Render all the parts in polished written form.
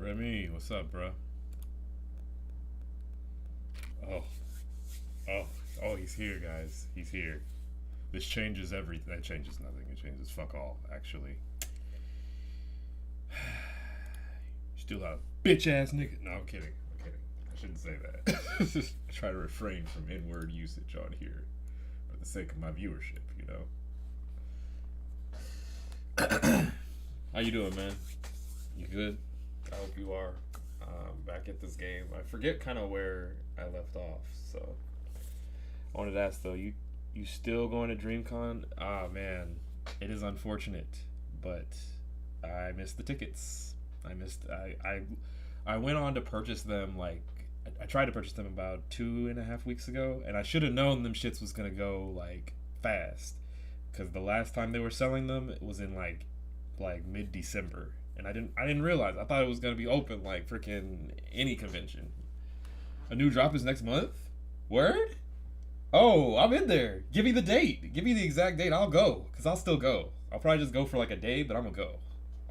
Remy, what's up, bro? Oh, oh, oh, he's here, guys. He's here. This changes everything. It changes nothing. It changes fuck all, actually. Still a bitch ass nigga. No, I'm kidding. I'm kidding. I shouldn't say that. I try to refrain from N word usage on here for the sake of my viewership, you know? How you doing, man? You good? I hope you are. Back at this game. I forget kind of where I left off, so I wanted to ask though, you still going to DreamCon? Ah man, it is unfortunate, but I missed the tickets. I went on to purchase them like I tried to purchase them about 2.5 weeks ago, and I should have known them shits was gonna go like fast, because the last time they were selling them it was in like mid December, and I didn't realize. I thought it was gonna be open like freaking any convention. A new drop is next month. Word? Oh, I'm in there. Give me the date. Give me the exact date. I'll go. Because I'll still go. I'll probably just go for like a day, but I'm going to go.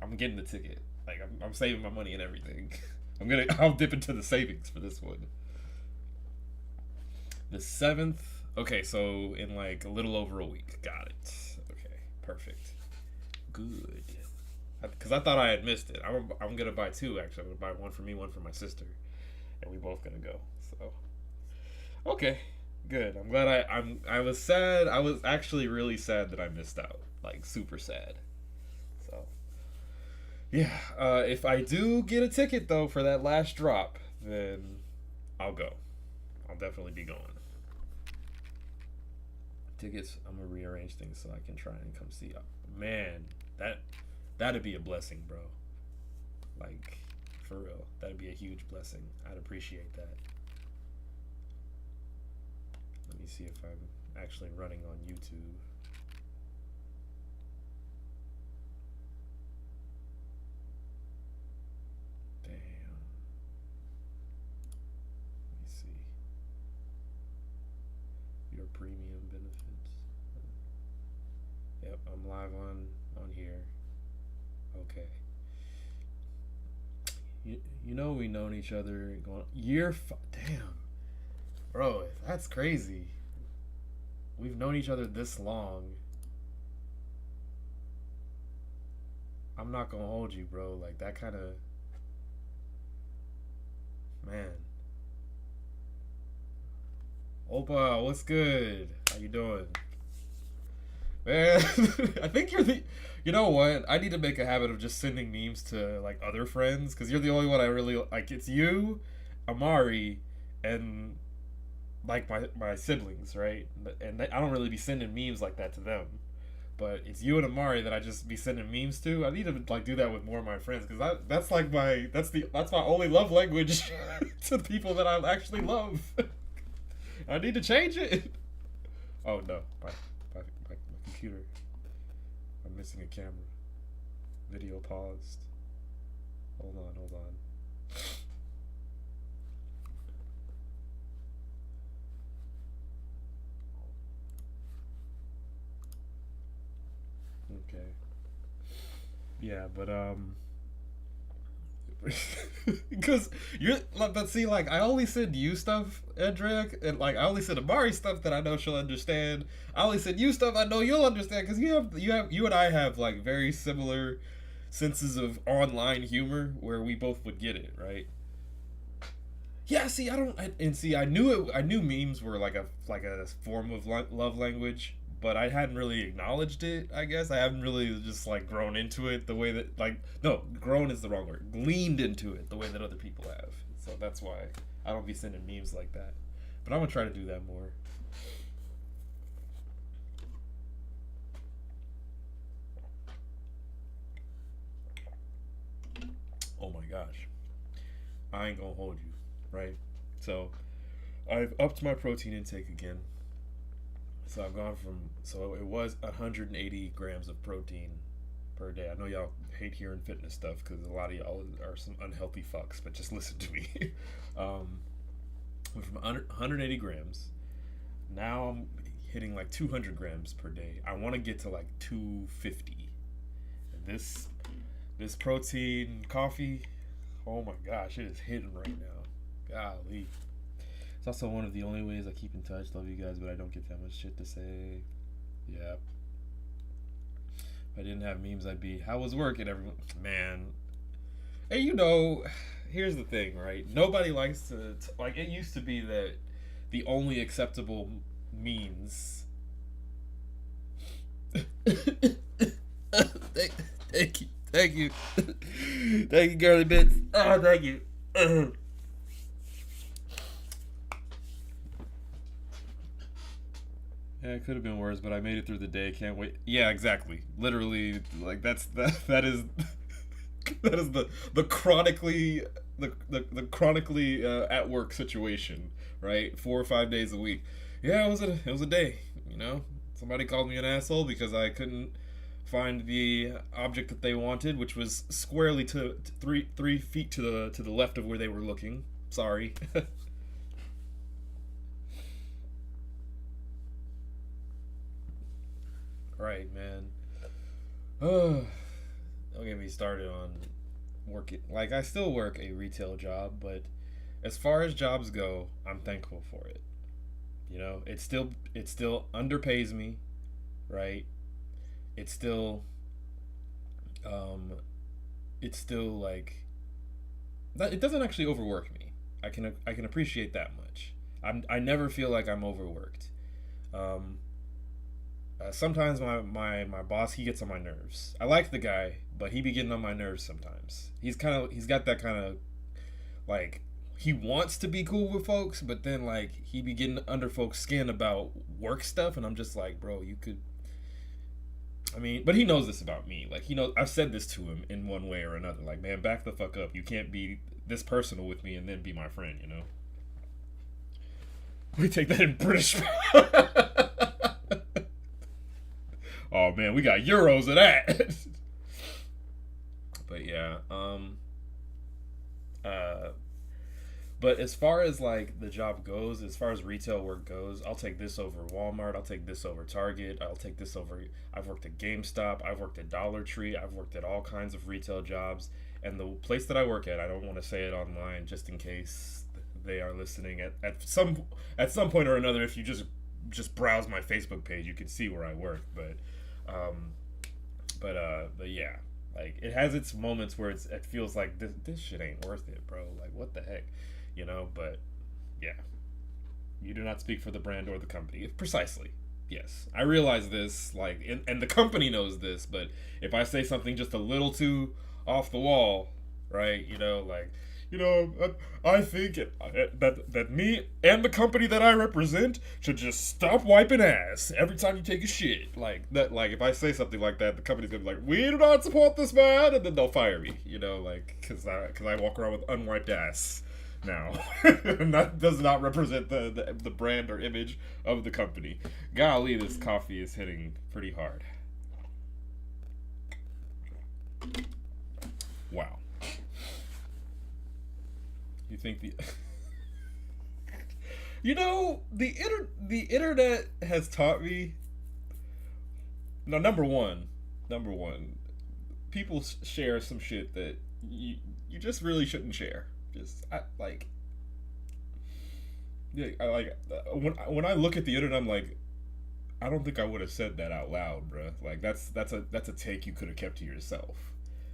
I'm getting the ticket. Like, I'm saving my money and everything. I'll dip into the savings for this one. The 7th. Okay, so in like a little over a week. Got it. Okay, perfect. Good. Because I thought I had missed it. I'm going to buy two, actually. I'm going to buy one for me, one for my sister. And we both going to go. So, okay. Good. I'm glad I was sad. I was actually really sad that I missed out. Like super sad. So yeah. If I do get a ticket though for that last drop, then I'll go. I'll definitely be going. Tickets. I'm gonna rearrange things so I can try and come see you. Man, that'd be a blessing, bro. Like for real, that'd be a huge blessing. I'd appreciate that. Let me see if I'm actually running on YouTube. Damn. Let me see. Your premium benefits. Yep, I'm live on here. Okay. You know we've known each other going damn. Bro, that's crazy. We've known each other this long. I'm not gonna hold you, bro. Like, that kind of... Man. Opa, what's good? How you doing? Man, I think you're the... You know what? I need to make a habit of just sending memes to, like, other friends, because you're the only one I really... Like, it's you, Amari, and... like my siblings, right? And I don't really be sending memes like that to them, but it's you and Amari that I just be sending memes to. I need to like do that with more of my friends, because that's like that's my only love language to people that I actually love. I need to change it. Oh no, my computer. I'm missing a camera. Video paused. Hold on. Okay. Yeah, because but see, like, I only send you stuff, Edric, and like I only send Amari stuff that I know she'll understand. I only send you stuff I know you'll understand, because you and I have like very similar senses of online humor where we both would get it, right? Yeah, see, I knew memes were like a form of love language, but I hadn't really acknowledged it. I guess I haven't really just like grown into it the way that no, grown is the wrong word. Gleaned into it the way that other people have. So that's why I don't be sending memes like that. But I'm gonna try to do that more. Oh my gosh, I ain't gonna hold you, right? So I've upped my protein intake again. So I've gone so it was 180 grams of protein per day. I know y'all hate hearing fitness stuff because a lot of y'all are some unhealthy fucks, but just listen to me. Went from 180 grams. Now I'm hitting like 200 grams per day. I want to get to like 250. And this protein coffee, Oh my gosh, it is hitting right now. Golly. It's also one of the only ways I keep in touch. Love you guys, but I don't get that much shit to say. Yeah. If I didn't have memes, I'd be, how was work? And everyone, man. And here's the thing, right? Nobody likes like, it used to be that the only acceptable means. Thank you. Thank you. Thank you, girly bits. Oh, thank you. Yeah, it could have been worse, but I made it through the day. Can't wait. Yeah, exactly. Literally, like that is that is the chronically the chronically at work situation, right? 4 or 5 days a week. Yeah, it was a day. Somebody called me an asshole because I couldn't find the object that they wanted, which was squarely to 3 feet to the left of where they were looking. Sorry. Right, man. Don't get me started on working. Like, I still work a retail job, but as far as jobs go, I'm thankful for it. It still underpays me, right? It's still um it's still like it doesn't actually overwork me. I can appreciate that much. I never feel like I'm overworked. Um Sometimes my boss, he gets on my nerves. I like the guy, but he be getting on my nerves sometimes. He's got that kind of like, he wants to be cool with folks, but then like he be getting under folks' skin about work stuff, and I'm just like, bro, you could. I mean, but he knows this about me. Like, he knows I've said this to him in one way or another. Like, man, back the fuck up. You can't be this personal with me and then be my friend. We take that in British. Oh man, we got euros of that. But yeah, uh, but as far as like the job goes, as far as retail work goes, I'll take this over Walmart. I'll take this over Target. I'll take this over. I've worked at GameStop. I've worked at Dollar Tree. I've worked at all kinds of retail jobs. And the place that I work at, I don't want to say it online just in case they are listening at some point or another. If you just browse my Facebook page, you can see where I work. Um, but yeah, like, it has its moments where it feels like this shit ain't worth it, bro. Like, what the heck. But yeah, you do not speak for the brand or the company. Precisely. Yes, I realize this, like, and the company knows this, but if I say something just a little too off the wall, right, like, I think that me and the company that I represent should just stop wiping ass every time you take a shit. Like that. Like, if I say something like that, the company's gonna be like, "We do not support this man," and then they'll fire me. Like, because I walk around with unwiped ass now, and that does not represent the brand or image of the company. Golly, this coffee is hitting pretty hard. Wow. You think the internet has taught me. Now, number one, people share some shit that you just really shouldn't share. When I look at the internet, I'm like, I don't think I would have said that out loud, bruh. Like, that's a take you could have kept to yourself.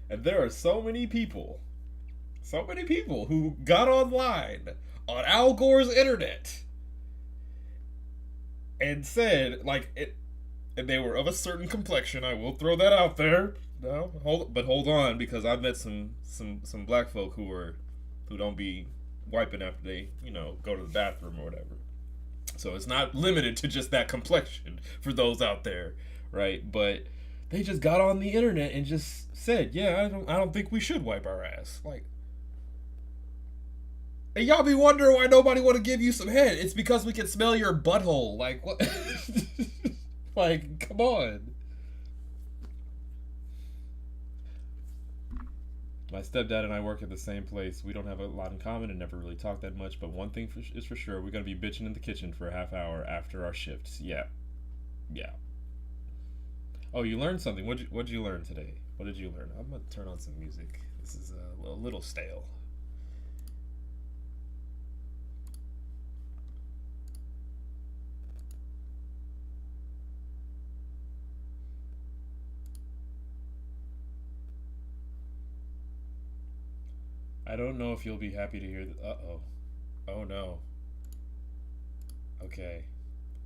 And there are so many people who got online on Al Gore's internet and said, like, it, and they were of a certain complexion. I will throw that out there. No, hold on, because I've met some black folk who don't be wiping after they go to the bathroom or whatever. So it's not limited to just that complexion for those out there, right? But they just got on the internet and just said, yeah, I don't think we should wipe our ass. Like, and y'all be wondering why nobody want to give you some head. It's because we can smell your butthole. Like, what? Like, come on. My stepdad and I work at the same place. We don't have a lot in common and never really talk that much, but one thing is for sure, we're going to be bitching in the kitchen for a half hour after our shifts. Yeah. Yeah. Oh, you learned something. What'd you learn today? What did you learn? I'm going to turn on some music. This is a little stale. I don't know if you'll be happy to hear. Uh-oh. Oh no. Okay.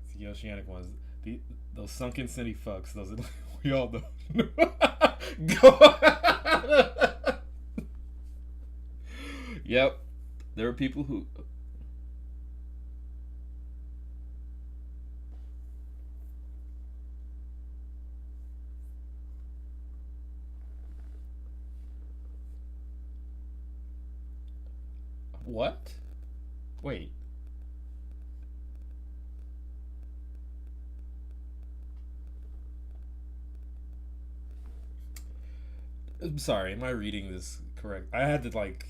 It's the oceanic ones. Those sunken city fucks. Those we all know. Go. Yep. There are people who. What? Wait. I'm sorry. Am I reading this correct? I had to like.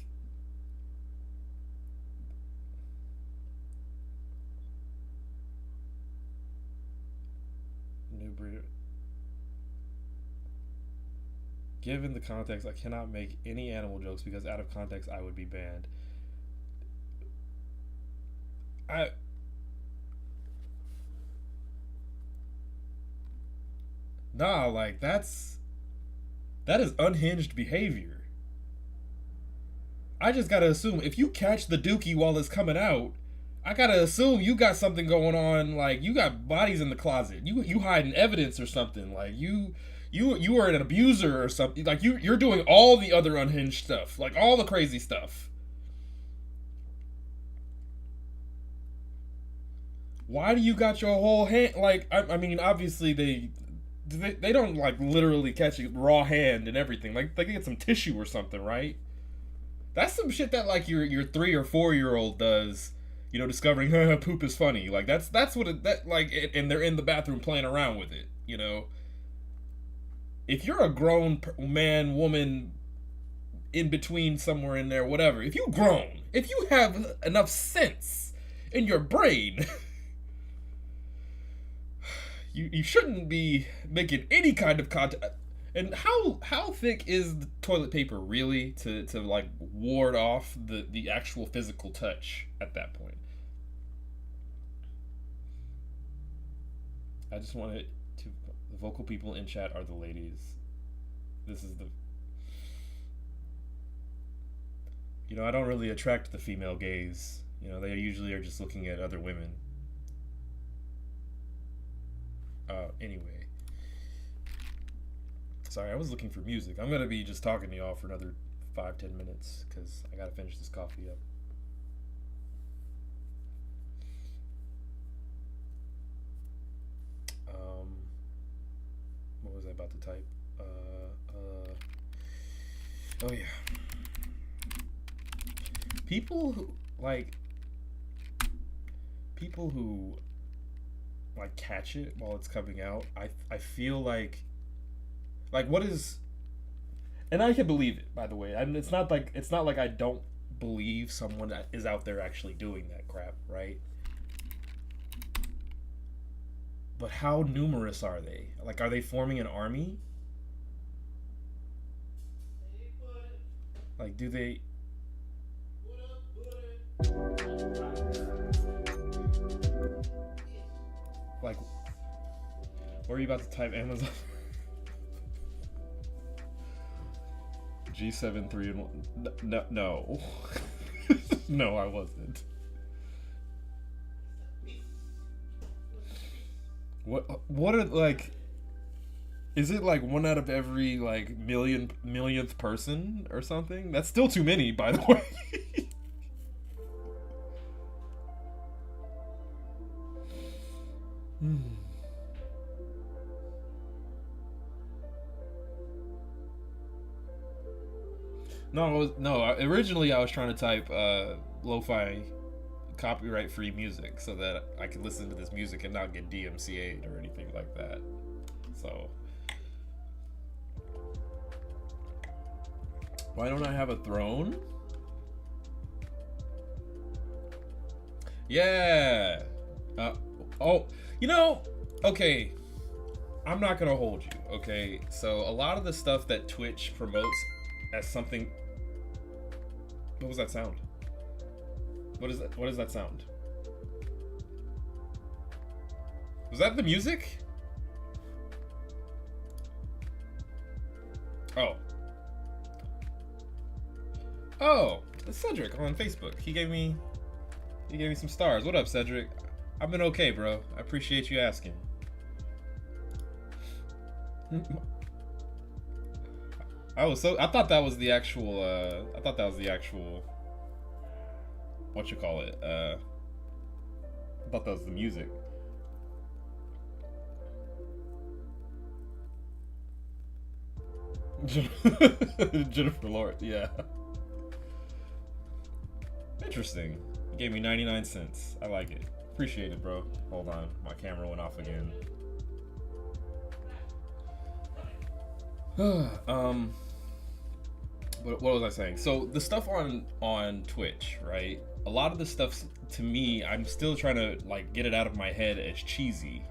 New breed. Given the context, I cannot make any animal jokes because out of context, I would be banned. I Nah, like that is unhinged behavior. I just gotta assume if you catch the dookie while it's coming out, I gotta assume you got something going on. Like you got bodies in the closet. You hiding evidence or something. Like you are an abuser or something. Like you're doing all the other unhinged stuff. Like all the crazy stuff. Why do you got your whole hand? Like I mean, obviously they don't like literally catch a raw hand and everything. Like they get some tissue or something, right? That's some shit that like your 3 or 4 year old does. You know, discovering poop is funny. Like that's what that like, and they're in the bathroom playing around with it. You know, if you're a grown man, woman, in between somewhere in there, whatever. If you grown, if you have enough sense in your brain, you shouldn't be making any kind of contact. And how thick is the toilet paper really to like ward off the actual physical touch at that point? I just wanted to. The vocal people in chat are the ladies. This is the. You know, I don't really attract the female gaze. You know, they usually are just looking at other women. Anyway. Sorry, I was looking for music. I'm gonna be just talking to y'all for another 5-10 minutes because I gotta finish this coffee up. What was I about to type? Oh yeah. People who like people who like catch it while it's coming out. I feel like what is, and I can believe it, by the way. I mean, it's not like I don't believe someone that is out there actually doing that crap, right? But how numerous are they? Like, are they forming an army? Like, do they? Like, what are you about to type? Amazon. G7 3 and 1. No. No, I wasn't. What are like? Is it like one out of every like millionth person or something? That's still too many, by the way. No. Originally, I was trying to type lo-fi, copyright-free music so that I could listen to this music and not get DMCA'd or anything like that. So, why don't I have a throne? Yeah. Oh, you know, okay. I'm not gonna hold you. Okay, so a lot of the stuff that Twitch promotes as something. What was that sound? What is that? What is that sound? Was that the music? Oh. Oh, Cedric on Facebook. He gave me some stars. What up, Cedric? I've been okay, bro. I appreciate you asking. I thought that was the actual what you call it? I thought that was the music. Jennifer Lawrence, yeah. Interesting. You gave me 99 cents. I like it. Appreciate it, bro. Hold on. My camera went off again. What was I saying? So the stuff on Twitch, right? A lot of the stuff, to me, I'm still trying to like get it out of my head as cheesy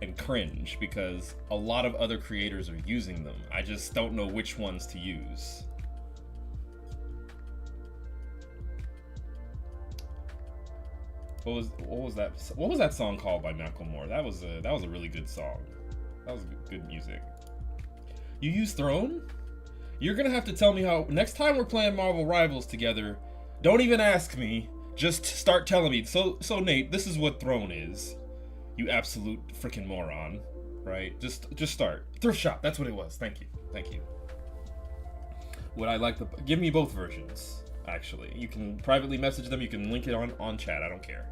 and cringe because a lot of other creators are using them. I just don't know which ones to use. What was that song called by Macklemore? That was a really good song. That was good music. You use Throne? You're gonna have to tell me how next time we're playing Marvel Rivals together. Don't even ask me. Just start telling me. So Nate, this is what Throne is. You absolute freaking moron, right? Just start. Thrift shop. That's what it was. Thank you. Would I like to give me both versions? Actually, you can privately message them. You can link it on chat. I don't care.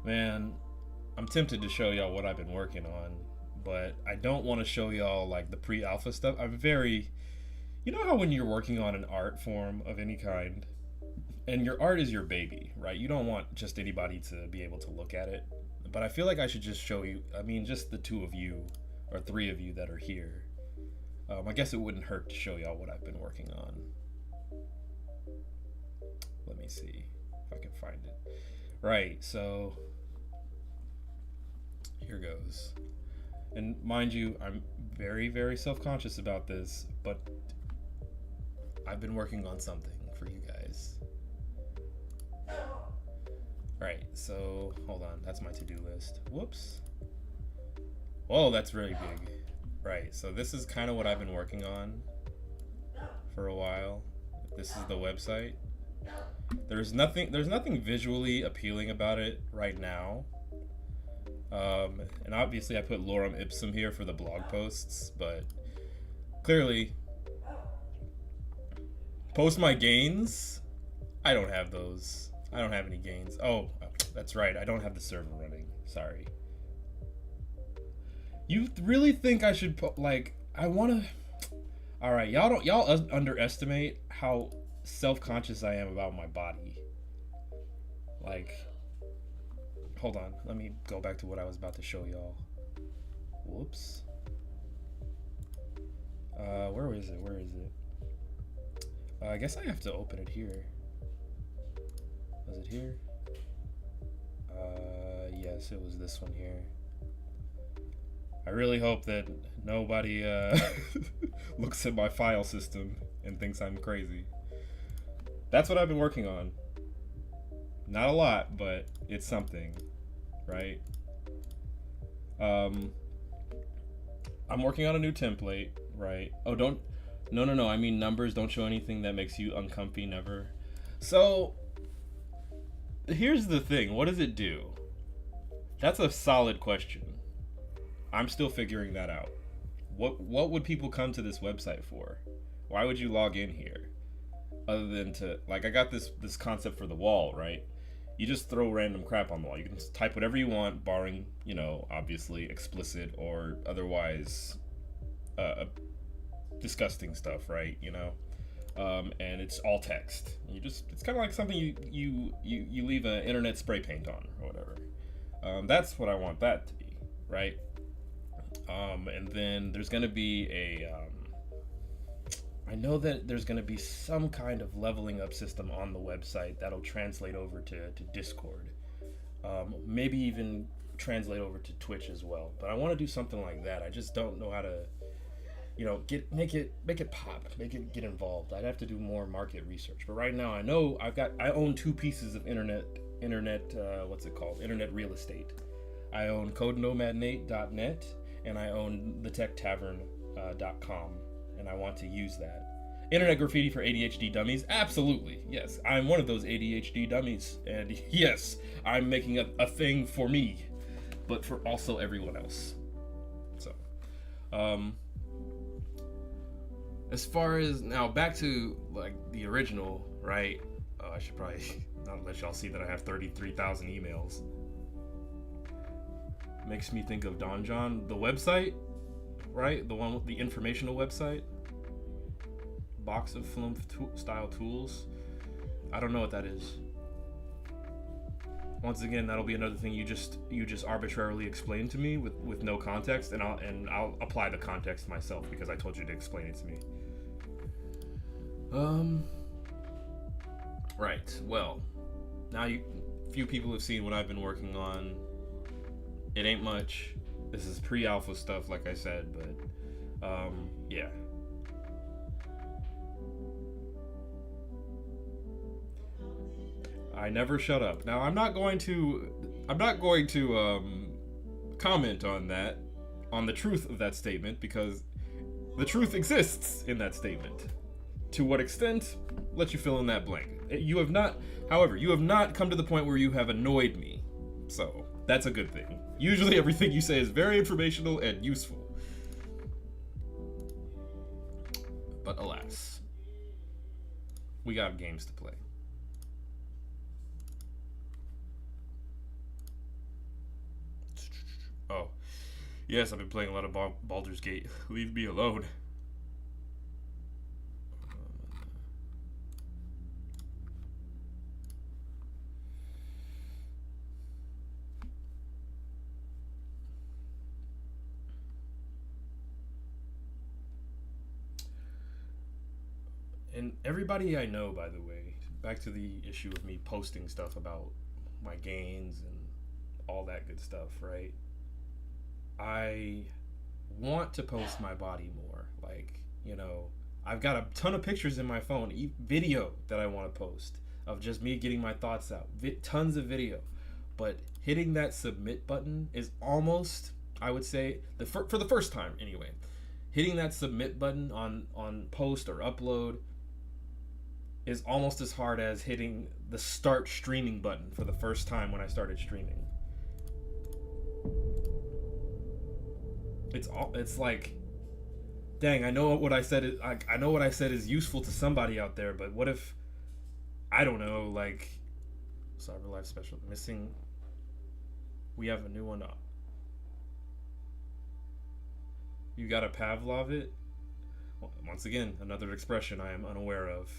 Man, I'm tempted to show y'all what I've been working on, but I don't want to show y'all like the pre-alpha stuff. You know how when you're working on an art form of any kind, and your art is your baby, right? You don't want just anybody to be able to look at it. But I feel like I should just show you, just the two of you, or three of you that are here. I guess it wouldn't hurt to show y'all what I've been working on. Let me see if I can find it. Right, so here goes. And mind you, I'm very, very self-conscious about this, but I've been working on something for you guys. Right, so hold on, that's my to-do list. Whoops. Whoa, that's really big. Right, so this is kind of what I've been working on for a while. This is the website. There's nothing visually appealing about it right now. And obviously I put lorem ipsum here for the blog posts, but clearly post my gains. I don't have those. I don't have any gains. Oh, that's right. I don't have the server running. Sorry. You really think I should I want to... All right, y'all underestimate how self-conscious I am about my body. Like, hold on, let me go back to what I was about to show y'all. Whoops. Where is it? I guess I have to open it here. Was it here? Yes, it was this one here. I really hope that nobody looks at my file system and thinks I'm crazy. That's what I've been working on. Not a lot, but it's something, right? I'm working on a new template, right? Oh, no, I mean numbers. Don't show anything that makes you uncomfy, never. So, here's the thing. What does it do? That's a solid question. I'm still figuring that out. What would people come to this website for? Why would you log in here? Other than to, I got this concept for the wall, right? You just throw random crap on the wall. You can type whatever you want, barring, obviously explicit or otherwise disgusting stuff, right? And it's all text. It's kind of like something you leave an internet spray paint on or whatever. That's what I want that to be, right? And then there's going to be I know that there's going to be some kind of leveling up system on the website that'll translate over to Discord. Maybe even translate over to Twitch as well. But I want to do something like that. I just don't know how to, make it pop, make it get involved. I'd have to do more market research. But right now, I know I own two pieces of internet what's it called? Internet real estate. I own CodeNomadNate.net and I own TheTechTavern.com, and I want to use that. Internet graffiti for ADHD dummies? Absolutely. Yes, I'm one of those ADHD dummies. And yes, I'm making a thing for me, but for also everyone else. So, as far as now, back to like the original, right? I should probably not let y'all see that I have 33,000 emails. Makes me think of Don John, the website, right? The one with the informational website. Box of flumph style tools. I don't know what that is. Once again, that'll be another thing you just arbitrarily explain to me with no context, and I'll apply the context myself because I told you to explain it to me. Right. Well, now few people have seen what I've been working on. It ain't much. This is pre-alpha stuff, like I said, but yeah. I never shut up. Now I'm not going to comment on that, on the truth of that statement, because the truth exists in that statement. To what extent? Let you fill in that blank. However, you have not come to the point where you have annoyed me. So, that's a good thing. Usually everything you say is very informational and useful. But alas, we got games to play. Oh, yes, I've been playing a lot of Baldur's Gate. Leave me alone. And everybody I know, by the way, back to the issue of me posting stuff about my gains and all that good stuff, right? I want to post my body more. Like, I've got a ton of pictures in my phone, video that I want to post of just me getting my thoughts out. Tons of video. But hitting that submit button is almost, I would say, for the first time anyway, hitting that submit button on post or upload is almost as hard as hitting the start streaming button for the first time when I started streaming. It's like, dang, I know what I said is useful to somebody out there, but what if, I don't know, like, Cyber Life Special missing. We have a new one up. You gotta Pavlov it. Once again, another expression I am unaware of.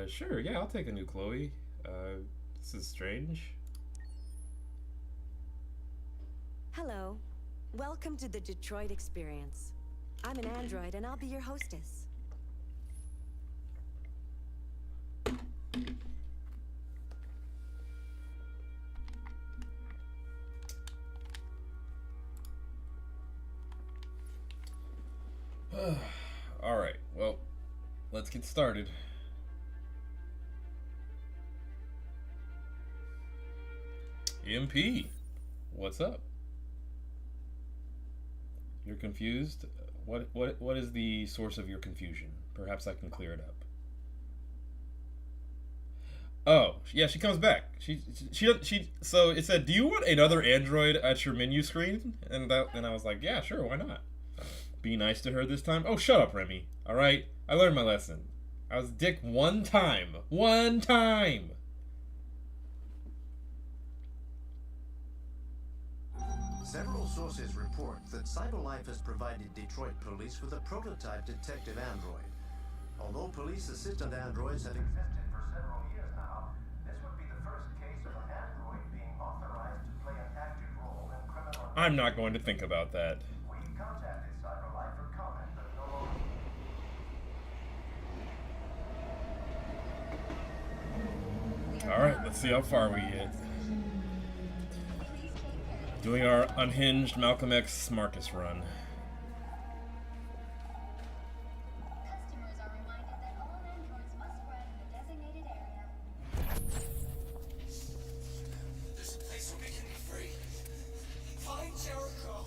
Sure, yeah, I'll take a new Chloe. This is strange. Hello. Welcome to the Detroit Experience. I'm an android and I'll be your hostess. Alright, well, let's get started. MP, what's up? You're confused? What is the source of your confusion? Perhaps I can clear it up. Oh, yeah, she comes back. She so it said, "Do you want another android at your menu screen?" And I was like, "Yeah, sure, why not?" Be nice to her this time. Oh, shut up, Remy. All right? I learned my lesson. I was a dick one time. One time. Several sources report that CyberLife has provided Detroit police with a prototype detective android. Although police assistant androids have existed for several years now, this would be the first case of an android being authorized to play an active role in criminal... I'm not going to think about that. We've contacted CyberLife for comment, but no longer... Let's see how far we get. Doing our unhinged Malcolm X Marcus run. Customers are reminded that all androids must ride in the designated area. There's a place where we can be free. Find Jericho.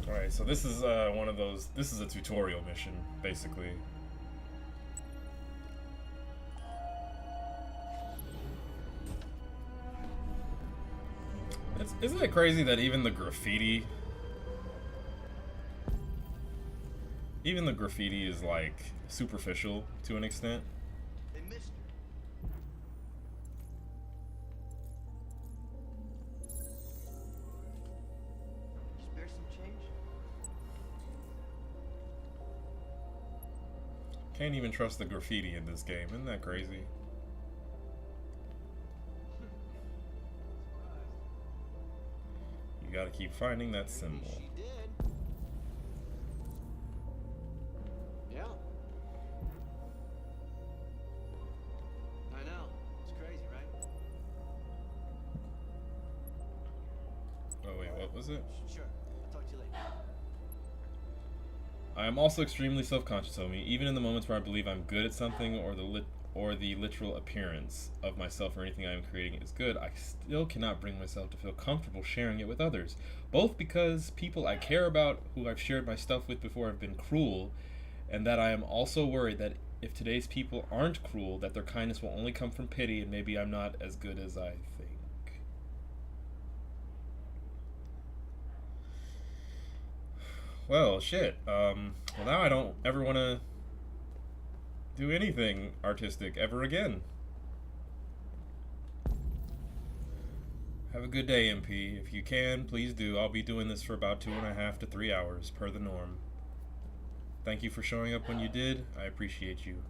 Alright, so this is one of those. This is a tutorial mission, basically. Isn't it crazy that even the graffiti is like superficial to an extent? Hey, mister. Spare some change? Can't even trust the graffiti in this game. Isn't that crazy? You gotta keep finding that symbol. She did. Yeah. I know. It's crazy, right? Oh wait, what was it? Sure. Talk to you later. I am also extremely self-conscious, Omi, even in the moments where I believe I'm good at something or the literal appearance of myself or anything I am creating is good, I still cannot bring myself to feel comfortable sharing it with others. Both because people I care about, who I've shared my stuff with before, have been cruel, and that I am also worried that if today's people aren't cruel, that their kindness will only come from pity, and maybe I'm not as good as I think. Well, shit. Well, now I don't ever want to do anything artistic ever again. Have a good day, MP. If you can, please do. I'll be doing this for about 2.5 to 3 hours, per the norm. Thank you for showing up when you did. I appreciate you.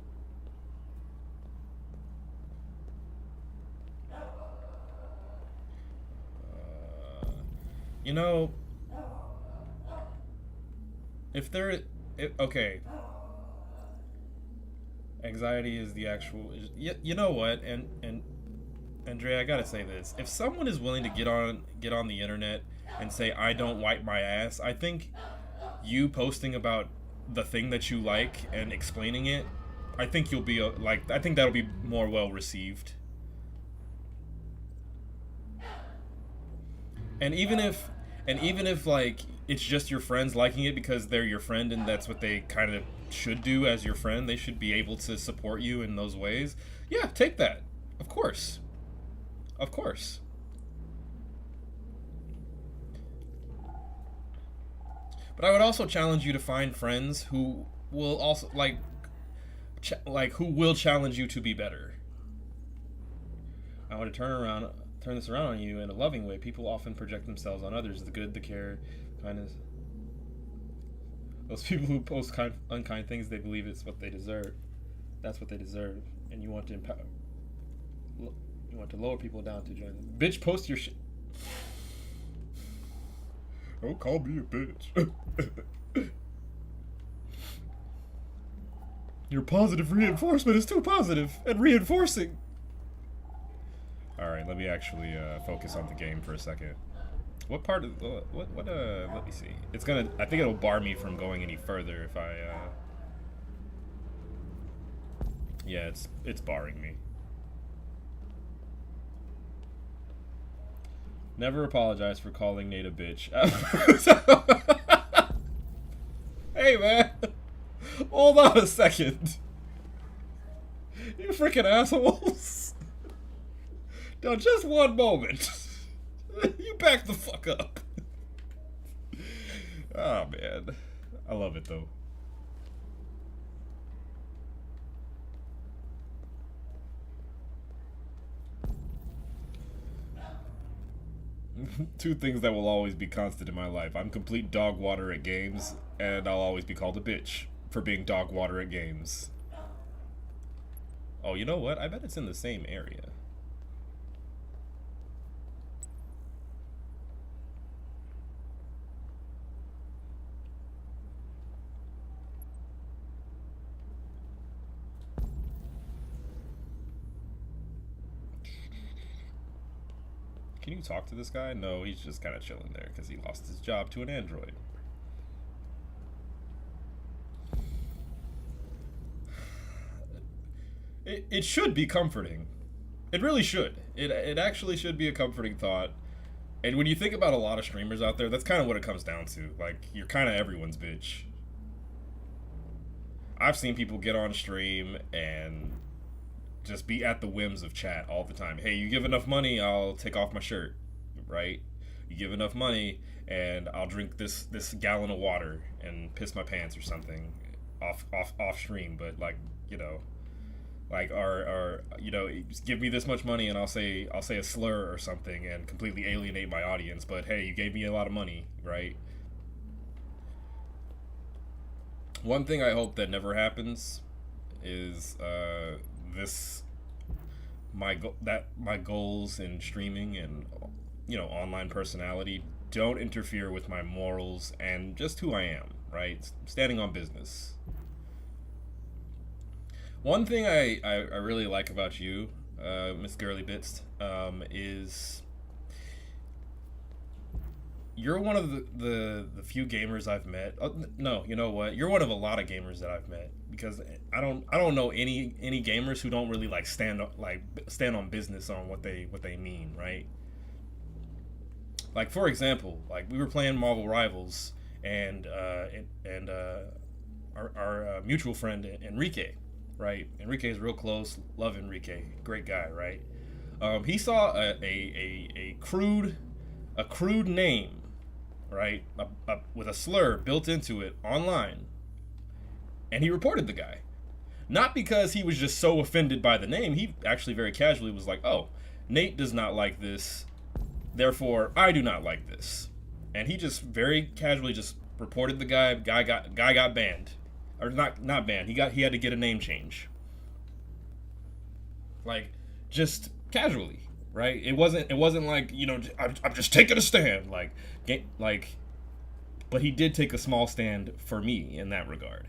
You know, okay. Anxiety is the actual. You know what? And Andrea, I gotta say this: if someone is willing to get on the internet and say I don't wipe my ass, I think you posting about the thing that you like and explaining it, I think you'll be I think that'll be more well received. And even if like it's just your friends liking it because they're your friend and that's what they kind of should do as your friend, they should be able to support you in those ways. Yeah, take that. Of course. Of course. But I would also challenge you to find friends who will also who will challenge you to be better. I want to turn this around on you in a loving way. People often project themselves on others, the good, the care, kindness. Those people who post unkind things, they believe it's what they deserve. That's what they deserve, and you want to empower. You want to lower people down to join them. Bitch, post your shit. Don't call me a bitch. Your positive reinforcement is too positive and reinforcing. Alright, let me actually focus on the game for a second. What part of let me see. I think it'll bar me from going any further if I yeah, it's barring me. Never apologize for calling Nate a bitch. Hey man, hold on a second. You freaking assholes. Now just one moment. You back the fuck up. Oh man, I love it though. Two things that will always be constant in my life. I'm complete dog water at games, and I'll always be called a bitch for being dog water at games. Oh, you know what? I bet it's in the same area. can you talk to this guy? No, he's just kind of chilling there because he lost his job to an android. It should be comforting. It really should. It actually should be a comforting thought. And when you think about a lot of streamers out there, that's kind of what it comes down to. Like, you're kind of everyone's bitch. I've seen people get on stream and just be at the whims of chat all the time. Hey, you give enough money, I'll take off my shirt, right? You give enough money, and I'll drink this gallon of water and piss my pants or something off stream. But like, you know, like or you know, just give me this much money and I'll say a slur or something and completely alienate my audience. But hey, you gave me a lot of money, right? One thing I hope that never happens is my goals in streaming and, you know, online personality don't interfere with my morals and just who I am, right? Standing on business. One thing I really like about you, Miss Girly Bits, is you're one of the few gamers I've met. No, you know what? You're one of a lot of gamers that I've met, because I don't know any gamers who don't really like stand on business on what they mean, right? Like, for example, like we were playing Marvel Rivals, and our mutual friend Enrique, right? Enrique is real close. Love Enrique, great guy, right? He saw a crude name, right, with a slur built into it online, and he reported the guy. Not because he was just so offended by the name. He actually very casually was like, "Oh, Nate does not like this, therefore I do not like this," and he just very casually just reported the guy. Guy got banned, or not banned. He had to get a name change. Like, just casually, right? It wasn't like, you know, I'm just taking a stand, like, but he did take a small stand for me in that regard.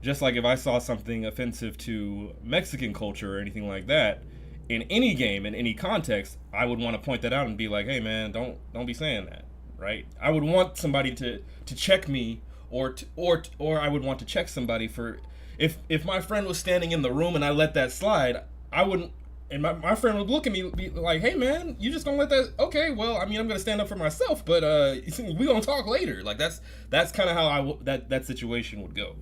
Just like if I saw something offensive to Mexican culture or anything like that in any game, in any context, I would want to point that out and be like, "Hey man, don't be saying that," right? I would want somebody to check me, or I would want to check somebody for, if my friend was standing in the room and I let that slide, I wouldn't, and my friend would look at me, be like, "Hey man, you just gonna let that? Okay, well, I mean, I'm gonna stand up for myself, but we gonna talk later." Like, that's kind of how that situation would go.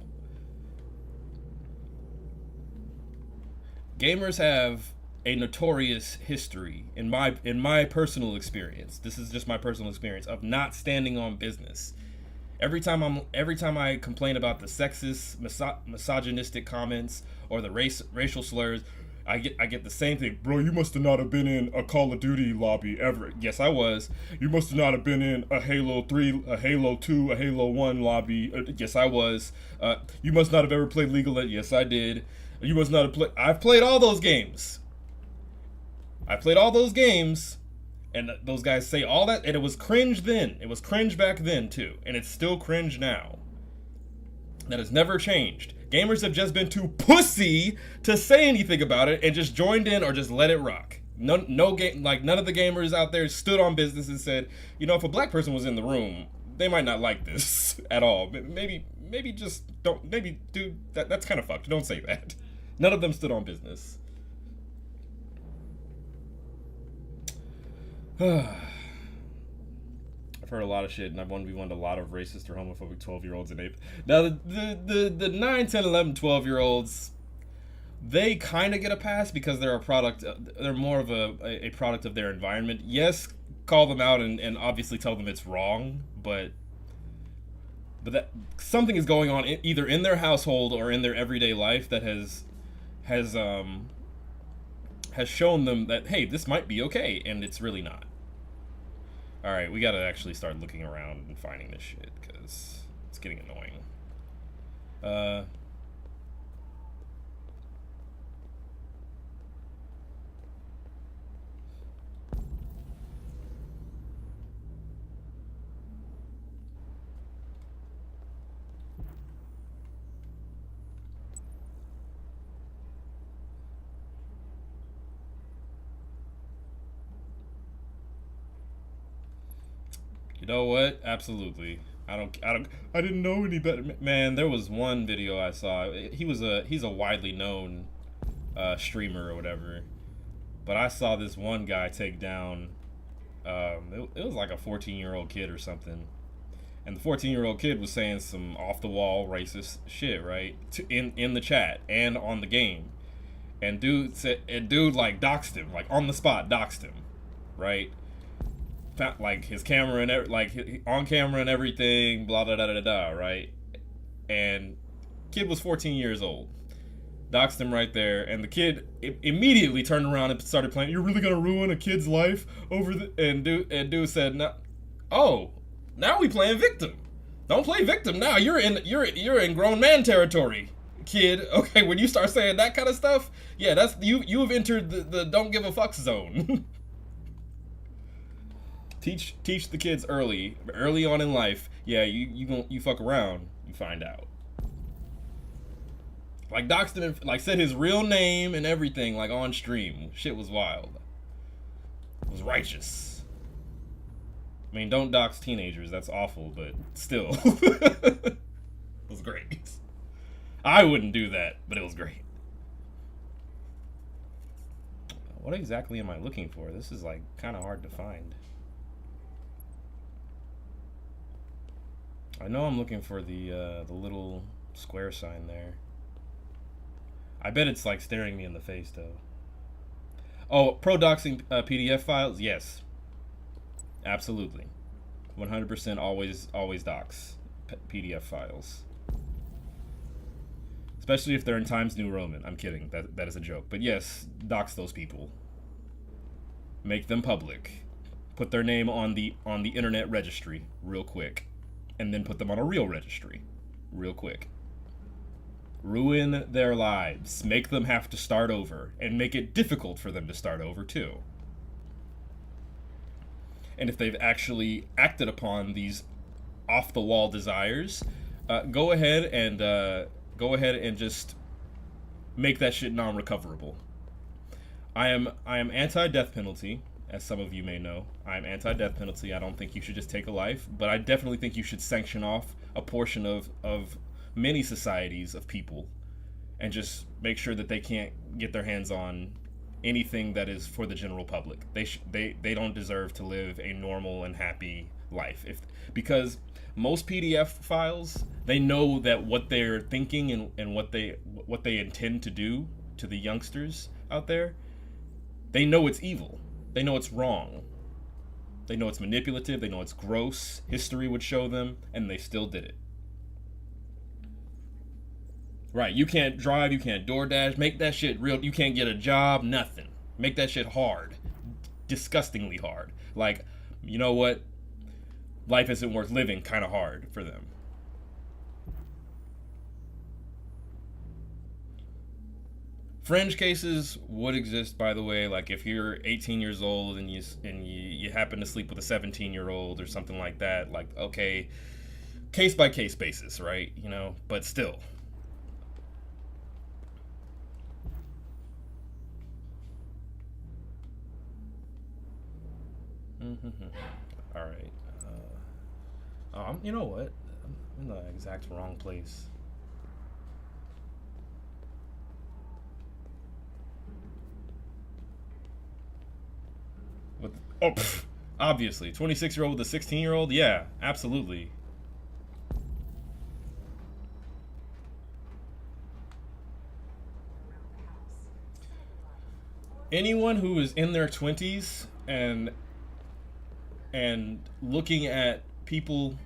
Gamers have a notorious history, in my personal experience. This is just my personal experience of not standing on business. Every time I complain about the sexist, misogynistic comments or the racial slurs, I get the same thing. "Bro, you must have not have been in a Call of Duty lobby ever." Yes, I was. "You must have not have been in a Halo 3, a Halo 2, a Halo 1 lobby." Yes, I was. "You must not have ever played League of Legends." Yes, I did. "You must not have played." I've played all those games. And those guys say all that, and it was cringe then. It was cringe back then too, and it's still cringe now. That has never changed. Gamers have just been too pussy to say anything about it and just joined in or just let it rock. None of the gamers out there stood on business and said, "You know, if a black person was in the room, they might not like this at all. Maybe just don't. Maybe, dude, that's kind of fucked. Don't say that." None of them stood on business. I've heard a lot of shit, and I've 1v1'd a lot of racist or homophobic 12-year-olds in Ape. Now, the 9, 10, 11, 12-year-olds, they kind of get a pass because they're they're more of a product of their environment. Yes, call them out and obviously tell them it's wrong, but that something is going on either in their household or in their everyday life that has shown them that, hey, this might be okay, and it's really not. All right, we gotta actually start looking around and finding this shit, because it's getting annoying. know what? Absolutely. I didn't know any better. Man, there was one video I saw. He's a widely known streamer or whatever. But I saw this one guy take down it was like a 14-year-old kid or something. And the 14-year-old kid was saying some off-the-wall racist shit, right? In the chat and on the game. And dude like doxed him, like on the spot doxed him, right? Like his camera and on camera and everything, blah blah da da da, right? And kid was 14 years old, doxed him right there, and the kid immediately turned around and started playing. You're really gonna ruin a kid's life over the and dude said, no, oh, now we playing victim. Don't play victim now. You're in grown man territory, kid. Okay, when you start saying that kind of stuff, yeah, that's you have entered the don't give a fuck zone. Teach the kids early on in life. Yeah, you fuck around, you find out. Like doxed him, like said his real name and everything, like on stream. Shit was wild. It was righteous. I mean, don't dox teenagers. That's awful, but still, it was great. I wouldn't do that, but it was great. What exactly am I looking for? This is like kind of hard to find. I know I'm looking for the little square sign there. I bet it's like staring me in the face though. Oh, pro doxing PDF files? Yes, absolutely, 100%. Always dox PDF files, especially if they're in Times New Roman. I'm kidding. That is a joke. But yes, dox those people. Make them public. Put their name on the internet registry real quick. And then put them on a real registry real quick. Ruin their lives. Make them have to start over. And make it difficult for them to start over, too. And if they've actually acted upon these off-the-wall desires, go ahead and just make that shit non-recoverable. I am anti-death penalty. As some of you may know, I'm anti-death penalty. I don't think you should just take a life, but I definitely think you should sanction off a portion of many societies of people and just make sure that they can't get their hands on anything that is for the general public. They don't deserve to live a normal and happy life. Because most PDF files, they know that what they're thinking and what they intend to do to the youngsters out there, they know it's evil. They know it's wrong. They know it's manipulative. They know it's gross. History would show them, and they still did it. Right, you can't drive, you can't DoorDash, make that shit real. You can't get a job, nothing. Make that shit hard. Disgustingly hard. Like, you know what? Life isn't worth living kind of hard for them. Fringe cases would exist, by the way. Like if you're 18 years old and you happen to sleep with a 17-year-old or something like that, like, okay, case by case basis, right? You know, but still. All right. You know what? I'm in the exact wrong place. Obviously, 26-year-old with a 16-year-old, yeah, absolutely. Anyone who is in their 20s and looking at people,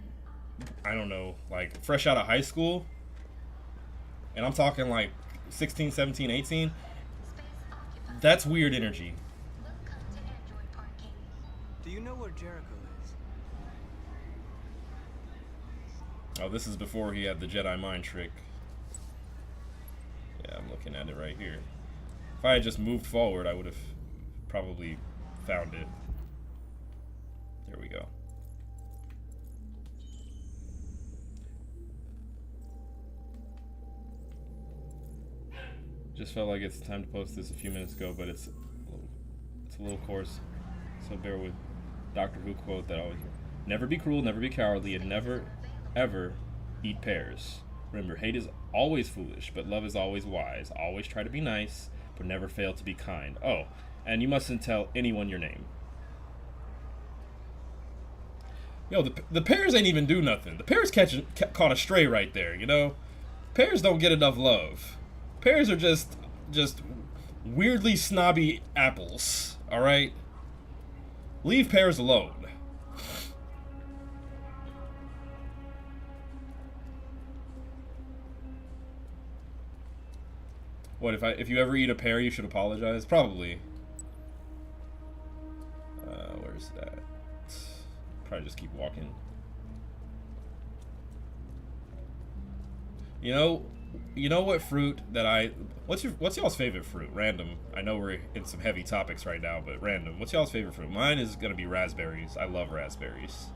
I don't know, like fresh out of high school, and I'm talking like 16, 17, 18, that's weird energy. Do you know where Jericho is? Oh, this is before he had the Jedi mind trick. Yeah, I'm looking at it right here. If I had just moved forward, I would have probably found it. There we go. Just felt like it's time to post this a few minutes ago, but it's a little coarse, so bear with. Doctor Who quote that I always hear. Never be cruel, never be cowardly, and never, ever eat pears. Remember, hate is always foolish, but love is always wise. Always try to be nice, but never fail to be kind. Oh, and you mustn't tell anyone your name. Yo, the pears ain't even do nothing. The pears caught a stray right there, you know? Pears don't get enough love. Pears are just weirdly snobby apples, alright? Leave pears alone. What, if you ever eat a pear, you should apologize? Probably. Where's that? Probably just keep walking. You know what fruit that what's y'all's favorite fruit? Random. I know we're in some heavy topics right now, but random. What's y'all's favorite fruit? Mine is gonna be raspberries. I love raspberries.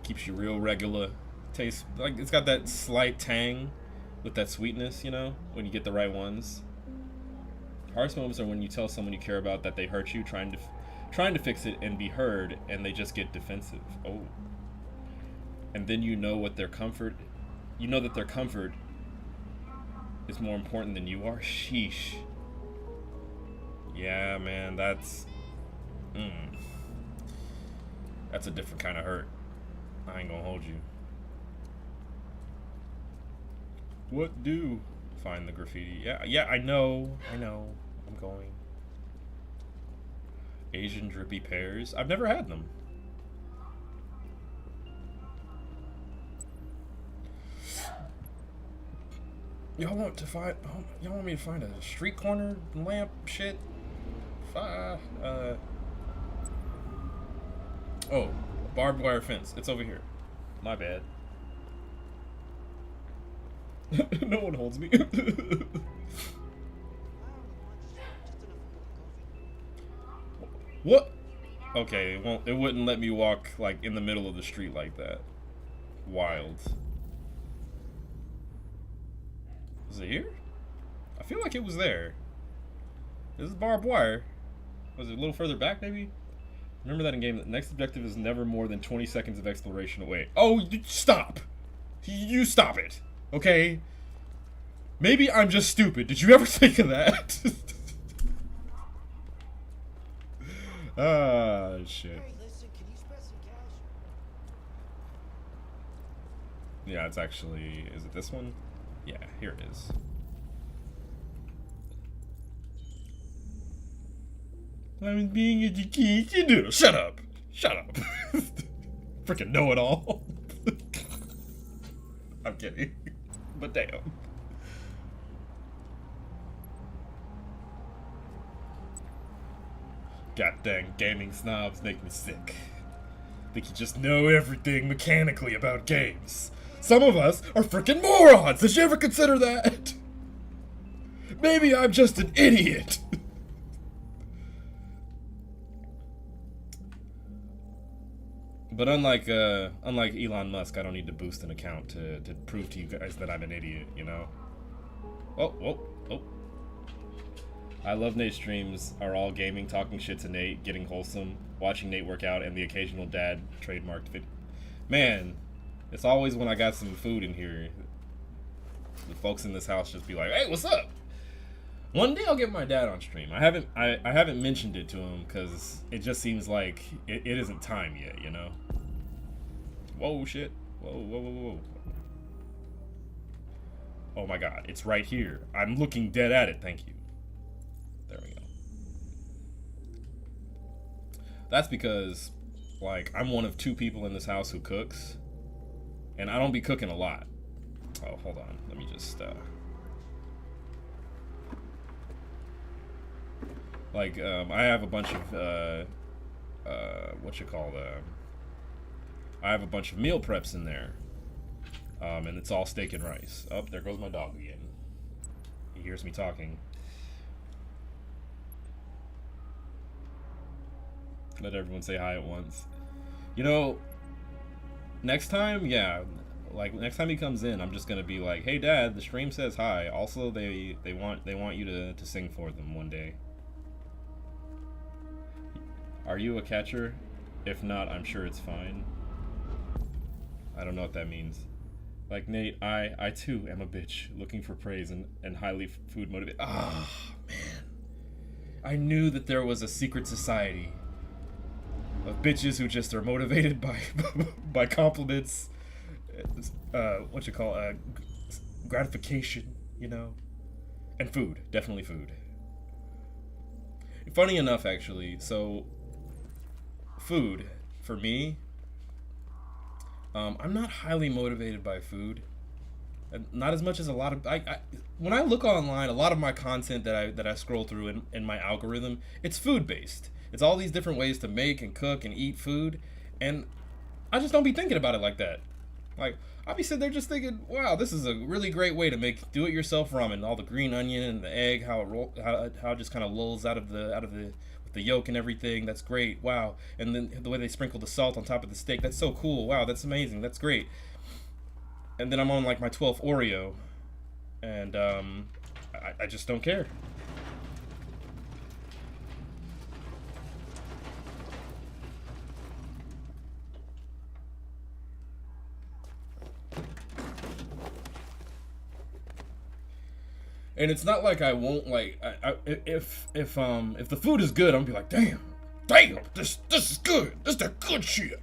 Keeps you real regular. Tastes like it's got that slight tang with that sweetness, you know, when you get the right ones. Hardest moments are when you tell someone you care about that they hurt you, trying to fix it and be heard, and they just get defensive. Oh. And then you know that their comfort is more important than you are. Sheesh. Yeah, man, that's a different kind of hurt. I ain't gonna hold you. What do? Find the graffiti. Yeah, I know. I'm going. Asian drippy pears. I've never had them. Y'all want me to find a street corner lamp shit? Oh, barbed wire fence. It's over here. My bad. No one holds me. What? Okay, it wouldn't let me walk like in the middle of the street like that. Wild. Was it here? I feel like it was there. This is barbed wire. Was it a little further back, maybe? Remember that in game, the next objective is never more than 20 seconds of exploration away. Oh, stop! You stop it! Okay? Maybe I'm just stupid. Did you ever think of that? Ah, shit. Hey, listen, can you spread some cash? Yeah, it's actually... Is it this one? Yeah, here it is. I'm being educated. Shut up! Shut up! Freaking know-it-all. I'm kidding. But damn. Goddamn gaming snobs make me sick. Think you just know everything mechanically about games. Some of us are freaking morons! Did you ever consider that? Maybe I'm just an idiot. But unlike Elon Musk, I don't need to boost an account to prove to you guys that I'm an idiot, you know? Oh. I love Nate's streams, are all gaming, talking shit to Nate, getting wholesome, watching Nate work out, and the occasional dad trademarked video. Man, it's always when I got some food in here, the folks in this house just be like, hey, what's up? One day I'll get my dad on stream. I haven't mentioned it to him because it just seems like it isn't time yet, you know? Whoa, shit. Whoa. Oh my god, it's right here. I'm looking dead at it, thank you. There we go. That's because, like, I'm one of 2 people in this house who cooks. And I don't be cooking a lot. Oh, hold on. Let me just, I have a bunch of, I have a bunch of meal preps in there. And it's all steak and rice. Oh, there goes my dog again. He hears me talking. Let everyone say hi at once. You know, next time, yeah, like next time he comes in, I'm just gonna be like, "Hey, Dad, the stream says hi. Also, they want you to sing for them one day." Are you a catcher? If not, I'm sure it's fine. I don't know what that means. Like Nate, I too am a bitch looking for praise and highly food motivated. Ah, man. I knew that there was a secret society of bitches who just are motivated by by compliments, gratification, you know, and food, definitely food. Funny enough, actually, so food for me, I'm not highly motivated by food. Not as much as a lot of when I look online, a lot of my content that I scroll through in my algorithm, it's food based. It's all these different ways to make and cook and eat food, and I just don't be thinking about it like that. Like, I'll be sitting there just thinking, wow, this is a really great way to make do-it-yourself ramen. All the green onion and the egg, how it just kind of lulls out of the with the yolk and everything. That's great. Wow. And then the way they sprinkle the salt on top of the steak. That's so cool. Wow, that's amazing. That's great. And then I'm on like my 12th Oreo, and I just don't care. And it's not like I won't like if the food is good, I'm gonna be like, damn, this is good. This is that good shit.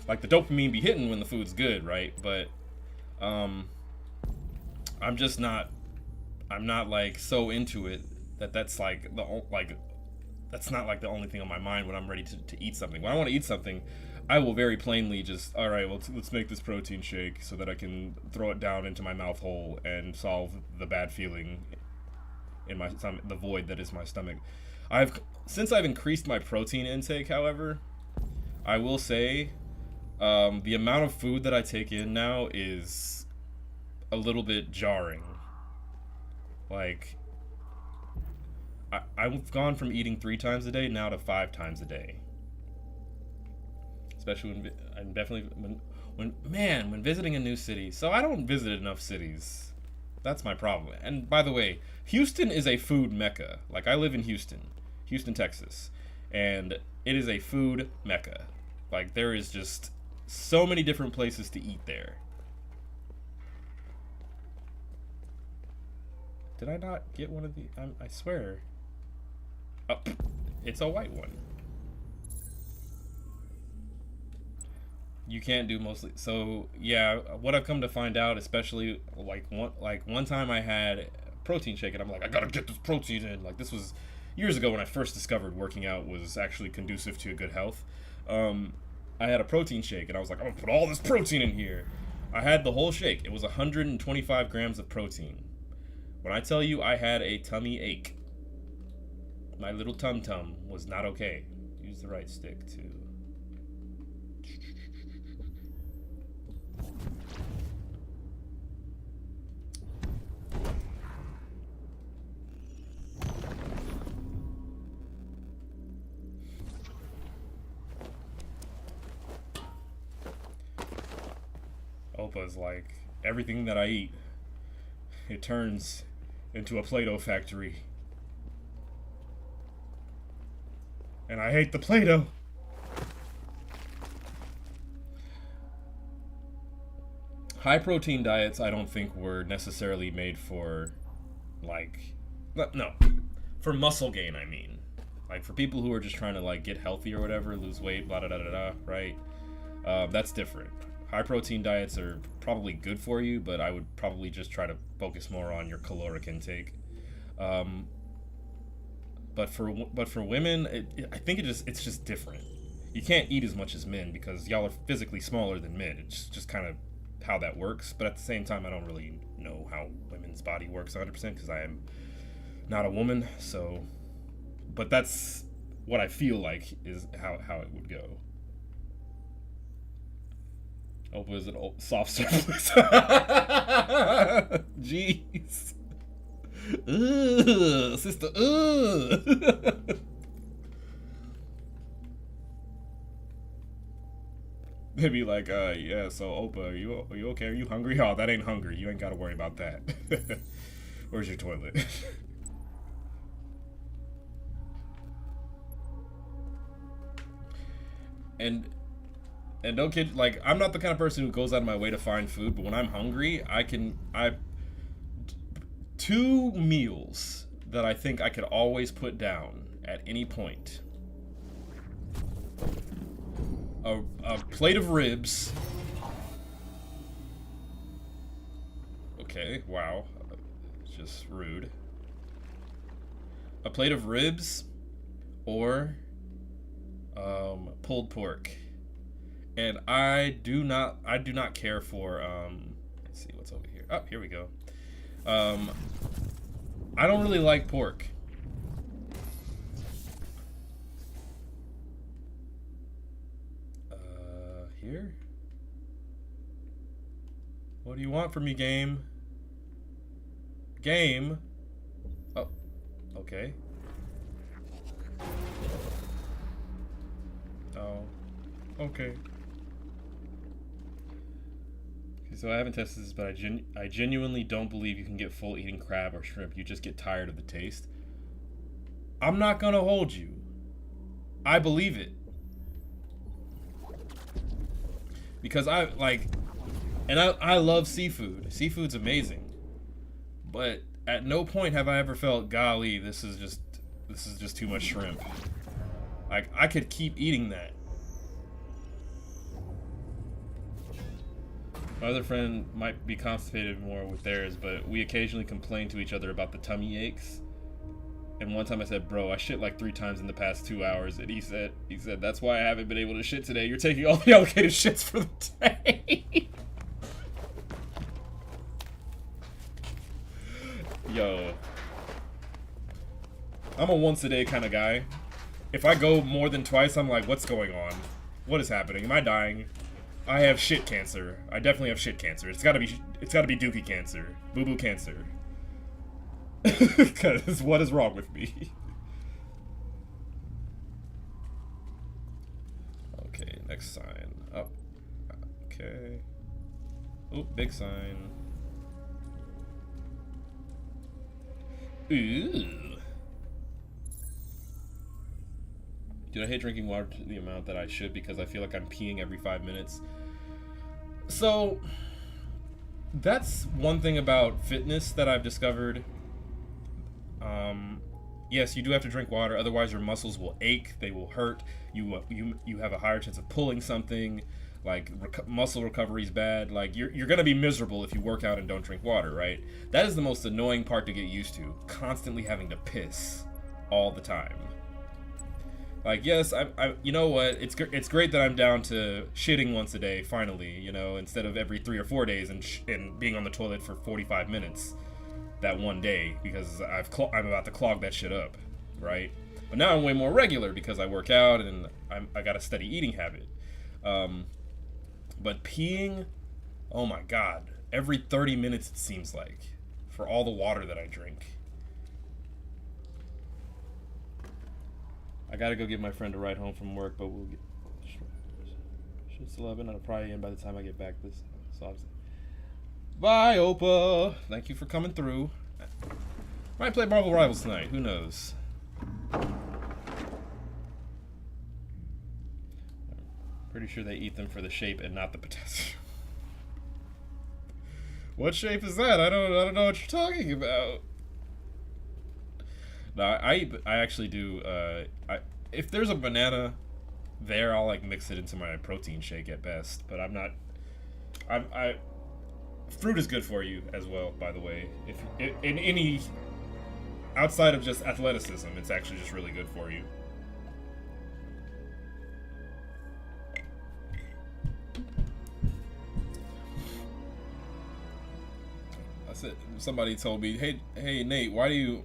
Like the dopamine be hitting when the food's good, right? But I'm not like so into it that's like that's not like the only thing on my mind when I'm ready to eat something. When I want to eat something, I will very plainly just, all right, well, let's make this protein shake so that I can throw it down into my mouth hole and solve the bad feeling in my stomach, the void that is my stomach. Since I've increased my protein intake, however, I will say the amount of food that I take in now is a little bit jarring. Like, I've gone from eating 3 times a day now to 5 times a day. Especially when visiting a new city. So I don't visit enough cities. That's my problem. And by the way, Houston is a food mecca. Like, I live in Houston, Texas, and it is a food mecca. Like, there is just so many different places to eat there. Did I not get one of the? I swear. Oh, it's a white one. You can't do mostly. So yeah, what I've come to find out, especially one time I had a protein shake and I'm like, I gotta get this protein in. Like, this was years ago when I first discovered working out was actually conducive to good health. I had a protein shake and I was like, I'm gonna put all this protein in here. I had the whole shake. It was 125 grams of protein. When I tell you I had a tummy ache, my little tum-tum was not okay. Use the right stick too. Opa's like, everything that I eat, it turns into a Play-Doh factory. And I hate the Play-Doh. High protein diets I don't think were necessarily made for, like, no, for muscle gain, I mean. Like, for people who are just trying to, like, get healthy or whatever, lose weight, blah, da, da, da, da, right? That's different. High protein diets are probably good for you, but I would probably just try to focus more on your caloric intake. But for women, I think it's just different. You can't eat as much as men because y'all are physically smaller than men. It's just kind of how that works. But at the same time, I don't really know how women's body works 100% because I am not a woman. So, but that's what I feel like is how it would go. Oh, was it soft surplus? Jeez. Ugh, sister. Ugh. They'd be like, yeah, so Opa, are you okay? Are you hungry? Oh, that ain't hungry. You ain't gotta worry about that. Where's your toilet? and don't kid, like, I'm not the kind of person who goes out of my way to find food, but when I'm hungry, I 2 meals that I think I could always put down at any point. A plate of ribs. Okay, wow. It's just rude. A plate of ribs or pulled pork. And I do not care for let's see what's over here. Oh, here we go. I don't really like pork. Here? What do you want from me, game? Game? Oh, okay. Oh, okay. So I haven't tested this, but I genuinely don't believe you can get full eating crab or shrimp. You just get tired of the taste. I'm not gonna hold you. I believe it. Because I love seafood. Seafood's amazing. But at no point have I ever felt, golly, this is just too much shrimp. Like, I could keep eating that. My other friend might be constipated more with theirs, but we occasionally complain to each other about the tummy aches. And one time I said, bro, I shit like 3 times in the past 2 hours. And he said, that's why I haven't been able to shit today. You're taking all the allocated shits for the day. Yo. I'm a once a day kind of guy. If I go more than twice, I'm like, what's going on? What is happening? Am I dying? I have shit cancer. I definitely have shit cancer. It's gotta be dookie cancer. Boo-boo cancer. Because what is wrong with me? Okay, next sign. Up. Okay. Oh, big sign. Ooh. Dude, I hate drinking water to the amount that I should because I feel like I'm peeing every 5 minutes. So, that's one thing about fitness that I've discovered. Yes, you do have to drink water, otherwise your muscles will ache, they will hurt. You have a higher chance of pulling something. Like, muscle recovery is bad. Like, you're gonna be miserable if you work out and don't drink water, right? That is the most annoying part to get used to. Constantly having to piss all the time. Like, yes, I you know what? It's great that I'm down to shitting once a day, finally, you know, instead of every 3 or 4 days and being on the toilet for 45 minutes that one day because I'm about to clog that shit up, right? But now I'm way more regular because I work out and I got a steady eating habit. But peeing, oh my god, every 30 minutes it seems like, for all the water that I drink. I gotta go give my friend a ride home from work, but we'll get shit's 11. I'll probably end by the time I get back. Bye, Opa. Thank you for coming through. Might play Marvel Rivals tonight. Who knows? Pretty sure they eat them for the shape and not the potassium. What shape is that? I don't know what you're talking about. No, I actually do. If there's a banana there, I'll like mix it into my protein shake at best. But I'm not. Fruit is good for you as well, by the way. If in any outside of just athleticism, it's actually just really good for you. I said somebody told me, "Hey Nate, why do you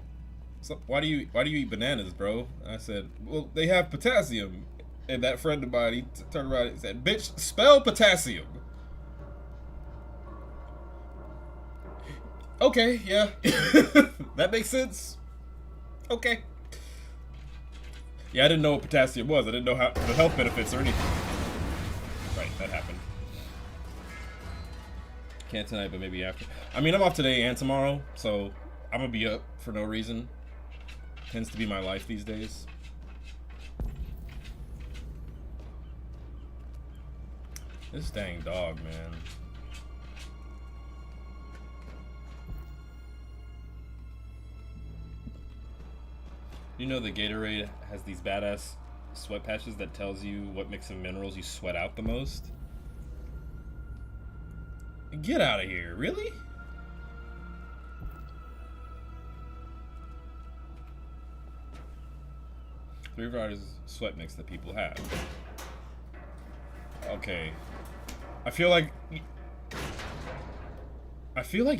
eat bananas, bro?" And I said, "Well, they have potassium." And that friend of mine, he turned around and said, "Bitch, spell potassium." Okay, yeah. That makes sense. Okay. Yeah, I didn't know what potassium was. I didn't know how the health benefits or anything. Right, that happened. Can't tonight, but maybe after. I mean, I'm off today and tomorrow, so I'm gonna be up for no reason. Tends to be my life these days. This dang dog, man. You know the Gatorade has these badass sweat patches that tells you what mix of minerals you sweat out the most? Get out of here, really? Three varieties of sweat mix that people have. Okay. I feel like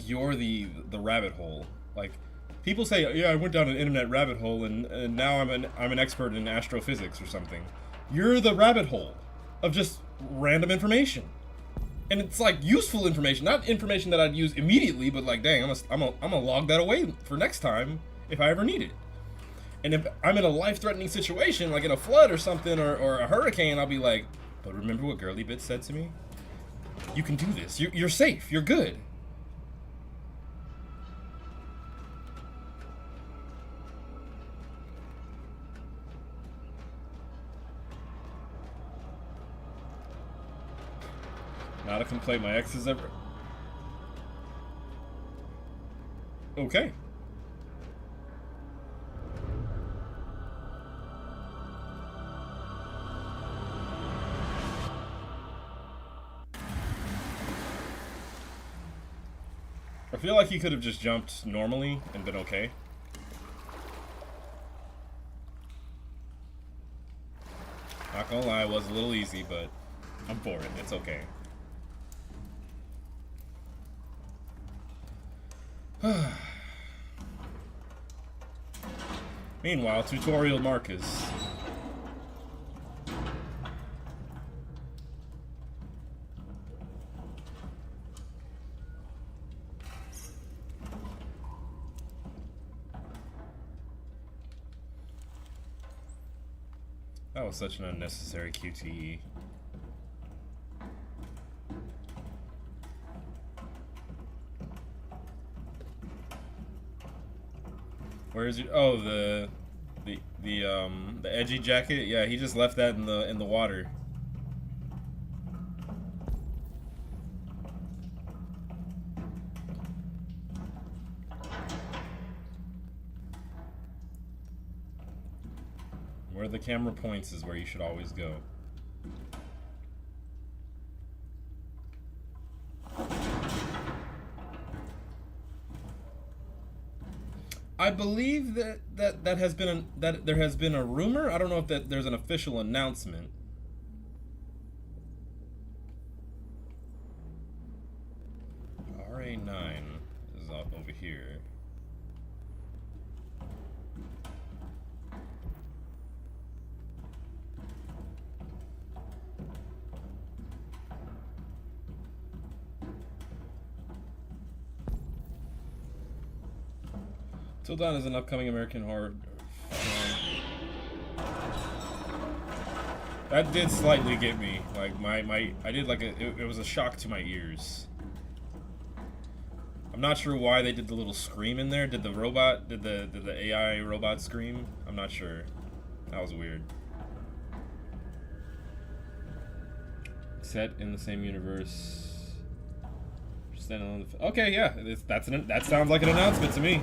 you're the rabbit hole. Like, people say, yeah, I went down an internet rabbit hole and now I'm an expert in astrophysics or something. You're the rabbit hole of just random information. And it's like useful information, not information that I'd use immediately, but like, dang, I'm gonna log that away for next time if I ever need it. And if I'm in a life-threatening situation, like in a flood or something, or a hurricane, I'll be like, but remember what Girly Bits said to me? You can do this. You're safe. You're good. Not a complaint my ex has ever... Okay. I feel like he could have just jumped normally and been okay. Not gonna lie, it was a little easy, but I'm for it. It's okay. Meanwhile, tutorial Marcus. That was such an unnecessary QTE. Where is it? Oh, the edgy jacket. Yeah, he just left that in the water. Where the camera points is where you should always go. I believe that there has been a rumor. I don't know if there's an official announcement. RA9 is up over here. Till Dawn is an upcoming American horror film. That did slightly get me. Like I did like it was a shock to my ears. I'm not sure why they did the little scream in there. Did the AI robot scream? I'm not sure. That was weird. Set in the same universe. Okay, yeah, that sounds like an announcement to me.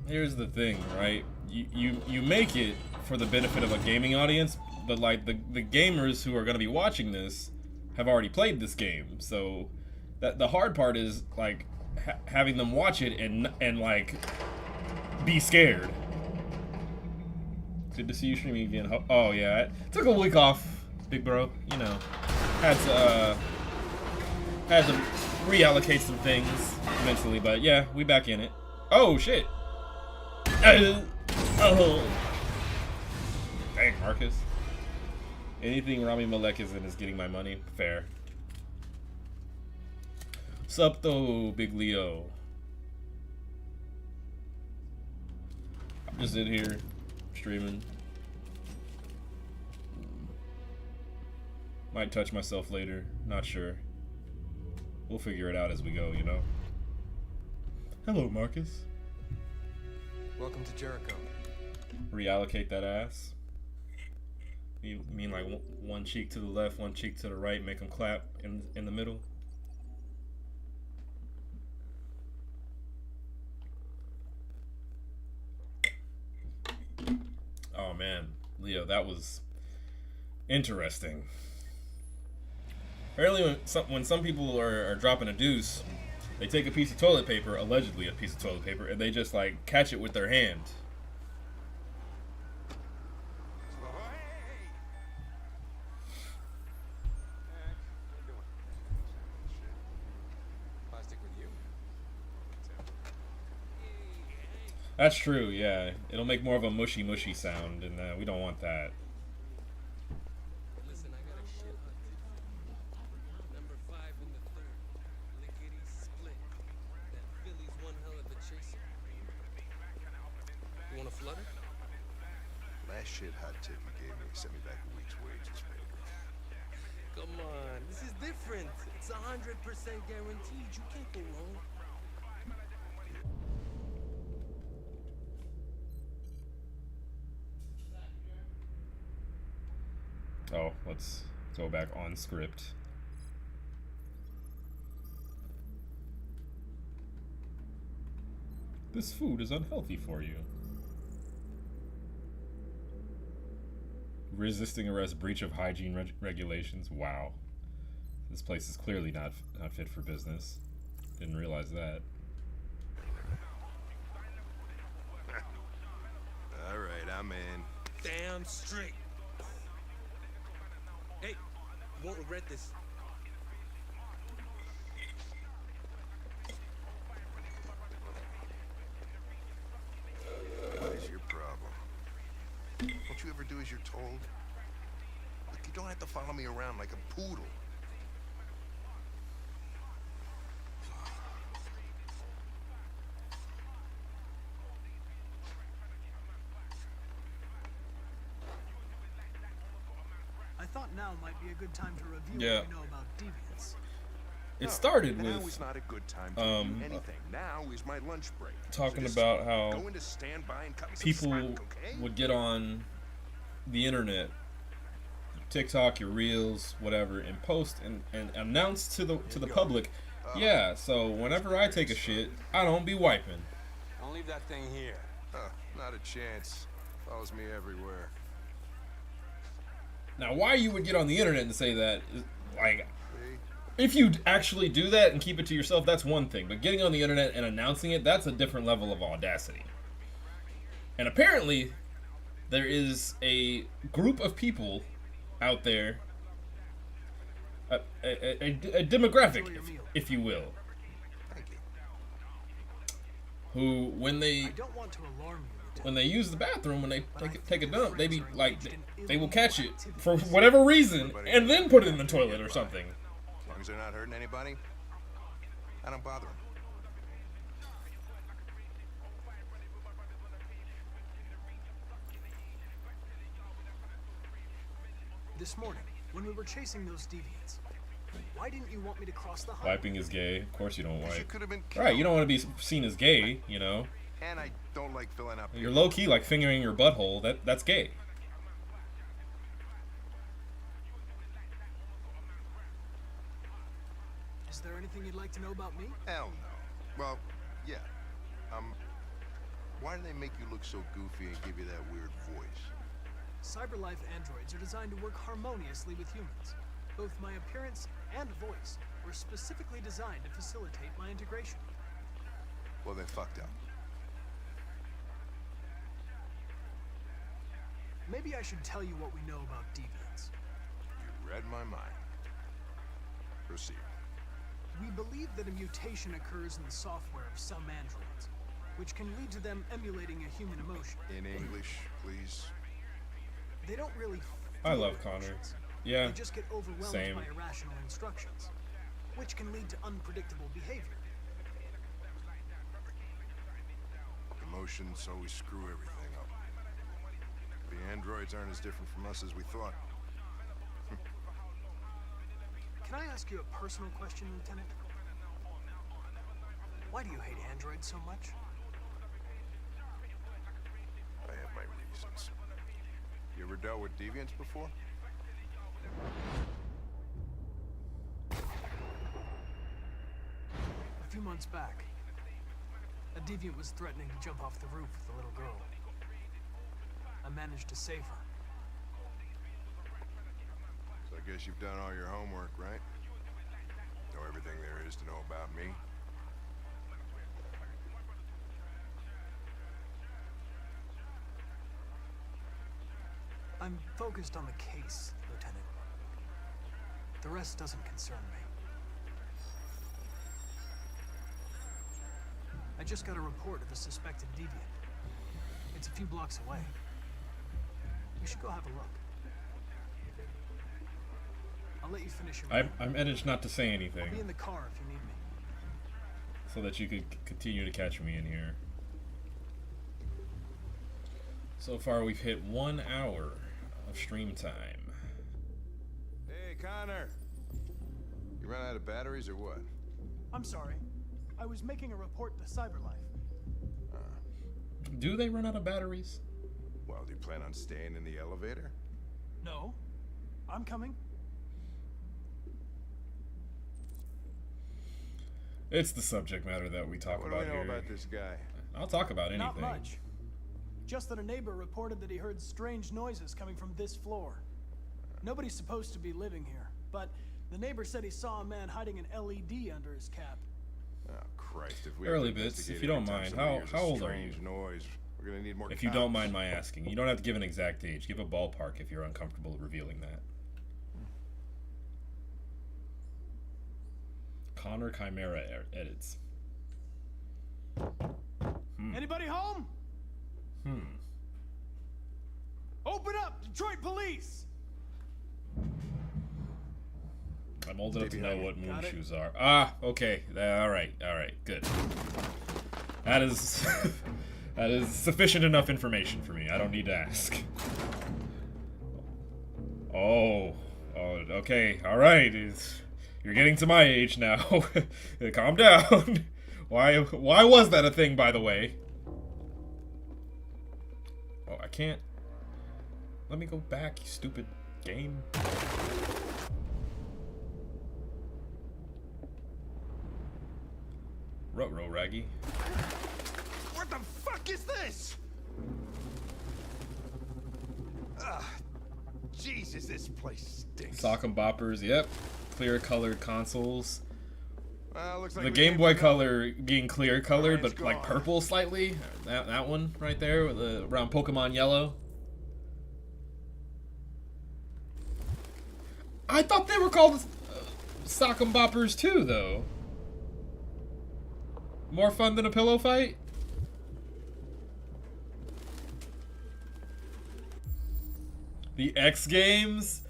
Here's the thing, right? You make it for the benefit of a gaming audience, but like the gamers who are going to be watching this have already played this game, so that the hard part is like having them watch it and like be scared. Good to see you streaming again. Oh yeah, I took a week off, big bro. You know, had to reallocate some things mentally, but yeah, we back in it. Oh shit. Oh. Dang, Marcus. Anything Rami Malek is in is getting my money. Fair. Sup though, Big Leo. I'm just in here streaming. Might touch myself later. Not sure. We'll figure it out as we go, you know? Hello, Marcus. Welcome to Jericho. Reallocate that ass. You mean like one cheek to the left, one cheek to the right, make them clap in the middle? Oh man, Leo, that was interesting. Apparently, when some people are dropping a deuce, they take a piece of toilet paper, allegedly a piece of toilet paper, and they just like catch it with their hand. That's true, yeah. It'll make more of a mushy sound, and we don't want that. Listen, I got a shit hot tip. Number 5 in the third. Lickety split. That Philly's one hell of a chaser. You want a flutter? Last shit hot tip you gave me sent me back a week's wages, baby. Come on, this is different. It's 100% guaranteed. You can't go wrong. Oh, let's go back on script. This food is unhealthy for you. Resisting arrest, breach of hygiene regulations. Wow. This place is clearly not fit for business. Didn't realize that. All right, I'm in. Damn straight. Hey, you won't regret this. What is your problem? Don't you ever do as you're told? Look, you don't have to follow me around like a poodle. I thought now might be a good time to review Yeah. what we know about deviants. It started Now with is not a good time to do anything. Now is my lunch break. talking just about how go into standby and cut me some people slack, okay? would get on the internet, TikTok, your reels, whatever, and post and announce to the public, yeah, so whenever I take a shit, I don't be wiping. Don't leave that thing here. Not a chance. Follows me everywhere. Now, why you would get on the internet and say that, is, like, See? if you actually do that and keep it to yourself, that's one thing. But getting on the internet and announcing it, that's a different level of audacity. And apparently, there is a group of people out there, a demographic, if you will, Thank you. who, when I don't want to alarm you, when they use the bathroom, when they take a dump, they be like, they will catch it for whatever reason and then put it in the toilet or something. As long as they're not hurting anybody, I don't bother them. This morning, when we were chasing those deviants, why didn't you want me to cross the highway? Wiping is gay. Of course you don't You wipe. could have been killed. Right, you don't want to be seen as gay, you know. And I don't like filling out. You're low key like fingering your butthole. That's gay. Is there anything you'd like to know about me? Hell no. Well, yeah. Why do they make you look so goofy and give you that weird voice? CyberLife androids are designed to work harmoniously with humans. Both my appearance and voice were specifically designed to facilitate my integration. Well, they fucked up. Maybe I should tell you what we know about deviants. You read my mind. Proceed. We believe that a mutation occurs in the software of some androids, which can lead to them emulating a human emotion. In English, please. They don't really I feel love Connor. emotions. Yeah. They just get overwhelmed Same. by irrational instructions, which can lead to unpredictable behavior. Emotions always screw everything up. The androids aren't as different from us as we thought. Can I ask you a personal question, Lieutenant? Why do you hate androids so much? I have my reasons. You ever dealt with deviants before? A few months back, a deviant was threatening to jump off the roof with a little girl. I managed to save her. So I guess you've done all your homework, right? Know everything there is to know about me? I'm focused on the case, Lieutenant. The rest doesn't concern me. I just got a report of a suspected deviant. It's a few blocks away. We should go have a look. I'll let you finish your I'm edged not to say anything, I'll be in the car if you need me. so that you could continue to catch me in here. So far, we've hit 1 hour of stream time. Hey, Connor! You run out of batteries or what? I'm sorry. I was making a report to CyberLife. Do they run out of batteries? Well, do you plan on staying in the elevator? No. I'm coming. It's the subject matter that we talk What do about we know here. about this guy? I'll talk about anything. Not much. Just that a neighbor reported that he heard strange noises coming from this floor. Nobody's supposed to be living here, but the neighbor said he saw a man hiding an LED under his cap. Oh, Christ, if we Early have to bits, if investigate you don't every time mind, somebody how hears a old are strange you? noise, we're gonna need more If you cops. don't mind my asking, you don't have to give an exact age. Give a ballpark if you're uncomfortable revealing that. Connor Chimera edits. Anybody home? Open up, Detroit Police! I'm old enough to know what moon Got it. shoes are. Ah, okay. All right, good. That is that is sufficient enough information for me. I don't need to ask. Oh, okay. All right. You're getting to my age now. Calm down. Why was that a thing, by the way? Oh, I can't. Let me go back, you stupid game. Ruh-roh, Raggy. What the fuck is this? Jesus, this place stinks. Sock'em boppers, yep. Clear colored consoles. Looks like The we Game came Boy for Color being clear colored, Orange but like gone. purple slightly. That one right there, with around Pokemon Yellow. I thought they were called Sock'em boppers too, though. More fun than a pillow fight? The X Games?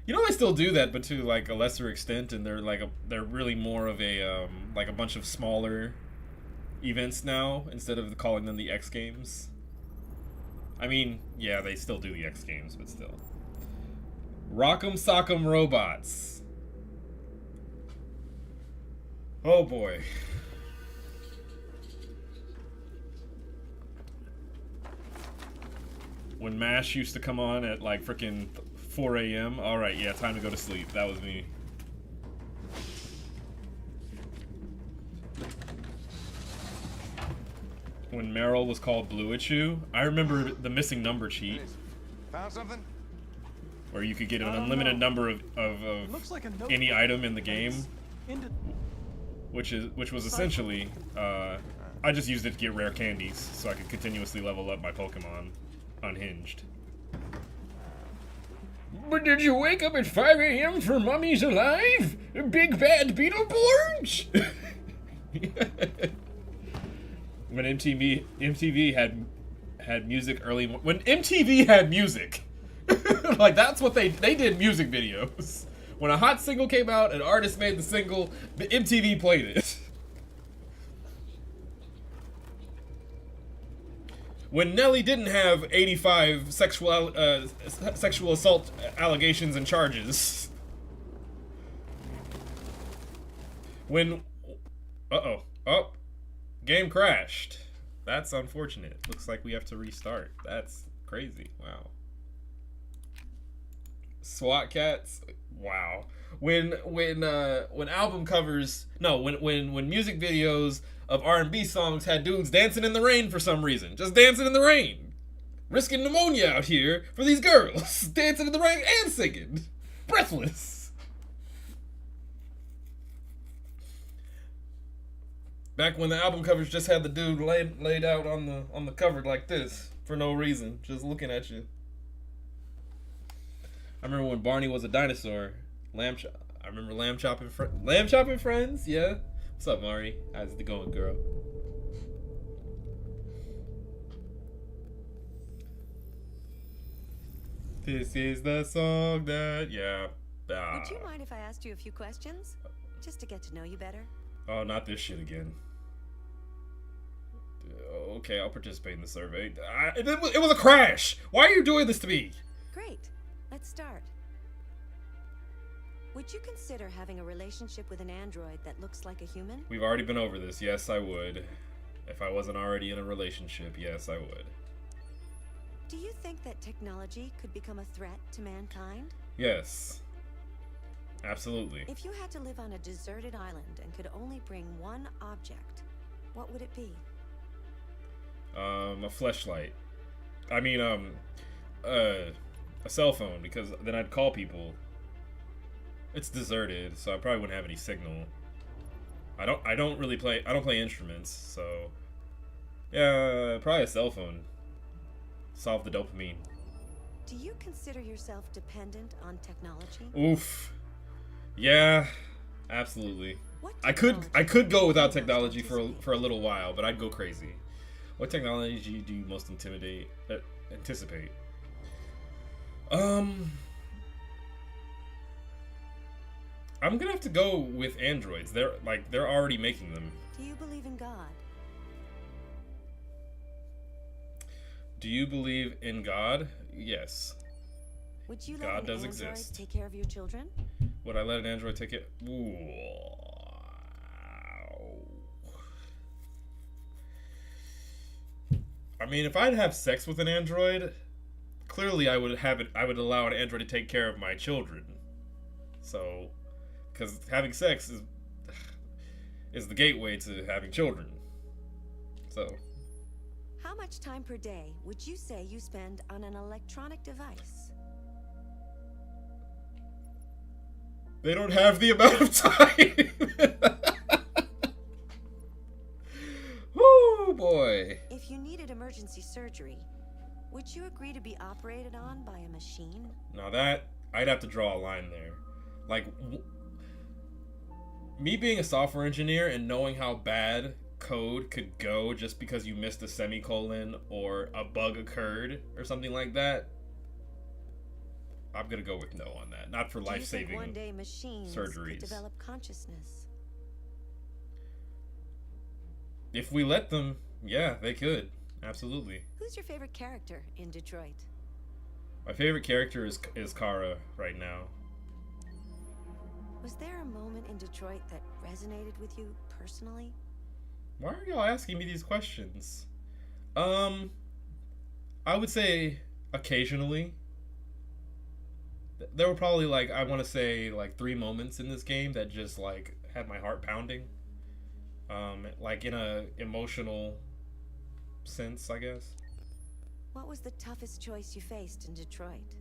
You know they still do that, but to like a lesser extent, and they're really more of a like a bunch of smaller events now instead of calling them the X Games. I mean, yeah, they still do the X Games, but still. Rock'em Sock'em Robots. Oh boy. When MASH used to come on at like frickin' 4 a.m. Alright, yeah, time to go to sleep. That was me. When Meryl was called Blue at You, I remember the missing number cheat, Found something? where you could get an unlimited number of Looks like a any notebook. item in the game, Into which was essentially, I just used it to get rare candies, so I could continuously level up my Pokemon Unhinged. But did you wake up at 5 a.m. for Mummy's Alive? Big bad Beetleborgs? When MTV had music early, when MTV had music, like that's what they did music videos. When a hot single came out, an artist made the single, the MTV played it. When Nelly didn't have 85 sexual assault allegations and charges. When, oh, Game crashed. That's unfortunate. Looks like we have to restart. That's crazy. Wow. SWAT cats. Wow. When album covers, no, when music videos of R&B songs had dudes dancing in the rain for some reason, just dancing in the rain, risking pneumonia out here for these girls, dancing in the rain and singing, breathless. Back when the album covers just had the dude laid out on the cover like this for no reason, just looking at you. I remember when Barney was a dinosaur. I remember lamb chopping friends. Yeah. What's up, Mari? How's it going, girl? This is the song that Would you mind if I asked you a few questions? Just to get to know you better? Oh, not this shit again. Okay, I'll participate in the survey. It was a crash. Why are you doing this to me? Great. Let's start. Would you consider having a relationship with an android that looks like a human? We've already been over this. Yes, I would. If I wasn't already in a relationship, yes, I would. Do you think that technology could become a threat to mankind? Yes. Absolutely. If you had to live on a deserted island and could only bring one object, what would it be? A fleshlight. I mean, a cell phone, because then I'd call people. It's deserted, so I probably wouldn't have any signal. I don't play instruments, so yeah, probably a cell phone. Solve the dopamine. Do you consider yourself dependent on technology? Oof. Yeah, absolutely. I could go without technology for a little while, but I'd go crazy. What technology do you most anticipate? I'm gonna have to go with androids. They're already making them. Do you believe in God? Do you believe in God? Yes. Would you God let does an android exist. take care of your children? Would I let an android take it? Ooh. I mean, if I'd have sex with an android, clearly I would allow an android to take care of my children. So, because having sex is the gateway to having children. So. How much time per day would you say you spend on an electronic device? They don't have the amount of time. Oh boy. If you needed emergency surgery, would you agree to be operated on by a machine? Now that, I'd have to draw a line there. Like, me being a software engineer and knowing how bad code could go just because you missed a semicolon or a bug occurred or something like that, I'm gonna go with no on that. Not for life-saving one day machines surgeries. Could develop consciousness? If we let them, yeah, they could. Absolutely. Who's your favorite character in Detroit? My favorite character is Kara right now. Was there a moment in Detroit that resonated with you personally? Why are y'all asking me these questions? I would say occasionally. There were probably I want to say 3 moments in this game that just had my heart pounding. In a emotional sense, I guess. What was the toughest choice you faced in Detroit?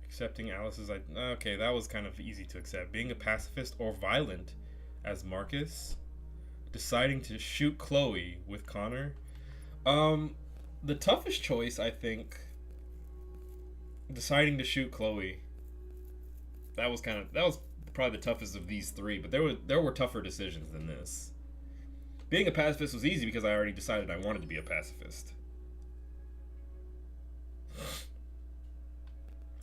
Accepting Alice's... Okay, that was kind of easy to accept. Being a pacifist or violent as Marcus. Deciding to shoot Chloe with Connor. The toughest choice, I think... Deciding to shoot Chloe. That was probably the toughest of these 3, but there were tougher decisions than this. Being a pacifist was easy because I already decided I wanted to be a pacifist.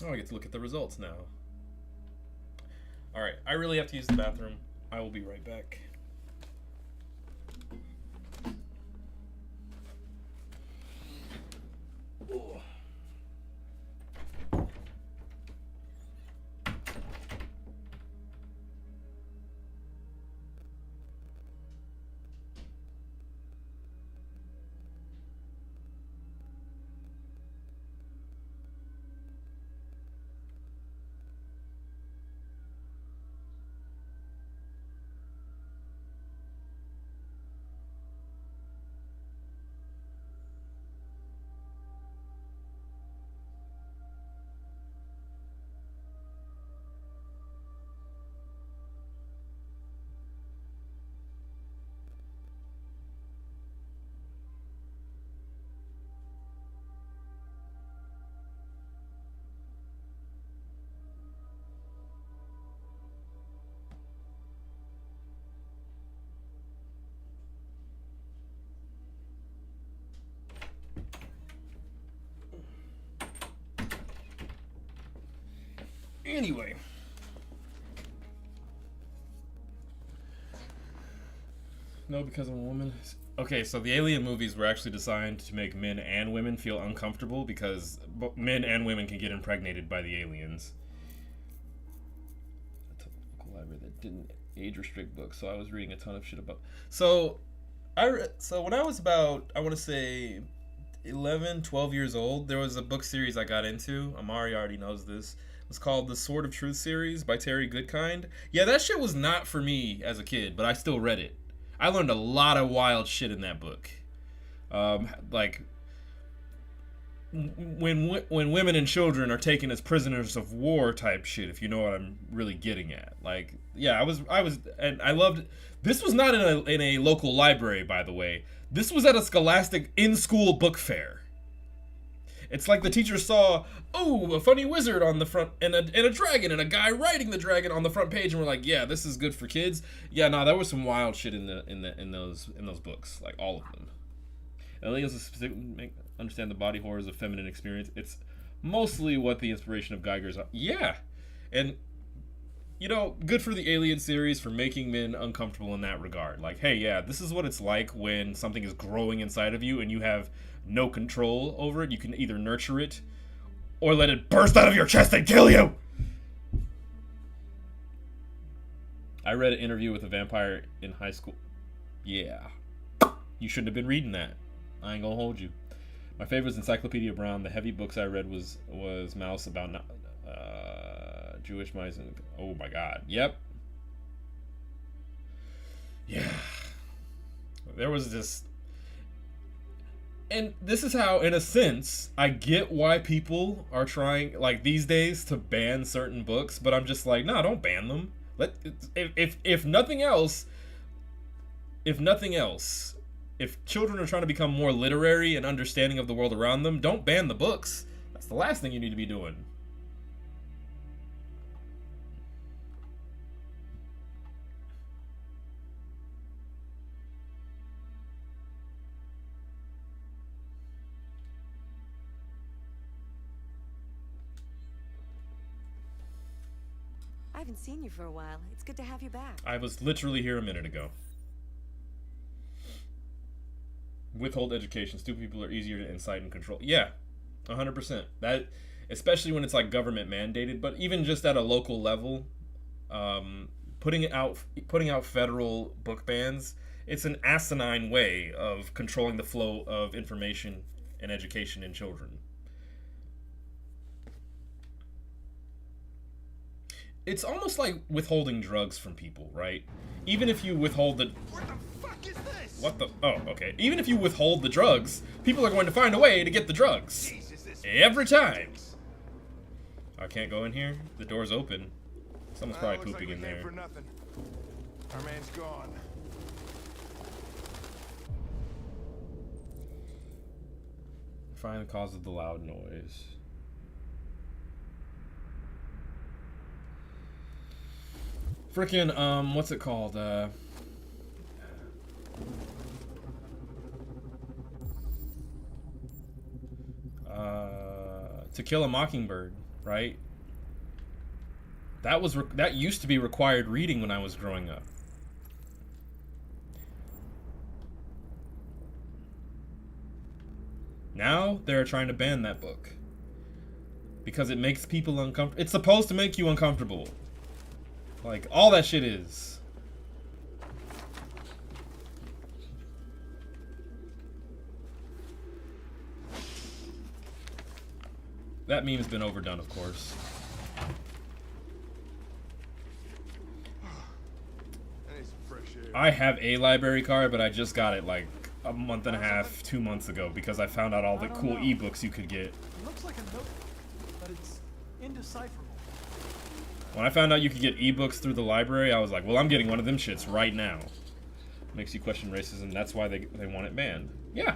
Oh, I get to look at the results now. Alright, I really have to use the bathroom. I will be right back. Anyway. No, because I'm a woman. Okay, so the Alien movies were actually designed to make men and women feel uncomfortable because men and women can get impregnated by the aliens. A local library that didn't age restrict books, so I was reading a ton of shit about. So when I was about, I want to say 11, 12 years old, there was a book series I got into. Amari already knows this. It was called the Sword of Truth series by Terry Goodkind. Yeah, that shit was not for me as a kid, but I still read it. I learned a lot of wild shit in that book. Like when women and children are taken as prisoners of war type shit, if you know what I'm really getting at. Like, yeah, I was and I loved. This was not in a local library, by the way. This was at a Scholastic in-school book fair. It's like the teacher saw, oh, a funny wizard on the front, and a dragon, and a guy riding the dragon on the front page, and we're like, yeah, this is good for kids. Yeah, no, there was some wild shit in those books, like all of them. Aliens specifically understand the body horrors of feminine experience. It's mostly what the inspiration of Geiger's. Yeah, and you know, good for the Alien series for making men uncomfortable in that regard. Like, hey, yeah, this is what it's like when something is growing inside of you and you have no control over it. You can either nurture it or let it burst out of your chest and kill you. I read an interview with a vampire in high school. Yeah. You shouldn't have been reading that. I ain't gonna hold you. My favorite was Encyclopedia Brown. The heavy books I read was Mouse about Jewish mice. And, oh my god. Yep. Yeah. There was this. And this is how, in a sense, I get why people are trying, like, these days to ban certain books, but I'm just like, no, don't ban them. If nothing else, if children are trying to become more literary and understanding of the world around them, don't ban the books. That's the last thing you need to be doing. I haven't seen you for a while. It's good to have you back. I was literally here a minute ago. Withhold education. Stupid people are easier to incite and control. Yeah, 100%. That, especially when it's like government mandated, but even just at a local level, putting out federal book bans, it's an asinine way of controlling the flow of information and education in children. It's almost like withholding drugs from people, right? Even if you withhold the... What the fuck is this? What the... Oh, okay. Even if you withhold the drugs, people are going to find a way to get the drugs. Jesus, Every time. I can't go in here. The door's open. Someone's probably looks pooping like in we came there. for nothing. Our man's gone. Find the cause of the loud noise. Frickin', what's it called? To Kill a Mockingbird, right? That used to be required reading when I was growing up. Now they're trying to ban that book because it makes people uncomfortable. It's supposed to make you uncomfortable. Like, all that shit is. That meme's been overdone, of course. I need some fresh air. I have a library card, but I just got it like a month and a half, 2 months ago because I found out all the cool ebooks you could get. It looks like a note, but it's indecipherable. When I found out you could get ebooks through the library, I was like, well, I'm getting one of them shits right now. Makes you question racism. That's why they want it banned. Yeah.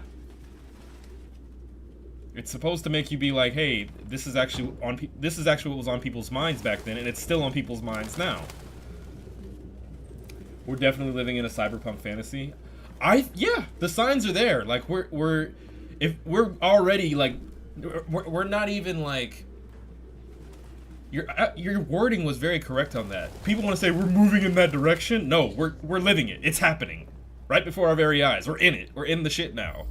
It's supposed to make you be like, hey, this is actually what was on people's minds back then, and it's still on people's minds now. We're definitely living in a cyberpunk fantasy. Yeah, the signs are there. Like we're already like we're not even like Your wording was very correct on that. People want to say we're moving in that direction. No, we're living it. It's happening right before our very eyes. We're in it. We're in the shit now.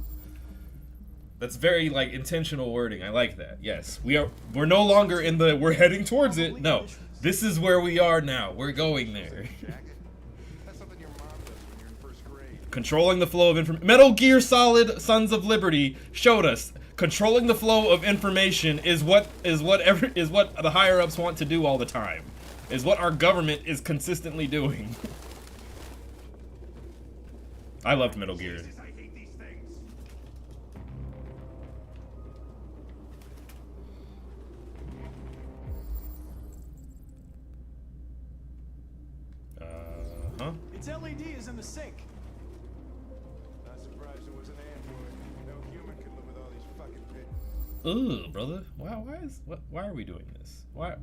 That's very like intentional wording. I like that. Yes, we're no longer in the we're heading towards it. No, this is where we are now. We're going there. Controlling the flow of information. Metal Gear Solid Sons of Liberty showed us controlling the flow of information is what the higher ups want to do all the time. Is what our government is consistently doing. I loved Metal Gear. Huh? Its LED is in the sink. Not surprised it was an android. No human could live with all these fucking bits. Ugh, brother. Why are we doing this? Why?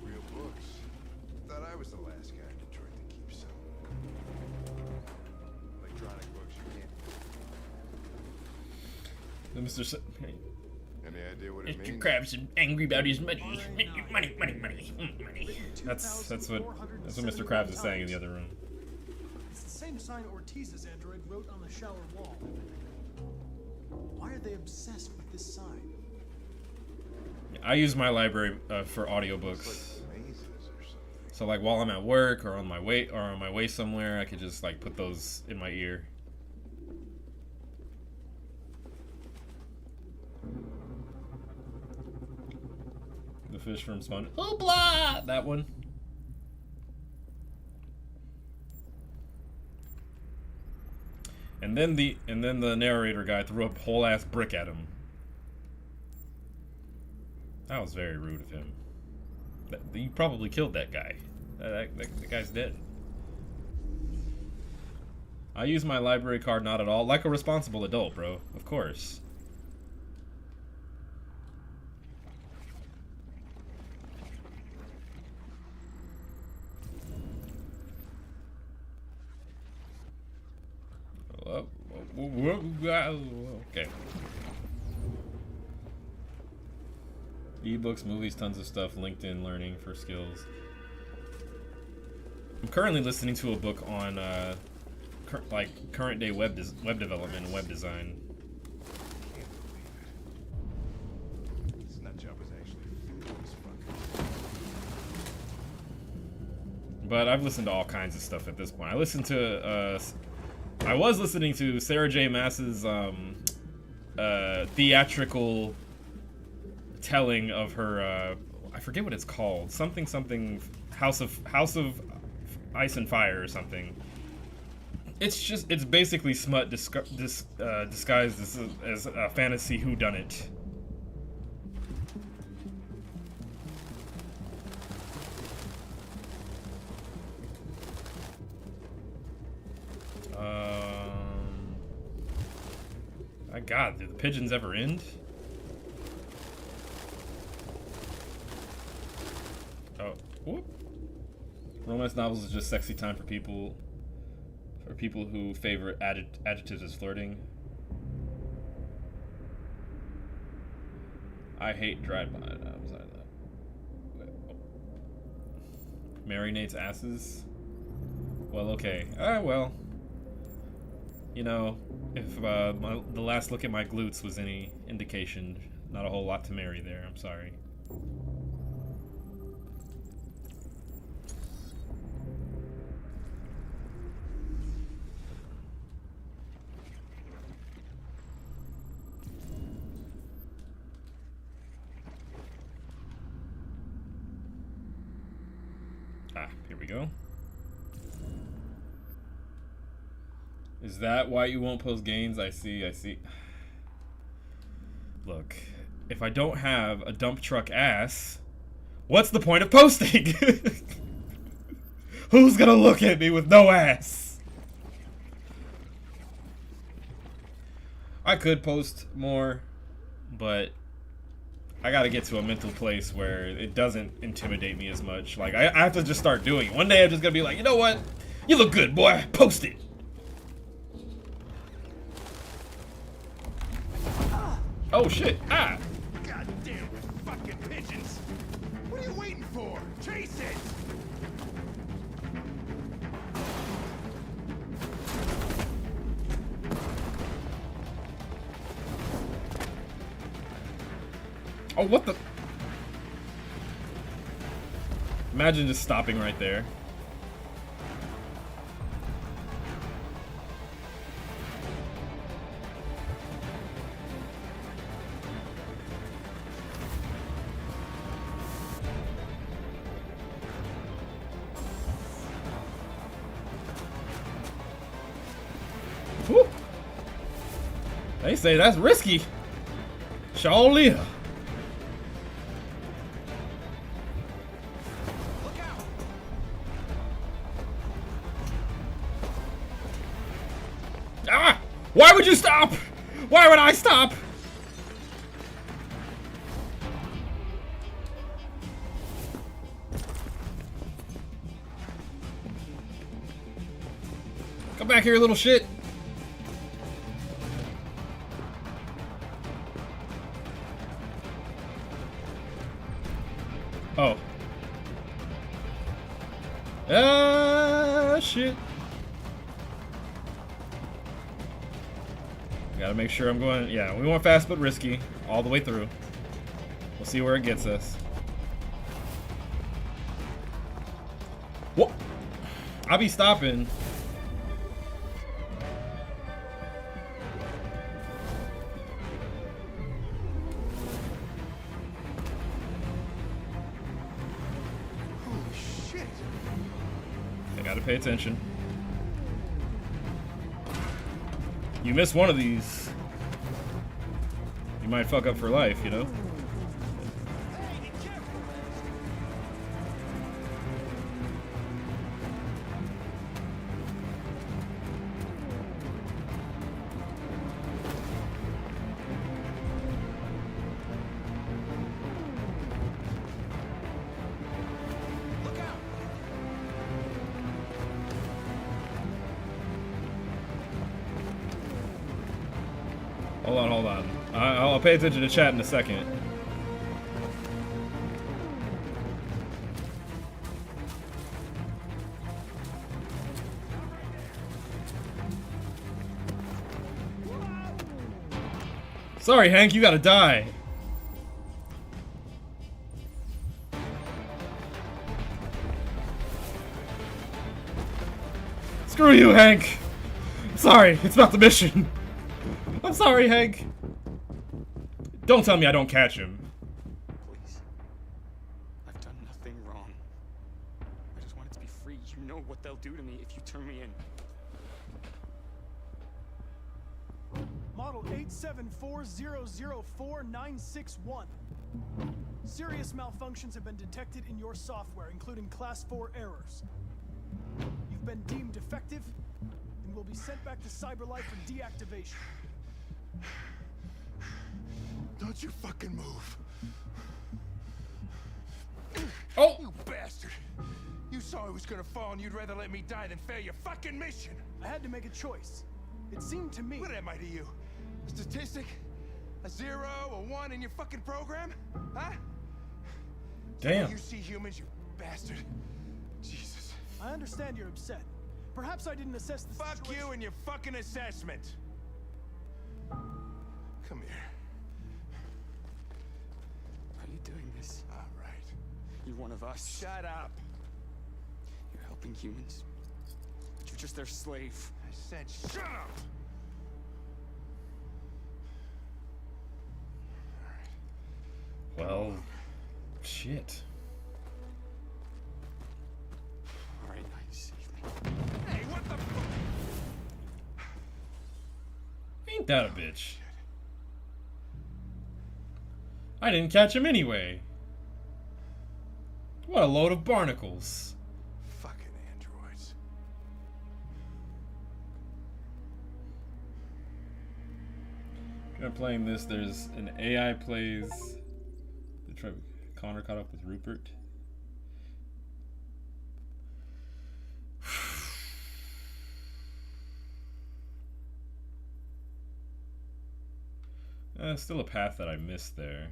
Real books. Thought I was the last guy in Detroit to keep some. Electronic books you can't. Mr. Any idea what it means? Krabs angry about his money. Money. That's what Mr. Krabs is saying in the other room. It's the same sign Ortiz's android wrote on the shower wall. Why are they obsessed with this sign? I use my library for audiobooks. So like while I'm at work or on my way somewhere, I could just like put those in my ear. The fish from Spawn. Oh blah! That one. And then the narrator guy threw a whole ass brick at him. That was very rude of him. You probably killed that guy. That guy's dead. I use my library card not at all. Like a responsible adult, bro. Of course. Okay. Ebooks, movies, tons of stuff, LinkedIn learning for skills. I'm currently listening to a book on current day web development and web design. This nut job is actually fool as fuck. But I've listened to all kinds of stuff at this point. I was listening to Sarah J. Maas's theatrical telling of her I forget what it's called, something House of Ice and Fire or something. It's basically smut disguised as a fantasy whodunit. My God, do the pigeons ever end? Oh, whoop. Romance novels is just sexy time for people who favor adjectives as flirting. I hate dried by. I'm sorry. Marinates asses. Well, okay. Well. You know, if the last look at my glutes was any indication, not a whole lot to marry there. I'm sorry. Here we go. Is that why you won't post gains? I see. Look, if I don't have a dump truck ass, what's the point of posting? Who's gonna look at me with no ass? I could post more, but I gotta get to a mental place where it doesn't intimidate me as much. Like, I have to just start doing it. One day I'm just gonna be like, you know what? You look good, boy. Post it. Oh shit! Ah! Goddamn fucking pigeons! What are you waiting for? Chase it! Oh, what the? Imagine just stopping right there. Whew. They say that's risky. Surely. Ah! Why would you stop? Why would I stop? Come back here, little shit. Oh. Ah, shit. Gotta make sure I'm going. Yeah, we want fast but risky all the way through. We'll see where it gets us. Whoa! I'll be stopping. Holy shit! I gotta pay attention. You miss one of these, you might fuck up for life, you know? Hold on. I'll pay attention to chat in a second. Sorry, Hank, you gotta die. Screw you, Hank. I'm sorry, it's not the mission. I'm sorry, Hank. Don't tell me I don't catch him. Please. I've done nothing wrong. I just wanted to be free. You know what they'll do to me if you turn me in. Model 874004961. Serious malfunctions have been detected in your software, including Class 4 errors. You've been deemed defective and will be sent back to CyberLife for deactivation. Don't you fucking move. Oh! You bastard! You saw I was gonna fall and you'd rather let me die than fail your fucking mission! I had to make a choice. It seemed to me... What am I to you? A statistic? A 0, a 1 in your fucking program? Huh? Damn. You see humans, you bastard. Jesus. I understand you're upset. Perhaps I didn't assess the Fuck situation. you and your fucking assessment. Come here. Are you doing this? All right. You're one of us. Shut up. You're helping humans. But you're just their slave. I said shut up. Well, shit. Alright, now you save me. Hey, what the fuck? Ain't that a bitch? I didn't catch him anyway. What a load of barnacles. Fucking androids. I'm playing this, there's an AI plays... Connor caught up with Rupert. Still a path that I missed there.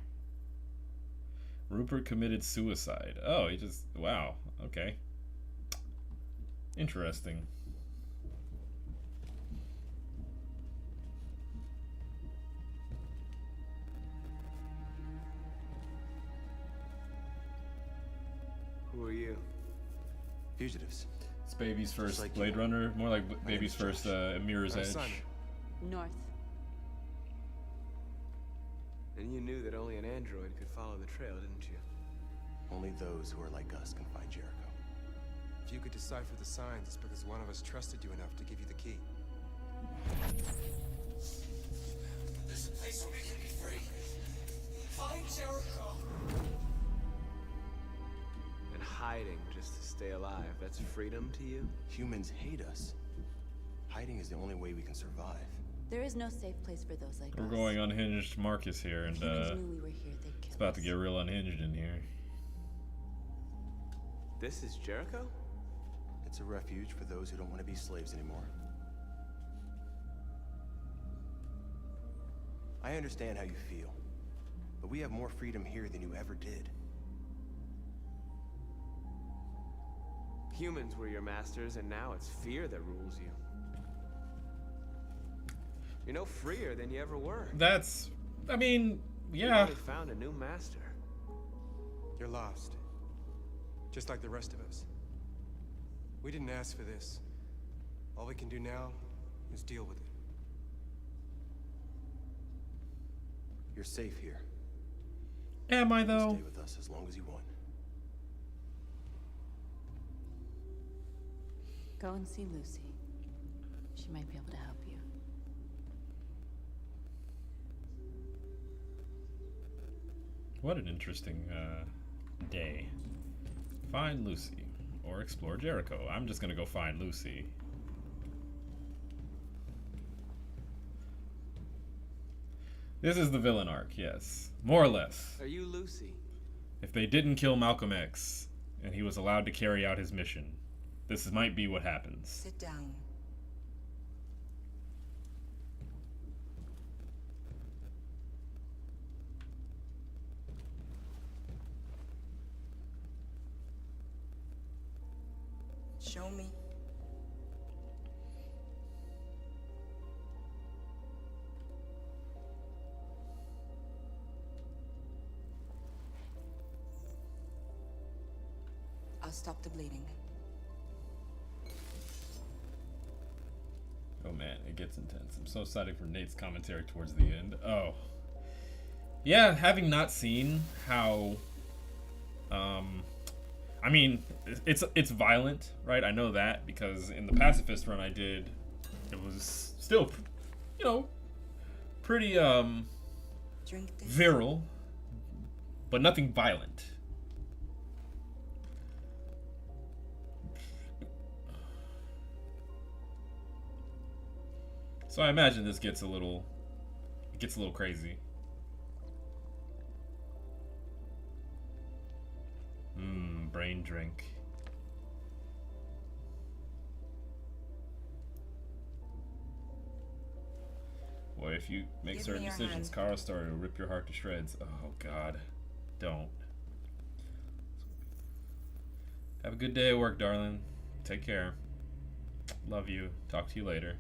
Rupert committed suicide. Oh, he just... Wow. Okay. Interesting. Who are you? Fugitives. It's Baby's first like Blade you. Runner. More like My Baby's name is first Josh. Mirror's I'm Edge. Simon. North. And you knew that only an android could follow the trail, didn't you? Only those who are like us can find Jericho. If you could decipher the signs, it's because one of us trusted you enough to give you the key. There's a place where we can be free. Find Jericho. And hiding just to stay alive, that's freedom to you? Humans hate us. Hiding is the only way we can survive. There is no safe place for those like We're us. going unhinged Marcus here, and Humans knew we were here, they'd kill it's about to us. get real unhinged in here. This is Jericho? It's a refuge for those who don't want to be slaves anymore. I understand how you feel, but we have more freedom here than you ever did. Humans were your masters, and now it's fear that rules you. You're no freer than you ever were. That's... I mean, You yeah. only found a new master. You're lost. Just like the rest of us. We didn't ask for this. All we can do now is deal with it. You're safe here. Am I, You though? stay with us as long as you want. Go and see Lucy. She might be able to help you. What an interesting day. Find Lucy. Or explore Jericho. I'm just gonna go find Lucy. This is the villain arc, yes. More or less. Are you Lucy? If they didn't kill Malcolm X, and he was allowed to carry out his mission, this might be what happens. Sit down. Show me. I'll stop the bleeding. Oh man, it gets intense. I'm so excited for Nate's commentary towards the end. Oh. Yeah, having not seen how I mean, it's violent, right? I know that because in the pacifist run I did, it was still, you know, pretty Drink this. virile, but nothing violent. So I imagine this gets a little crazy. Brain drink. Boy, if you make Give certain me your decisions, hand. Kara started to rip your heart to shreds. Oh God, don't. Have a good day at work, darling. Take care. Love you. Talk to you later.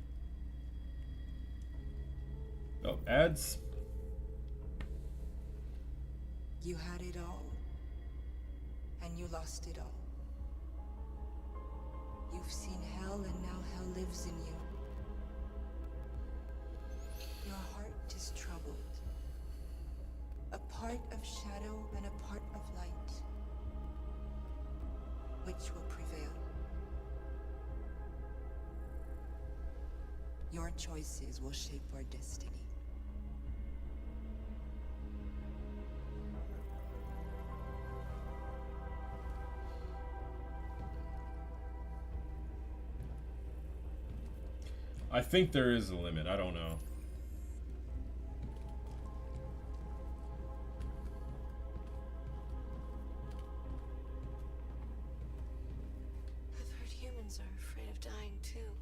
Oh, ads. You had it all, and you lost it all. You've seen hell, and now hell lives in you. Your heart is troubled. A part of shadow and a part of light. Which will prevail? Your choices will shape our destiny. I think there is a limit. I don't know. I've heard humans are afraid of dying too.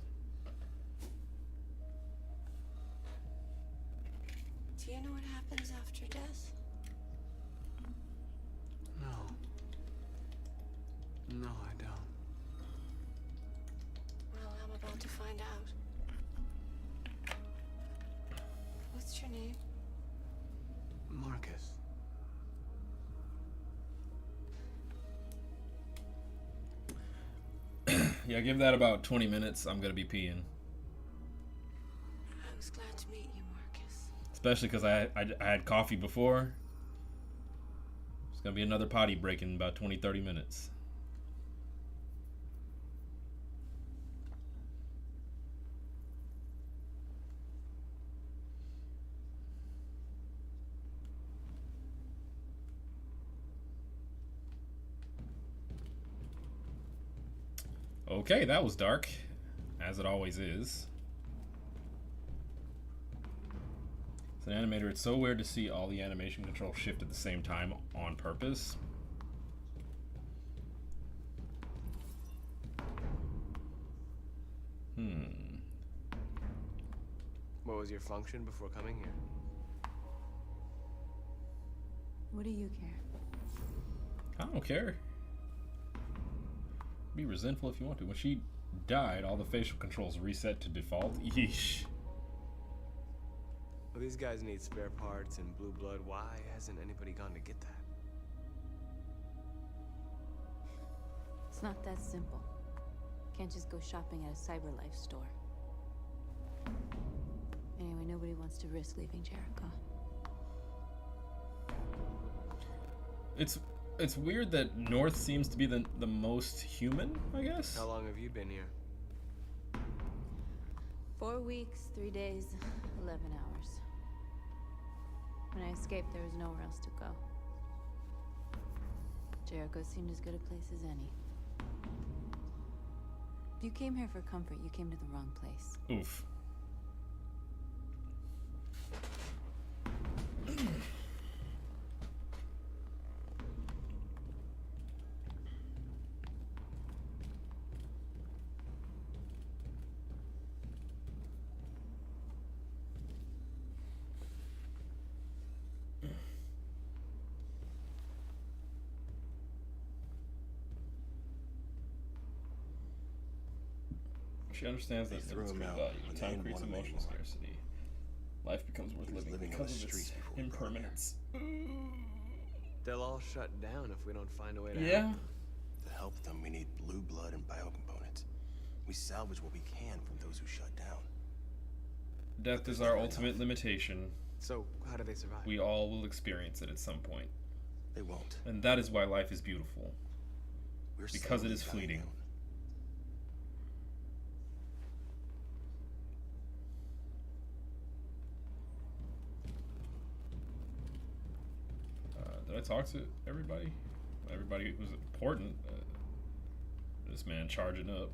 Do Do you know what happens after death? No. No, I don't. Well, I'm about to find out. What's your name? Marcus. Yeah, give that about 20 minutes. I'm gonna be peeing. I was glad to meet you, Marcus. Especially because I had coffee before. It's gonna be another potty break in about 20-30 minutes. Okay, that was dark, as it always is. As an animator, it's so weird to see all the animation controls shift at the same time on purpose. What was your function before coming here? What do you care? I don't care. Be resentful if you want to. When she died, all the facial controls reset to default. Yeesh. Well, these guys need spare parts and blue blood. Why hasn't anybody gone to get that? It's not that simple. Can't just go shopping at a CyberLife store. Anyway, nobody wants to risk leaving Jericho. It's weird that North seems to be the most human, I guess. How long have you been here? 4 weeks, 3 days, 11 hours. When I escaped, there was nowhere else to go. Jericho seemed as good a place as any. If you came here for comfort, you came to the wrong place. Oof. She understands that threw its him great out value. when they Time didn't creates want him emotional anymore. scarcity. Life becomes worth He was living living on because the of its streets before we brought him here. impermanence. They'll all shut down if we don't find a way to Yeah. help them. To help them, we need blue blood and biocomponents. We salvage what we can from those who shut down. Death is our ultimate limitation. So, how do they survive? We all will experience it at some point. They won't. And that is why life is beautiful. We're Because it slowly is dying fleeting. out. Did I talk to everybody? Everybody was important. This man charging up.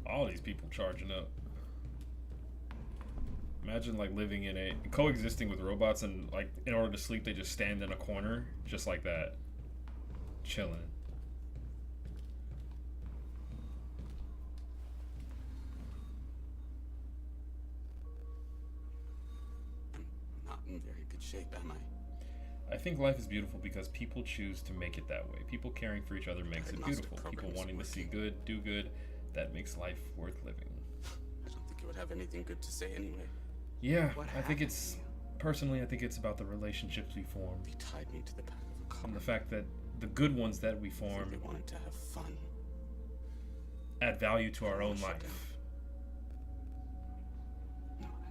All these people charging up. Imagine like living in a coexisting with robots and like in order to sleep they just stand in a corner just like that. Chilling. Not in very good shape, am I? I think life is beautiful because people choose to make it that way. People caring for each other makes it Diagnostic beautiful. People program's wanting to see working. good, do good, that makes life worth living. I don't think you would have anything good to say anyway. Yeah, What I think happened it's to you? personally I think it's about the relationships we form They tied me to the back of a car. and the fact that the good ones that we form They wanted to have fun. add value to our own Shut life.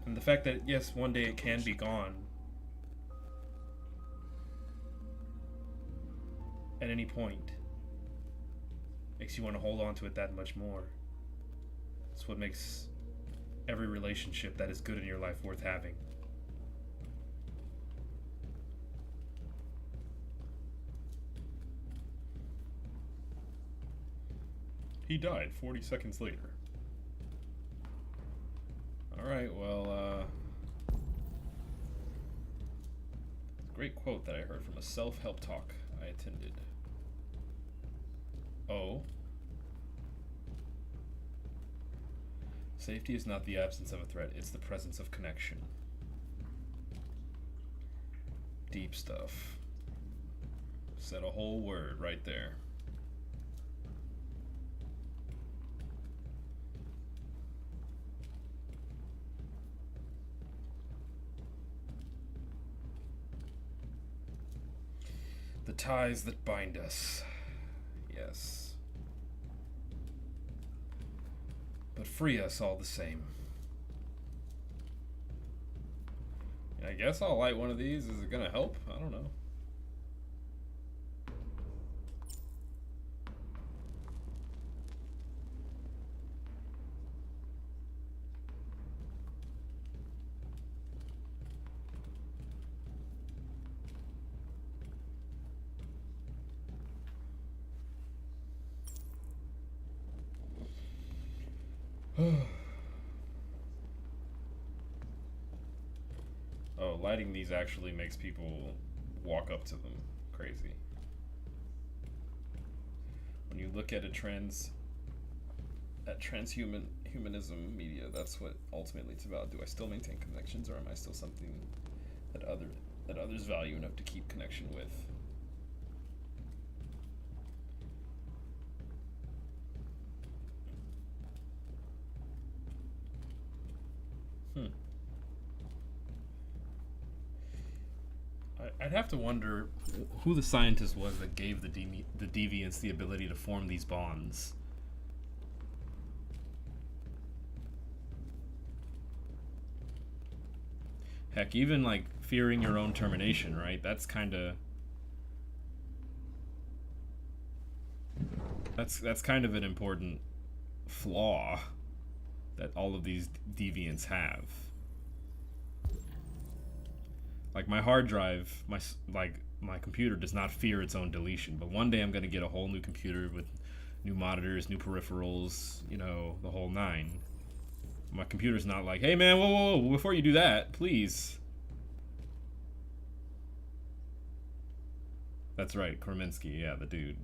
And the fact that yes, one day it can be gone at any point makes you want to hold on to it that much more. It's what makes every relationship that is good in your life worth having. He died 40 seconds later. Alright, well, great quote that I heard from a self-help talk I attended. Oh. Safety is not the absence of a threat, it's the presence of connection. Deep stuff. Said a whole word right there. The ties that bind us. Yes. But free us all the same. I guess I'll light one of these. Is it gonna help? I don't know. Oh, lighting these actually makes people walk up to them. Crazy. When you look at transhumanism media, that's what ultimately it's about. Do I still maintain connections, or am I still something that others value enough to keep connection with? I'd have to wonder who the scientist was that gave the deviants the ability to form these bonds. Heck, even like fearing your own termination, right? That's kind of that's kind of an important flaw that all of these deviants have. Like my hard drive, my computer does not fear its own deletion, but one day I'm gonna get a whole new computer with new monitors, new peripherals, you know, the whole nine. My computer's not like, hey man, whoa, before you do that, please. That's right, Korminski, yeah, the dude.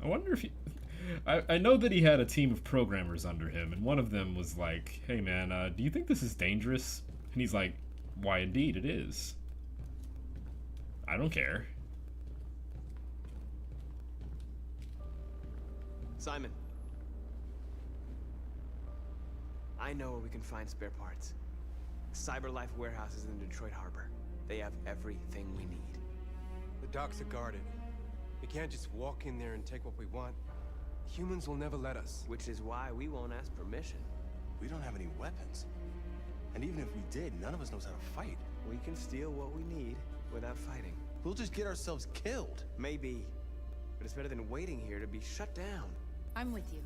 I wonder if he... I know that he had a team of programmers under him, and one of them was like, hey man, do you think this is dangerous? And he's like, why indeed, it is. I don't care. Simon. I know where we can find spare parts. CyberLife warehouses in Detroit Harbor. They have everything we need. The docks are guarded. We can't just walk in there and take what we want. Humans will never let us. Which is why we won't ask permission. We don't have any weapons. And even if we did, none of us knows how to fight. We can steal what we need without fighting. We'll just get ourselves killed. Maybe. But it's better than waiting here to be shut down. I'm with you.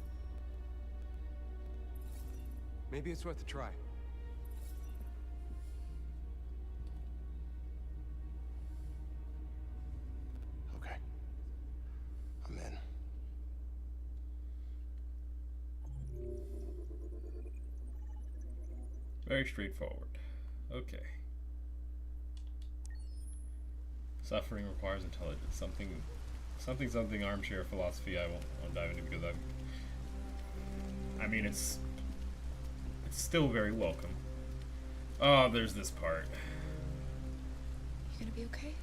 Maybe it's worth a try. Okay. I'm in. Very straightforward. Okay. Suffering requires intelligence. Something armchair philosophy I won't dive into because I mean it's still very welcome. Oh, there's this part. You gonna be okay?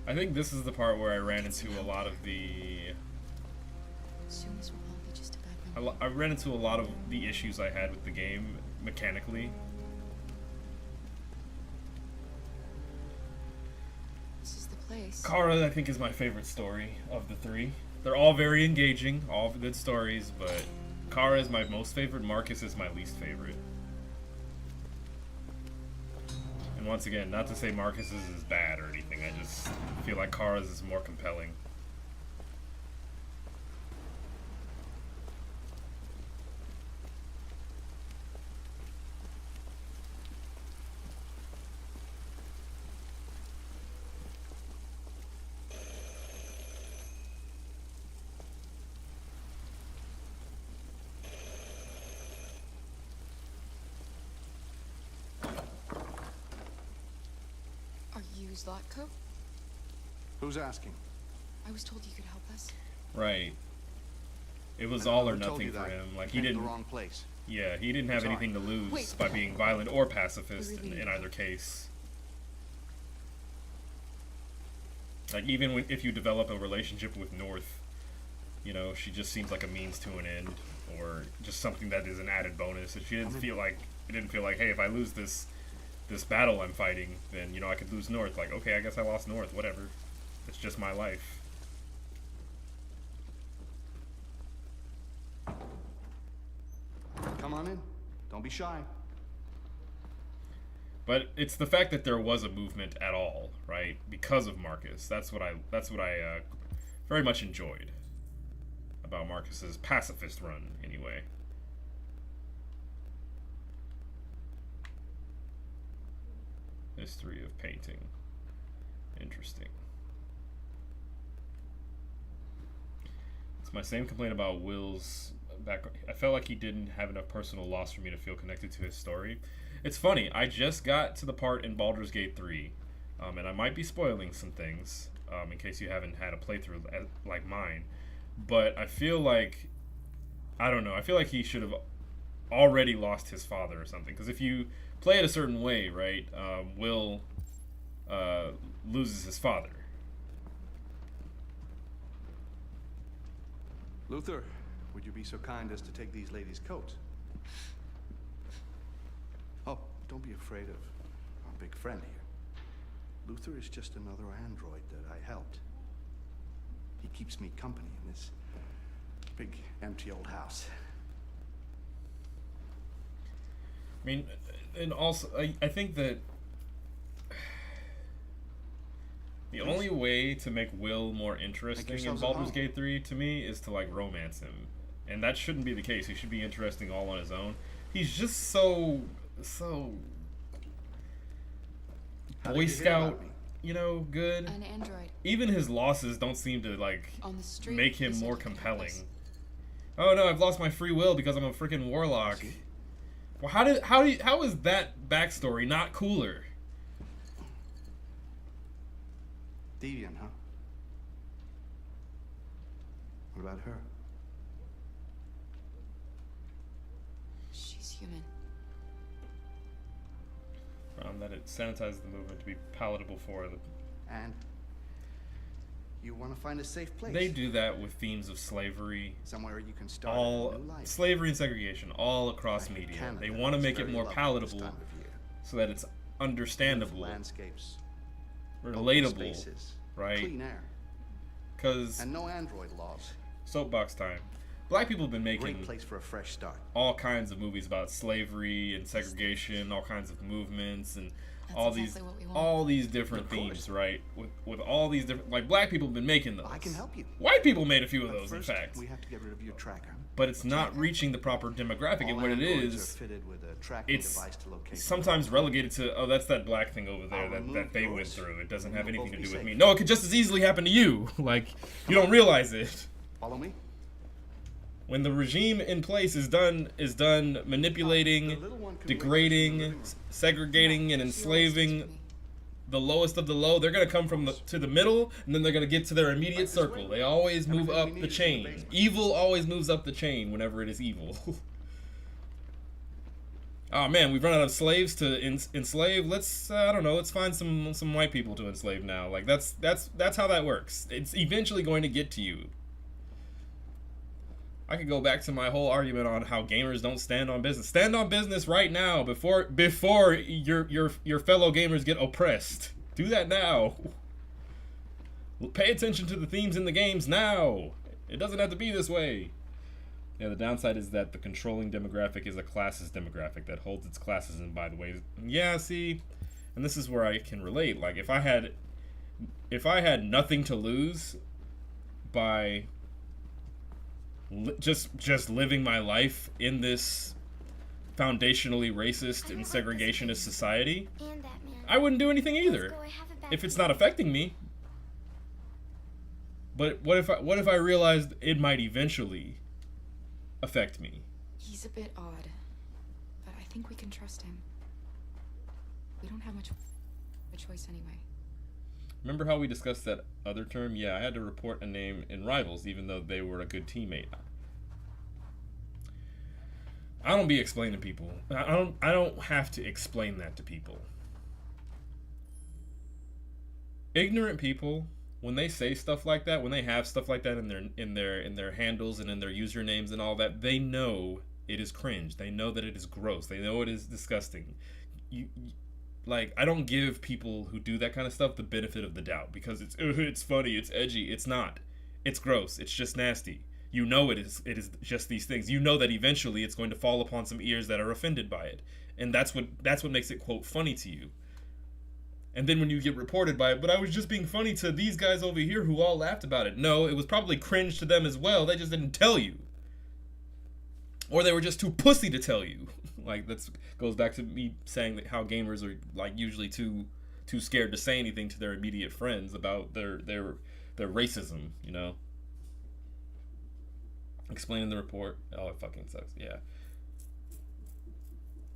I think this is the part where I ran into a lot of the Soon this will all be just a bad memory. I ran into a lot of the issues I had with the game mechanically. This is the place. Kara, I think, is my favorite story of the three. They're all very engaging, all good stories, but Kara is my most favorite, Marcus is my least favorite. And once again, not to say Marcus's is bad or anything, I just feel like Kara's is more compelling. Are you Zlatko? Who's asking? I was told you could help us. Right. It was I all or never told nothing you for that. him. Like, You he came to didn't. the wrong place. Yeah, he didn't have Sorry. anything to lose Wait. by being violent or pacifist Really? in either case. Like, even if you develop a relationship with North, you know, she just seems like a means to an end, or just something that is an added bonus. And she didn't feel like, hey, if I lose this battle I'm fighting, then, you know, I could lose North. Like, okay, I guess I lost North, whatever. It's just my life. Come on in. Don't be shy. But it's the fact that there was a movement at all, right? Because of Marcus. That's what I very much enjoyed about Marcus's pacifist run, anyway. History of painting. Interesting. It's my same complaint about Will's background. I felt like he didn't have enough personal loss for me to feel connected to his story. It's funny, I just got to the part in Baldur's Gate 3, and I might be spoiling some things, in case you haven't had a playthrough like mine, but I feel like, I don't know, I feel like he should have already lost his father or something, because if you play it a certain way, right, Will loses his father. Luther, would you be so kind as to take these ladies' coats? Oh, don't be afraid of our big friend here. Luther is just another android that I helped. He keeps me company in this big, empty old house. I mean, and also, I think that the only way to make Will more interesting in Baldur's Gate 3 to me is to, like, romance him. And that shouldn't be the case. He should be interesting all on his own. He's just so Boy Scout, you know, good. An android. Even his losses don't seem to, like, On the street, make him they said more you could help compelling. us. Oh no, I've lost my free will because I'm a freaking warlock. Well, how is that backstory not cooler? Deviant, huh? What about her? She's human. That it sanitizes the movement to be palatable for the... And you want to find a safe place. They do that with themes of slavery. Somewhere you can start all a new life. slavery and segregation all across media. Canada They want to is make it very more lovely palatable this time of year. so that it's understandable, Landscapes, relatable, spaces, right? clean air, because and no android laws. Soapbox time. Black people have been making Great place for a fresh start. all kinds of movies about slavery and segregation, all kinds of movements, and all these different themes, right? With all these different, like, black people have been making those. I can help you. White people made a few of But those, first, in fact. we have to get rid of your tracker. But it's not reaching the proper demographic, and All what it androids is, are fitted with a tracking it's device to locate sometimes relegated to, oh, that's that black thing over there I'll that remove they went yours, through. It doesn't and have we'll anything both to be do with safe. me. No, it could just as easily happen to you. Like, you don't realize it. Follow me. When the regime in place is done manipulating, degrading, segregating, and enslaving the lowest of the low, they're gonna come from to the middle, and then they're gonna get to their immediate circle. They always move up the chain. Evil always moves up the chain whenever it is evil. Oh man, we've run out of slaves to enslave. Let's I don't know. Let's find some white people to enslave now. Like that's how that works. It's eventually going to get to you. I could go back to my whole argument on how gamers don't stand on business. Stand on business right now before your fellow gamers get oppressed. Do that now. Pay attention to the themes in the games now. It doesn't have to be this way. Yeah, the downside is that the controlling demographic is a classist demographic that holds its classes in by the way. Yeah, see, and this is where I can relate. Like if I had nothing to lose by just living my life in this foundationally racist and segregationist society, I wouldn't do anything either if it's not affecting me. But what if I realized it might eventually affect me? He's a bit odd, but I think we can trust him. We don't have much of a choice anyway. Remember how we discussed that other term? Yeah, I had to report a name in Rivals, even though they were a good teammate. I don't be explaining people. I don't have to explain that to people. Ignorant people, when they say stuff like that, when they have stuff like that in their handles and in their usernames and all that, they know it is cringe. They know that it is gross. They know it is disgusting. Like, I don't give people who do that kind of stuff the benefit of the doubt because it's funny, it's edgy. It's not. It's gross. It's just nasty. You know it is just these things. You know that eventually it's going to fall upon some ears that are offended by it. And that's what makes it, quote, funny to you. And then when you get reported by it, but I was just being funny to these guys over here who all laughed about it. No, it was probably cringe to them as well. They just didn't tell you. Or they were just too pussy to tell you. Like, that goes back to me saying that how gamers are, like, usually too scared to say anything to their immediate friends about their racism, you know? Explaining the report. Oh, it fucking sucks. Yeah.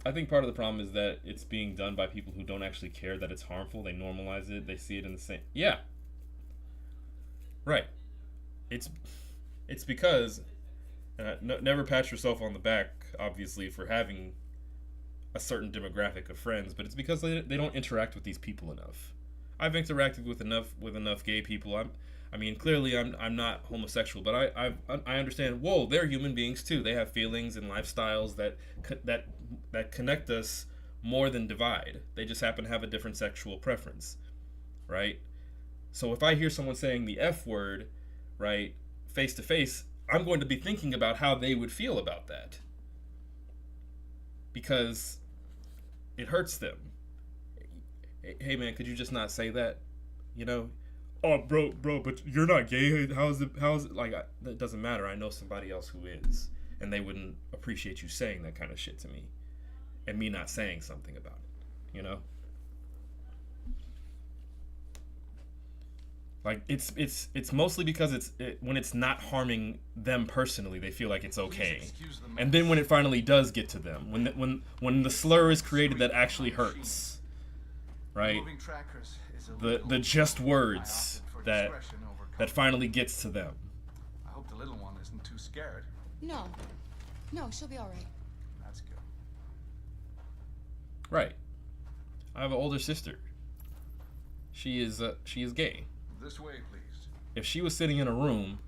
I think part of the problem is that it's being done by people who don't actually care that it's harmful. They normalize it. They see it in the same... Yeah. Right. It's because... never pat yourself on the back, obviously, for having a certain demographic of friends, but it's because they don't interact with these people enough. I've interacted with enough gay people. I mean, clearly I'm not homosexual, but I understand. Whoa, they're human beings too. They have feelings and lifestyles that connect us more than divide. They just happen to have a different sexual preference, right? So if I hear someone saying the F word, right, face to face, I'm going to be thinking about how they would feel about that because it hurts them. Hey man, could you just not say that? You know? Oh, bro, but you're not gay. How's it like? That doesn't matter. I know somebody else who is, and they wouldn't appreciate you saying that kind of shit to me, and me not saying something about it. You know? Like it's mostly because when it's not harming them personally, they feel like it's okay, and then when it finally does get to them, when the slur is created that actually hurts, right? The just words that finally gets to them. I hope the little one isn't too scared. No, she'll be all right. That's good. Right. I have an older sister. She is gay. This way, please. If she was sitting in a room...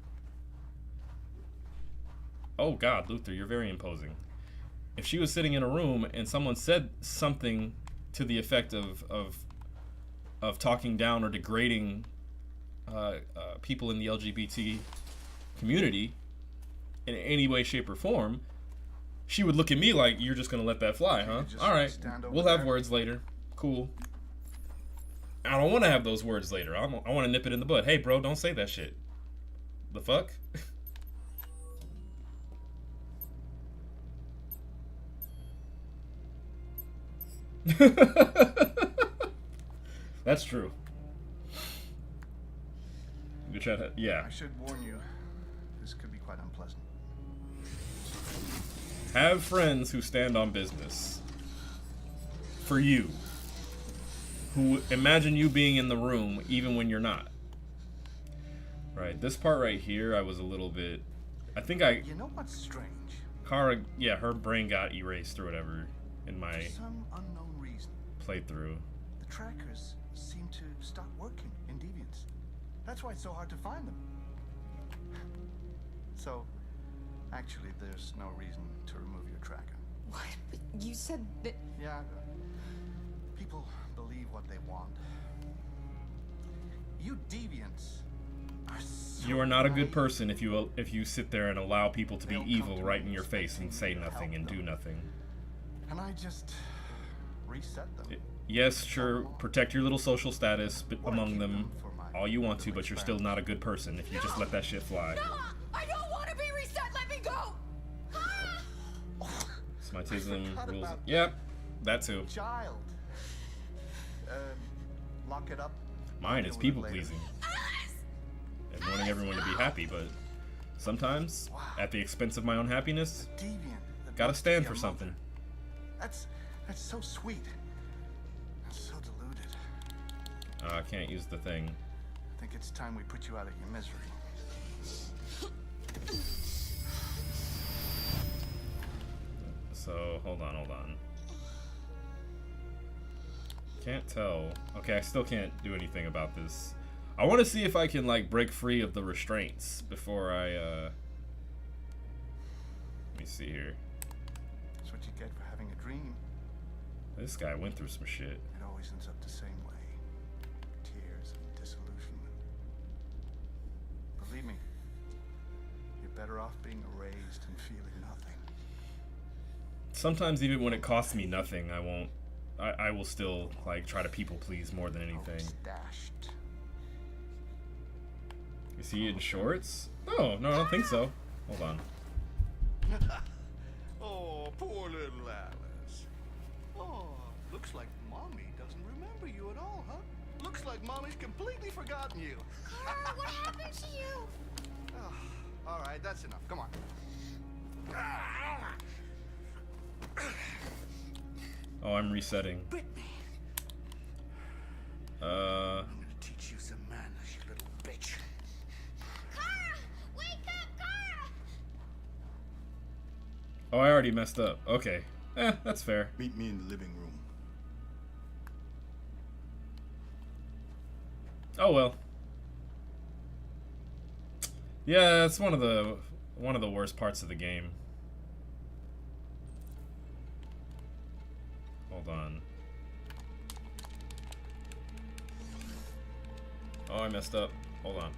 Oh God, Luther, you're very imposing. If she was sitting in a room and someone said something to the effect of talking down or degrading people in the LGBT community in any way, shape, or form, she would look at me like, you're just gonna let that fly, huh? All right, we'll have words later. Cool. I don't want to have those words later. I want to nip it in the bud. Hey, bro, don't say that shit. The fuck? That's true. You try to, yeah. I should warn you, this could be quite unpleasant. Have friends who stand on business. For you. Who imagine you being in the room even when you're not. Right, this part right here, I was a little bit... You know what's strange? Kara, yeah, her brain got erased or whatever in my For some unknown reason, playthrough. the trackers seem to stop working in Deviants. That's why it's so hard to find them. So, actually, there's no reason to remove your tracker. What? But you said that... Yeah, people believe what they want. You Deviants are so You are not a good naive. person if you sit there and allow people to be evil right in your face and say nothing and do nothing. And I just reset them. Yes, sure, protect your little social status among them all you want to, but you're still not a good person if you just let that shit fly. No, I don't want to be reset. Let me go. Smitism rules. Yep, that too. Child. Lock it up. Mine is people pleasing. And wanting everyone to be happy, but sometimes, at the expense of my own happiness, gotta stand for something. That's so sweet. And so deluded. I can't use the thing. I think it's time we put you out of your misery. So, hold on. Can't tell. Okay, I still can't do anything about this. I want to see if I can, like, break free of the restraints before I, Let me see here. That's what you get for having a dream. This guy went through some shit. It always ends up the same way. Tears and disillusionment. Believe me, you're better off being erased and feeling nothing. Sometimes even when it costs me nothing, I will still, like, try to people please more than anything. Dashed. Is he in shorts? No, I don't think so. Hold on. Oh, poor little Alice. Oh, looks like Mommy doesn't remember you at all, huh? Looks like Mommy's completely forgotten you. Carl, what happened to you? Oh, all right, that's enough. Come on. Oh, I'm resetting. Brittany. I'm gonna teach you some manners, you little bitch. Carl! Wake up, Carl! Oh, I already messed up. Okay. That's fair. Meet me in the living room. Oh well. Yeah, it's one of the worst parts of the game. Hold on. Oh, I messed up. Hold on.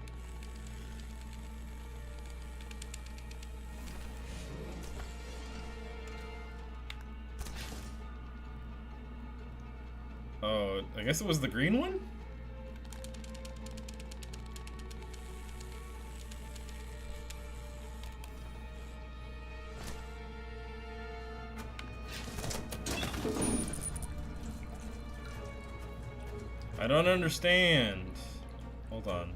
Oh, I guess it was the green one? I don't understand. Hold on.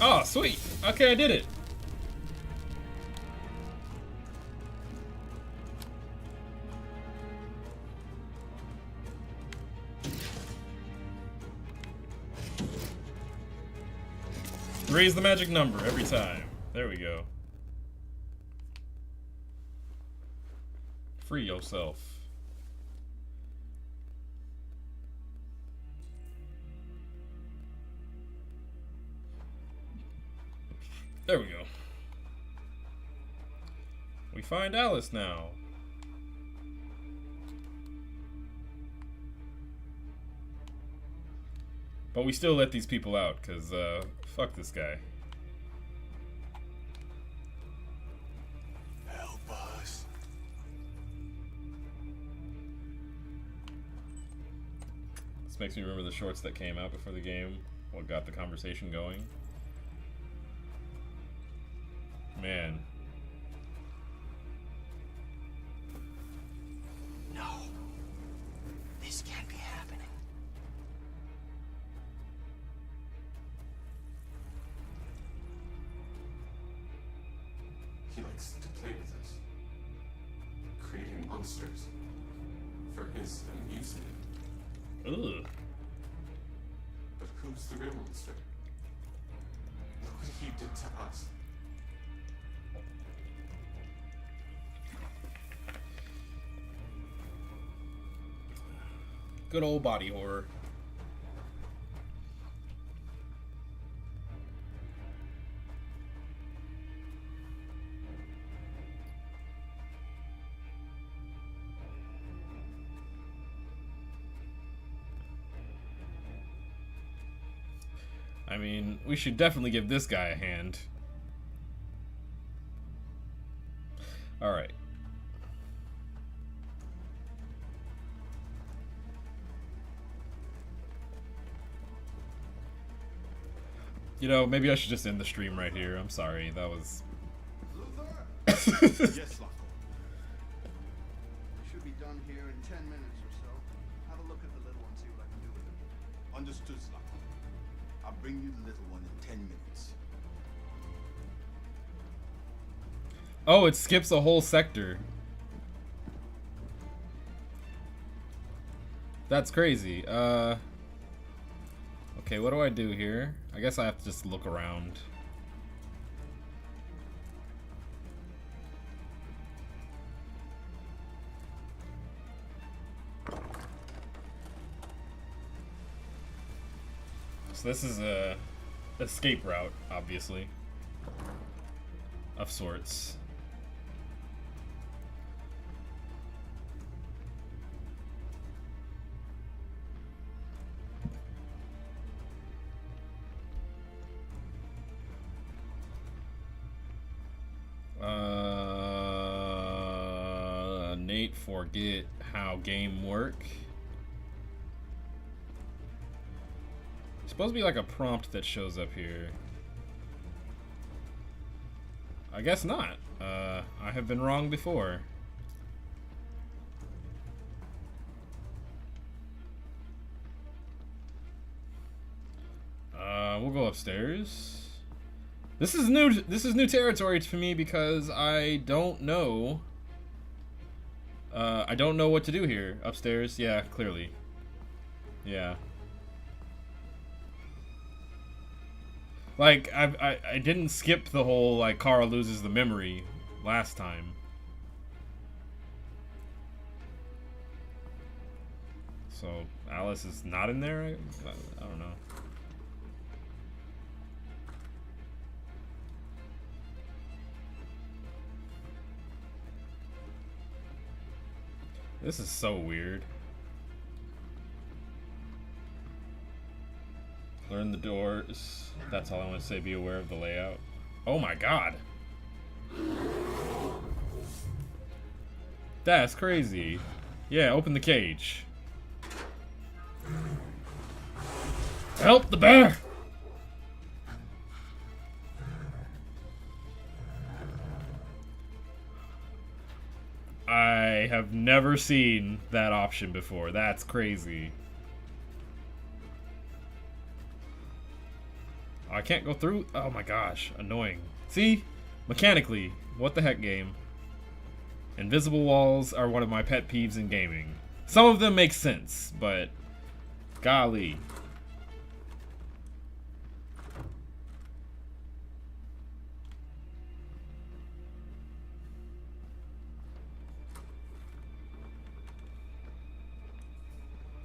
Oh, sweet. Okay, I did it. Raise the magic number every time. There we go. Free yourself. There we go. We find Alice now. But we still let these people out, because, fuck this guy. Help us. This makes me remember the shorts that came out before the game. What got the conversation going. Man. No. This can't be happening. He likes to play with us, creating monsters for his amusement. Ugh. But who's the real monster? Look what he did to us. Good old body horror. I mean, we should definitely give this guy a hand. Alright. You know, maybe I should just end the stream right here. I'm sorry, that was... Yes, Loco. We should be done here in 10 minutes or so. Have a look at the Understood, Slug. I'll bring you the little one in 10 minutes. Oh, it skips a whole sector. That's crazy. Okay, what do I do here? I guess I have to just look around. So this is a escape route, obviously, of sorts. Nate, forget how game work. Supposed to be like a prompt that shows up here. I guess not. I have been wrong before. We'll go upstairs. This is new territory for me because I don't know. I don't know what to do here. Upstairs, yeah, clearly. Yeah. Like, I didn't skip the whole, like, Kara loses the memory last time. So, Alice is not in there? I don't know. This is so weird. Learn the doors. That's all I want to say. Be aware of the layout. Oh my god. That's crazy. Yeah, open the cage. Help the bear! I have never seen that option before. That's crazy. I can't go through. Oh my gosh, annoying. See? Mechanically, what the heck, game? Invisible walls are one of my pet peeves in gaming. Some of them make sense, but golly.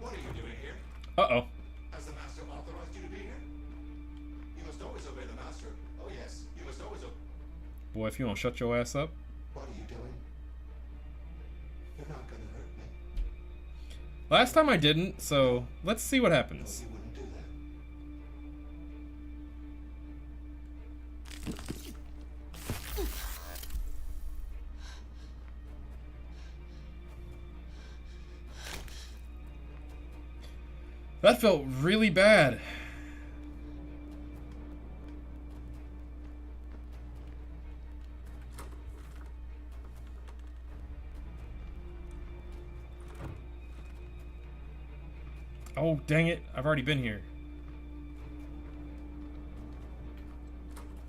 What are you doing here? Uh-oh. Has the master authorized you to be here? You must always obey the master. Oh yes, you must always obey. Boy, if you don't shut your ass up. What are you doing? You're not gonna hurt me. Last time I didn't, so let's see what happens. You wouldn't do that. That felt really bad. Oh, dang it. I've already been here.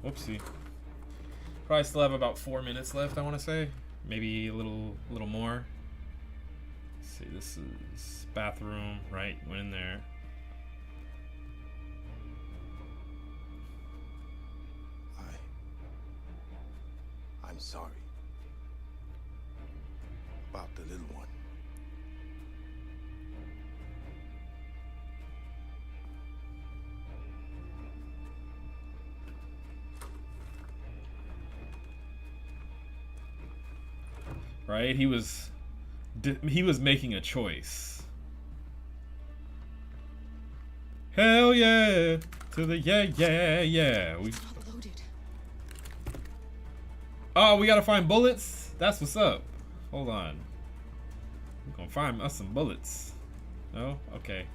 Whoopsie. Probably still have about 4 minutes left, I want to say. Maybe a little more. Let's see, this is bathroom, right? Went in there. I'm sorry. About the little one. Right? He was making a choice. Hell yeah! To the yeah. Oh, we gotta find bullets? That's what's up. Hold on. We're gonna find us some bullets. No? Okay.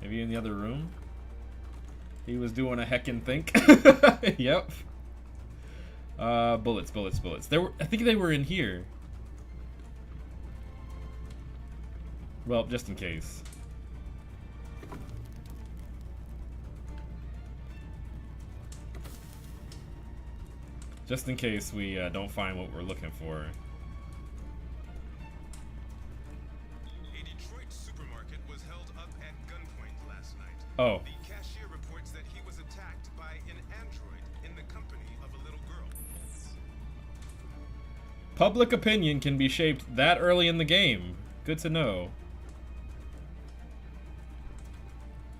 Maybe in the other room? He was doing a heckin' think. Yep. Bullets. I think they were in here. Well, just in case. Just in case we don't find what we're looking for. A Detroit supermarket was held up at gunpoint last night. Oh. The cashier reports that he was attacked by an android in the company of a little girl. Public opinion can be shaped that early in the game. Good to know.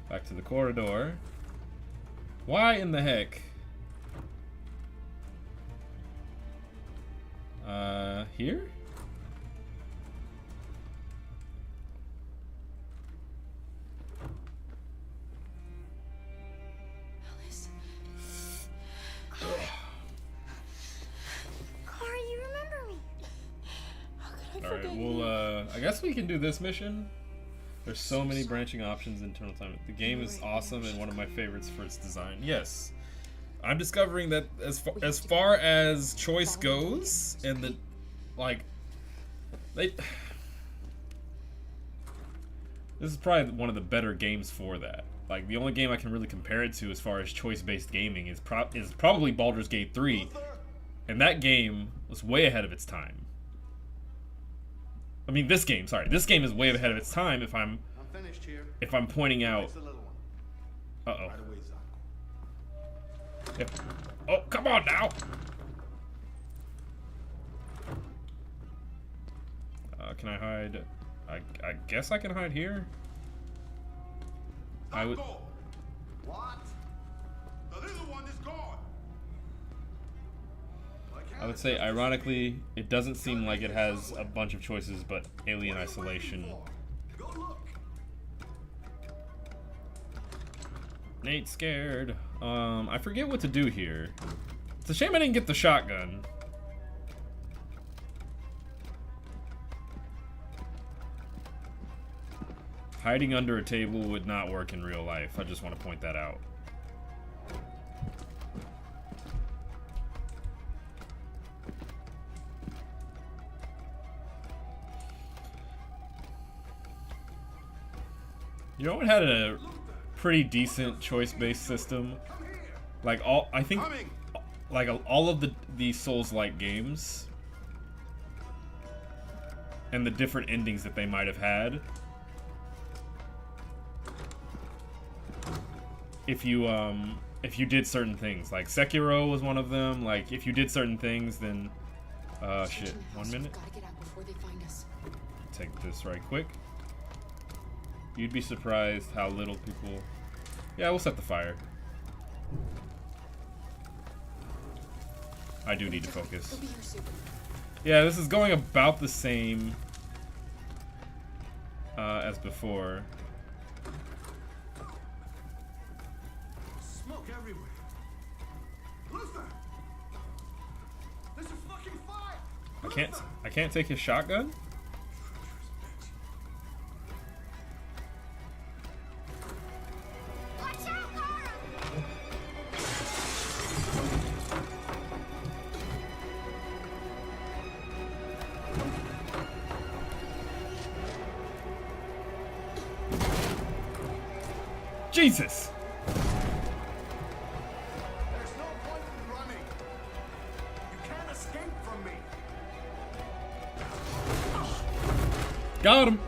Back to the corridor. Why in the heck? Here? Alice. Clara, you remember me. How could I forget you? Well, I guess we can do this mission. There's so many branching options in Eternal Time. The game is awesome and one of my favorites for its design. Yes. I'm discovering that as far as choice goes, and the this is probably one of the better games for that. Like, the only game I can really compare it to as far as choice-based gaming is probably Baldur's Gate 3, and that game was way ahead of its time. I mean, this game is way ahead of its time if I'm pointing out. Uh-oh. Yep. Oh, come on now! Can I hide? I guess I can hide here. I would. What? The little one is gone. I would say, ironically, it doesn't seem like it has a bunch of choices, but Alien Isolation. Nate's scared. I forget what to do here. It's a shame I didn't get the shotgun. Hiding under a table would not work in real life. I just want to point that out. You know what had a pretty decent choice-based system? Like all of the Souls-like games and the different endings that they might have had. If you did certain things, like Sekiro was one of them. Like, if you did certain things, then shit. 1 minute. Take this right quick. You'd be surprised how little people. Yeah, we'll set the fire. I do need to focus. Yeah, this is going about the same as before. Smoke everywhere. Luther! This is fucking fire! I can't take his shotgun? Jesus! There's no point in running. You can't escape from me. Got him!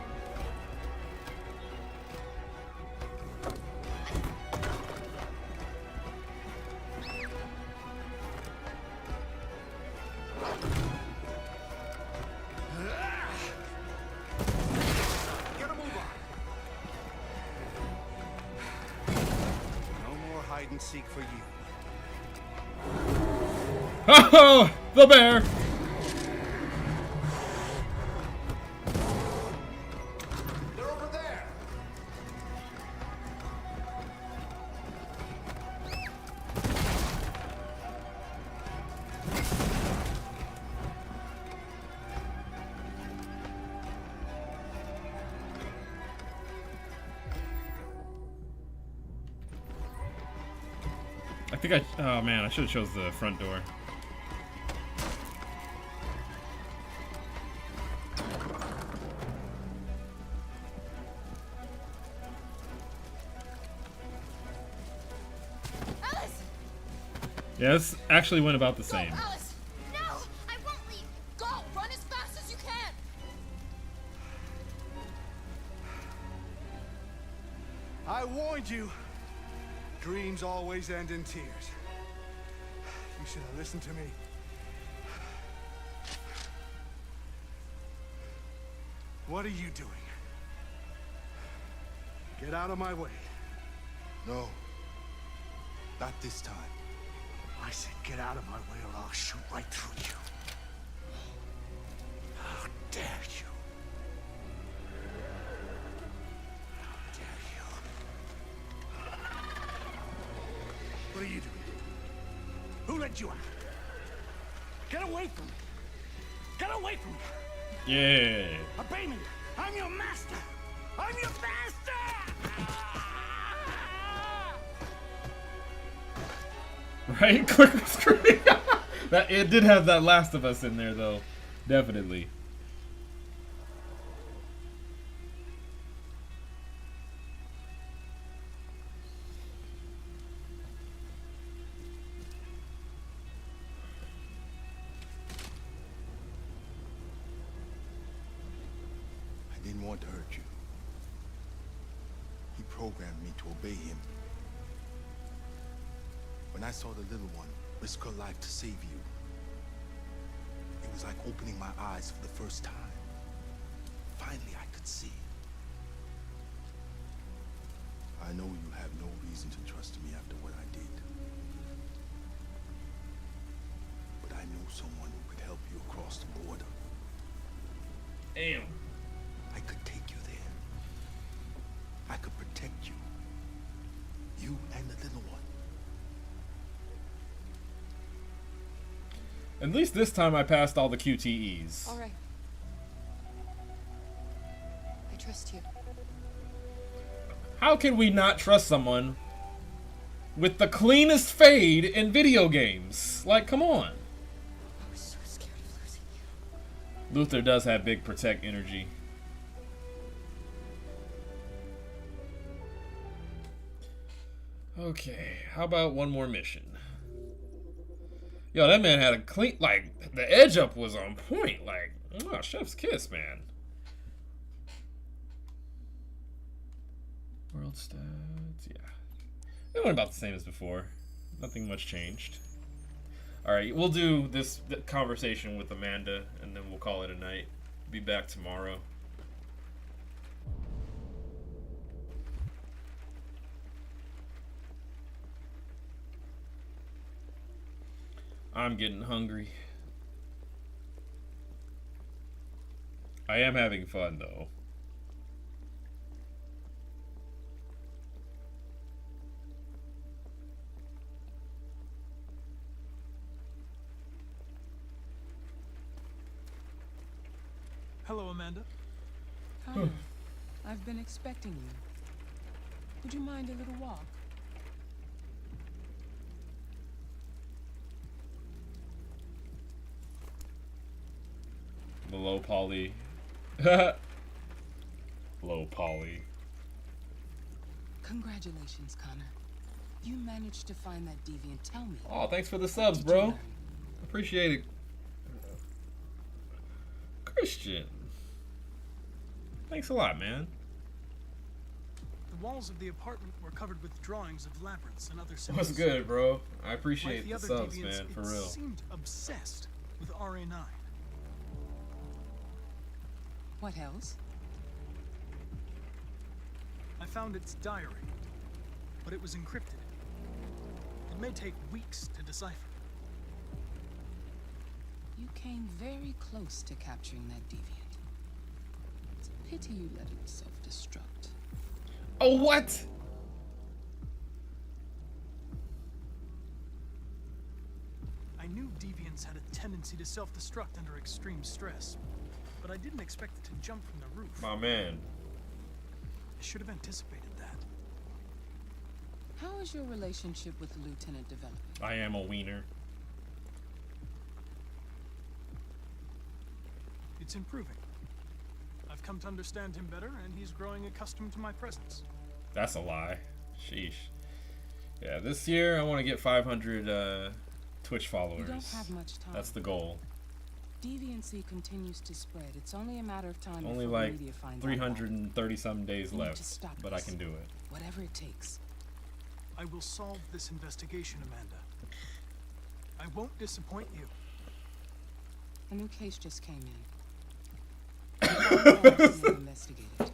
Get a move on. No more hide and seek for you. Oh, the bear! They're over there. I think oh man, I should have chose the front door. Yeah, this actually went about the same. Alice! No! I won't leave! Go! Run as fast as you can! I warned you. Dreams always end in tears. You should have listened to me. What are you doing? Get out of my way. No. Not this time. I said get out of my way or I'll shoot right through you. How dare you? How dare you? What are you doing? Who let you out? Get away from me! Get away from me! Yeah. Obey me! I'm your master! I'm your master! Right? Quick screen. That it did have that Last of Us in there though. Definitely. I didn't want to hurt you. He programmed me to obey him. When I saw the little one risk her life to save you, it was like opening my eyes for the first time. Finally, I could see. I know you have no reason to trust me after what I did. But I know someone who could help you across the border. Damn. I could take you there. I could protect you. You and the little one. At least this time I passed all the QTEs. All right. I trust you. How can we not trust someone with the cleanest fade in video games? Like, come on. I was so scared of losing you. Luther does have big protect energy. Okay, how about one more mission? Yo, that man had a clean, like, the edge up was on point. Like, oh, chef's kiss, man. World stats, yeah. It went about the same as before. Nothing much changed. Alright, we'll do this conversation with Amanda, and then we'll call it a night. Be back tomorrow. I'm getting hungry. I am having fun, though. Hello, Amanda. Connor, I've been expecting you. Would you mind a little walk? The low poly. Low poly. Congratulations, Connor. You managed to find that deviant. Tell me. Oh, thanks for the subs, bro. Appreciate it. Christian. Thanks a lot, man. The walls of the apartment were covered with drawings of labyrinths and other symbols. What's good, bro? I appreciate Like the the other subs, deviants, man, for it real. seemed obsessed with RA9. What else? I found its diary, but it was encrypted. It may take weeks to decipher. You came very close to capturing that deviant. It's a pity you let it self-destruct. Oh, what? I knew deviants had a tendency to self-destruct under extreme stress, but I didn't expect it to jump from the roof. My man. I should have anticipated that. How is your relationship with the Lieutenant developing? I am a wiener. It's improving. I've come to understand him better, and he's growing accustomed to my presence. That's a lie. Sheesh. Yeah, this year I want to get 500 Twitch followers. You don't have much time. That's the goal. Deviancy continues to spread. It's only a matter of time. Only before like the media finds out 330 some days We need to left, stop but I this. can do it. Whatever it takes. I will solve this investigation, Amanda. I won't disappoint you. A new case just came in. Investigate it.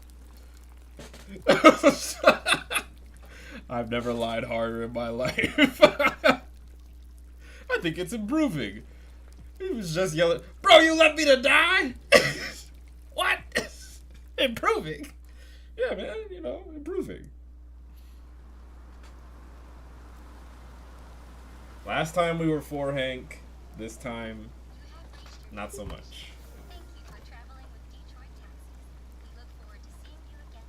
I've never lied harder in my life. I think it's improving. He was just yelling, "Bro, you left me to die?" What? Improving? Yeah, man, you know, improving. Last time we were for Hank. This time, not so much. Thank you for traveling with Detroit Taxis. We look forward to seeing you again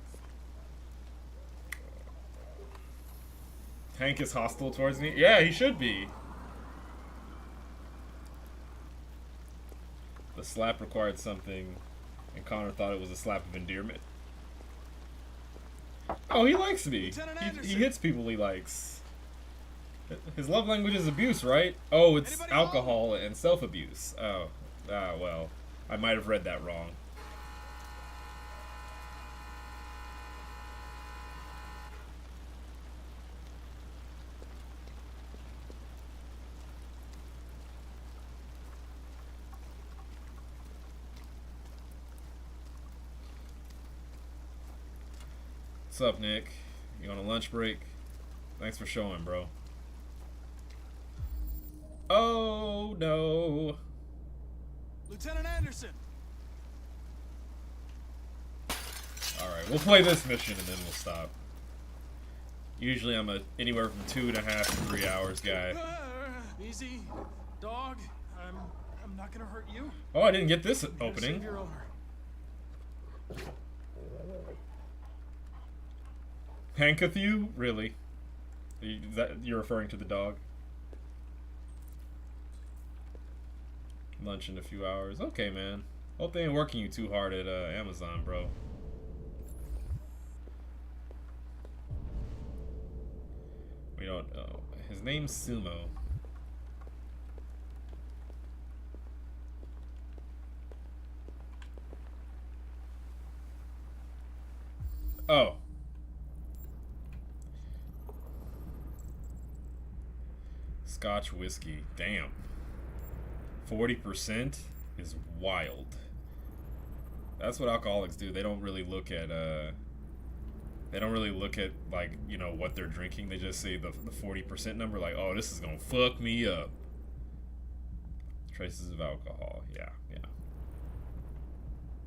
soon. Hank is hostile towards me? Yeah, he should be. The slap required something, and Connor thought it was a slap of endearment. Oh, he likes me. He hits people he likes. His love language is abuse, right? Oh, it's alcohol and self-abuse. Oh, well, I might have read that wrong. What's up, Nick? You on a lunch break? Thanks for showing, bro. Oh, no. Lieutenant Anderson! Alright, we'll play this mission and then we'll stop. Usually I'm a anywhere from 2.5 to 3 hours guy. Easy, dog. I'm not gonna hurt you. Oh, I didn't get this You're gonna opening. save your owner. Hanketh you? Really? You're referring to the dog? Lunch in a few hours. Okay, man. Hope they ain't working you too hard at Amazon, bro. We don't know. His name's Sumo. Oh. Scotch whiskey. Damn. 40% is wild. That's what alcoholics do. They don't really look at like, you know, what they're drinking. They just say the 40% number, like, oh, this is gonna fuck me up. Traces of alcohol. Yeah.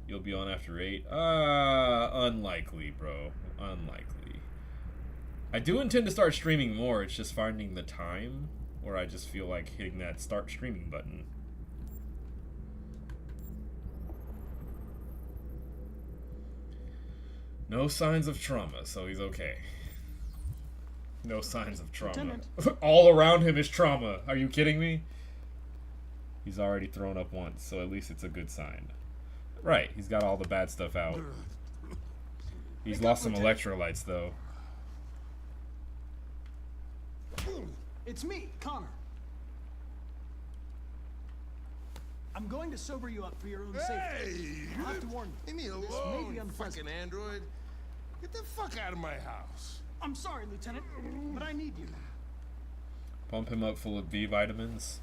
You'll be on after 8? Unlikely, bro. Unlikely. I do intend to start streaming more. It's just finding the time where I just feel like hitting that start streaming button. No signs of trauma, so he's okay. No signs of trauma. All around him is trauma. Are you kidding me? He's already thrown up once, so at least it's a good sign. Right, he's got all the bad stuff out. He's lost some electrolytes, though. It's me, Connor. I'm going to sober you up for your own safety. I have to warn you. Leave me This may alone, be you unpleasant. fucking android. Get the fuck out of my house. I'm sorry, Lieutenant, but I need you. Pump him up full of B vitamins.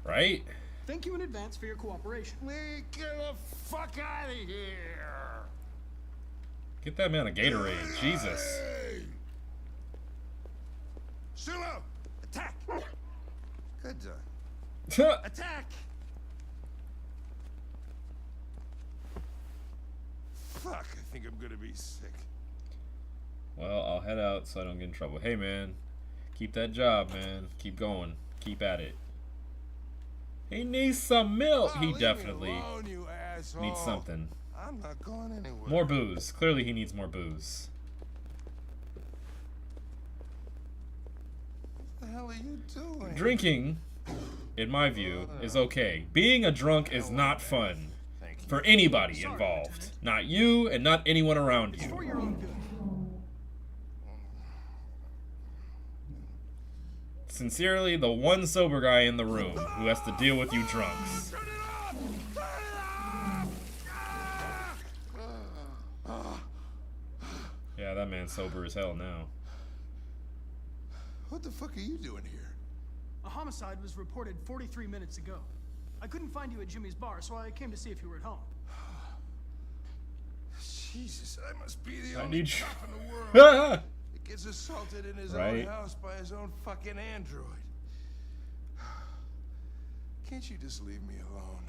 Right? Thank you in advance for your cooperation. Get the fuck out of here. Get that man a Gatorade. Jesus. Silo, attack. Good job. Attack. Fuck, I think I'm gonna be sick. Well, I'll head out so I don't get in trouble. Hey, man. Keep that job, man. Keep going. Keep at it. He needs some milk. Oh, He leave definitely me alone, you asshole. needs something. I'm not going anywhere. More booze. Clearly he needs more booze. What the hell are you doing? Drinking, in my view, is okay. Being a drunk is not fun. For anybody involved. Not you and not anyone around you. For your own good. Sincerely, the one sober guy in the room who has to deal with you drunks. Yeah, that man's sober as hell now. What the fuck are you doing here? A homicide was reported 43 minutes ago. I couldn't find you at Jimmy's bar, so I came to see if you were at home. Jesus, I must be the I only need cop in the world that gets assaulted in his own Right? house by his own fucking android. Can't you just leave me alone?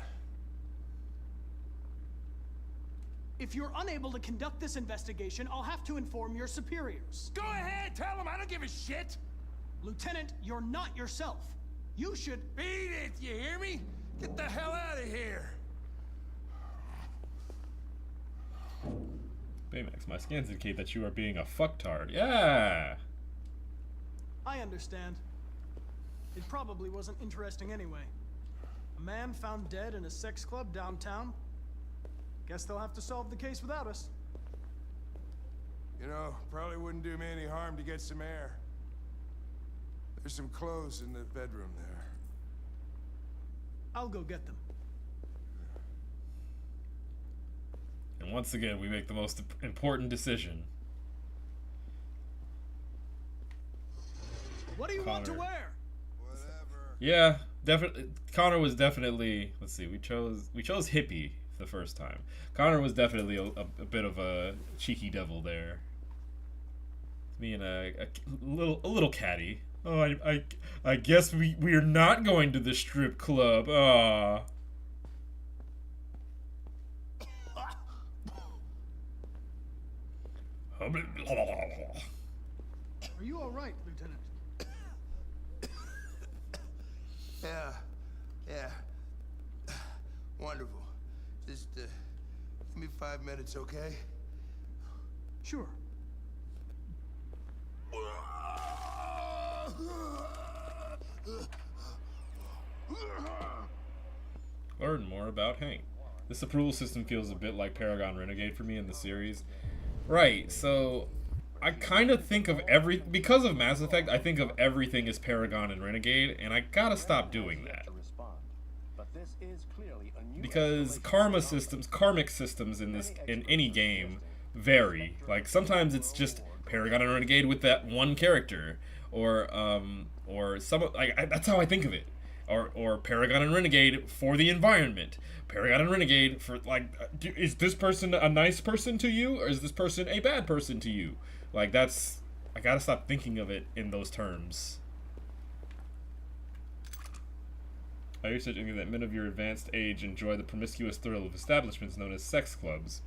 If you're unable to conduct this investigation, I'll have to inform your superiors. Go ahead, tell him I don't give a shit. Lieutenant, you're not yourself. You should... Beat it, you hear me? Get the hell out of here. Baymax, my scans indicate that you are being a fucktard. Yeah! I understand. It probably wasn't interesting anyway. A man found dead in a sex club downtown. Guess they'll have to solve the case without us. You know, probably wouldn't do me any harm to get some air. There's some clothes in the bedroom there. I'll go get them. And once again, we make the most important decision. What do you want to wear? Yeah, definitely. Connor was definitely. Let's see. We chose hippie the first time. Connor was definitely a bit of a cheeky devil there. Me and a little catty. Oh, I guess we're not going to the strip club. Ah. Are you all right, Lieutenant? Yeah. Wonderful. Just give me 5 minutes, okay? Sure. Learn more about Hank. This approval system feels a bit like Paragon Renegade for me in the series. Right, so I kind of think of because of Mass Effect, I think of everything as Paragon and Renegade, and I gotta stop doing that. Because karmic systems in any game vary. Like sometimes it's just Paragon and Renegade with that one character, or that's how I think of it. Or Paragon and Renegade for the environment. Paragon and Renegade for, like, is this person a nice person to you, or is this person a bad person to you? Like, I gotta stop thinking of it in those terms. I research that men of your advanced age enjoy the promiscuous thrill of establishments known as sex clubs.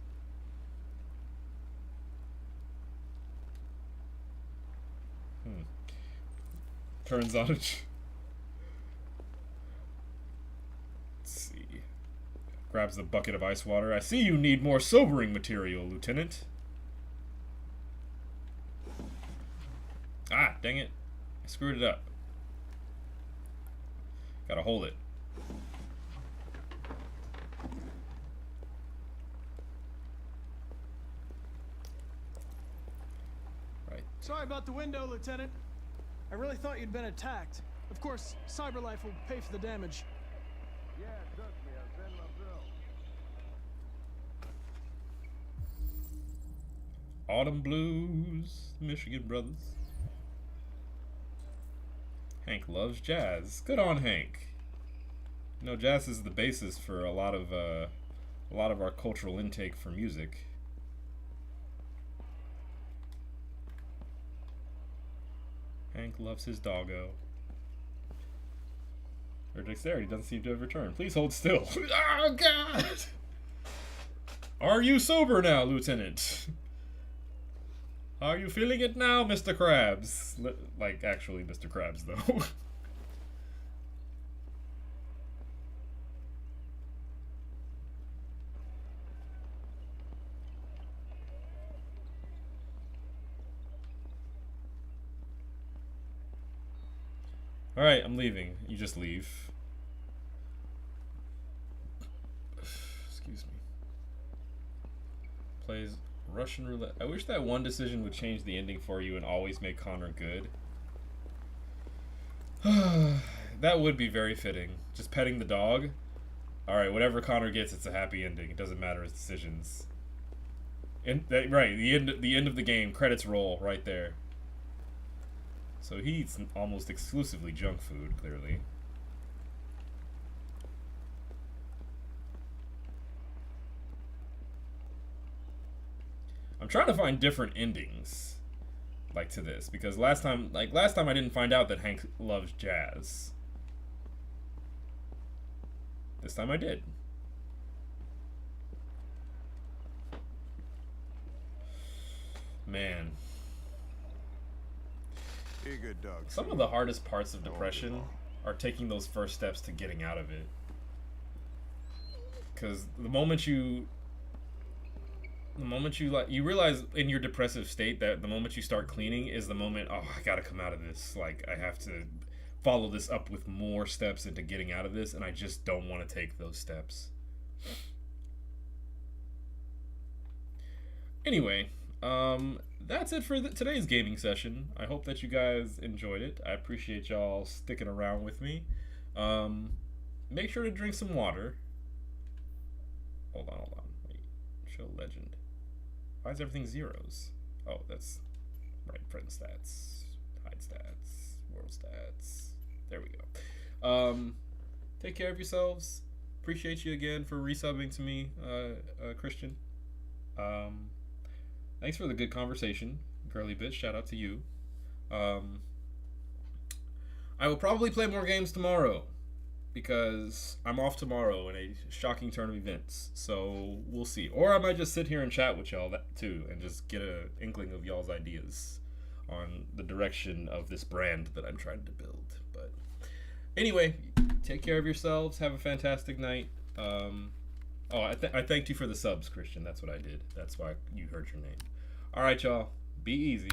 Turns on it. Grabs the bucket of ice water. I see you need more sobering material, Lieutenant. Ah, dang it. I screwed it up. Gotta hold it. Right. Sorry about the window, Lieutenant. I really thought you'd been attacked. Of course, CyberLife will pay for the damage. Yeah, trust me, I'll send my bill. Autumn Blues, Michigan Brothers. Hank loves jazz. Good on Hank. You know, jazz is the basis for a lot of our cultural intake for music. Hank loves his doggo. Her dexterity doesn't seem to have returned. Please hold still. Oh, God! Are you sober now, Lieutenant? Are you feeling it now, Mr. Krabs? Like, actually, Mr. Krabs, though. Alright, I'm leaving. You just leave. Excuse me. Plays Russian roulette. I wish that one decision would change the ending for you and always make Connor good. That would be very fitting. Just petting the dog. Alright, whatever Connor gets, it's a happy ending. It doesn't matter his decisions. Right, the end of the game, credits roll right there. So he eats almost exclusively junk food, clearly. I'm trying to find different endings, like, to this, because last time I didn't find out that Hank loves jazz. This time I did. Man. Be a good dog. Some of the hardest parts of depression are taking those first steps to getting out of it. Because the moment you realize in your depressive state that the moment you start cleaning is the moment, oh, I gotta come out of this. Like, I have to follow this up with more steps into getting out of this, and I just don't want to take those steps. Anyway, that's it for today's gaming session. I hope that you guys enjoyed it. I appreciate y'all sticking around with me. Make sure to drink some water. Hold on. Wait. Show legend. Why is everything zeros? Oh, that's right. Friend stats, hide stats, world stats. There we go. Take care of yourselves. Appreciate you again for resubbing to me, Christian. Thanks for the good conversation, girly bitch. Shout out to you. I will probably play more games tomorrow because I'm off tomorrow in a shocking turn of events. So we'll see. Or I might just sit here and chat with y'all too and just get an inkling of y'all's ideas on the direction of this brand that I'm trying to build. But anyway, take care of yourselves. Have a fantastic night. I thanked you for the subs, Christian. That's what I did. That's why you heard your name. All right, y'all. Be easy.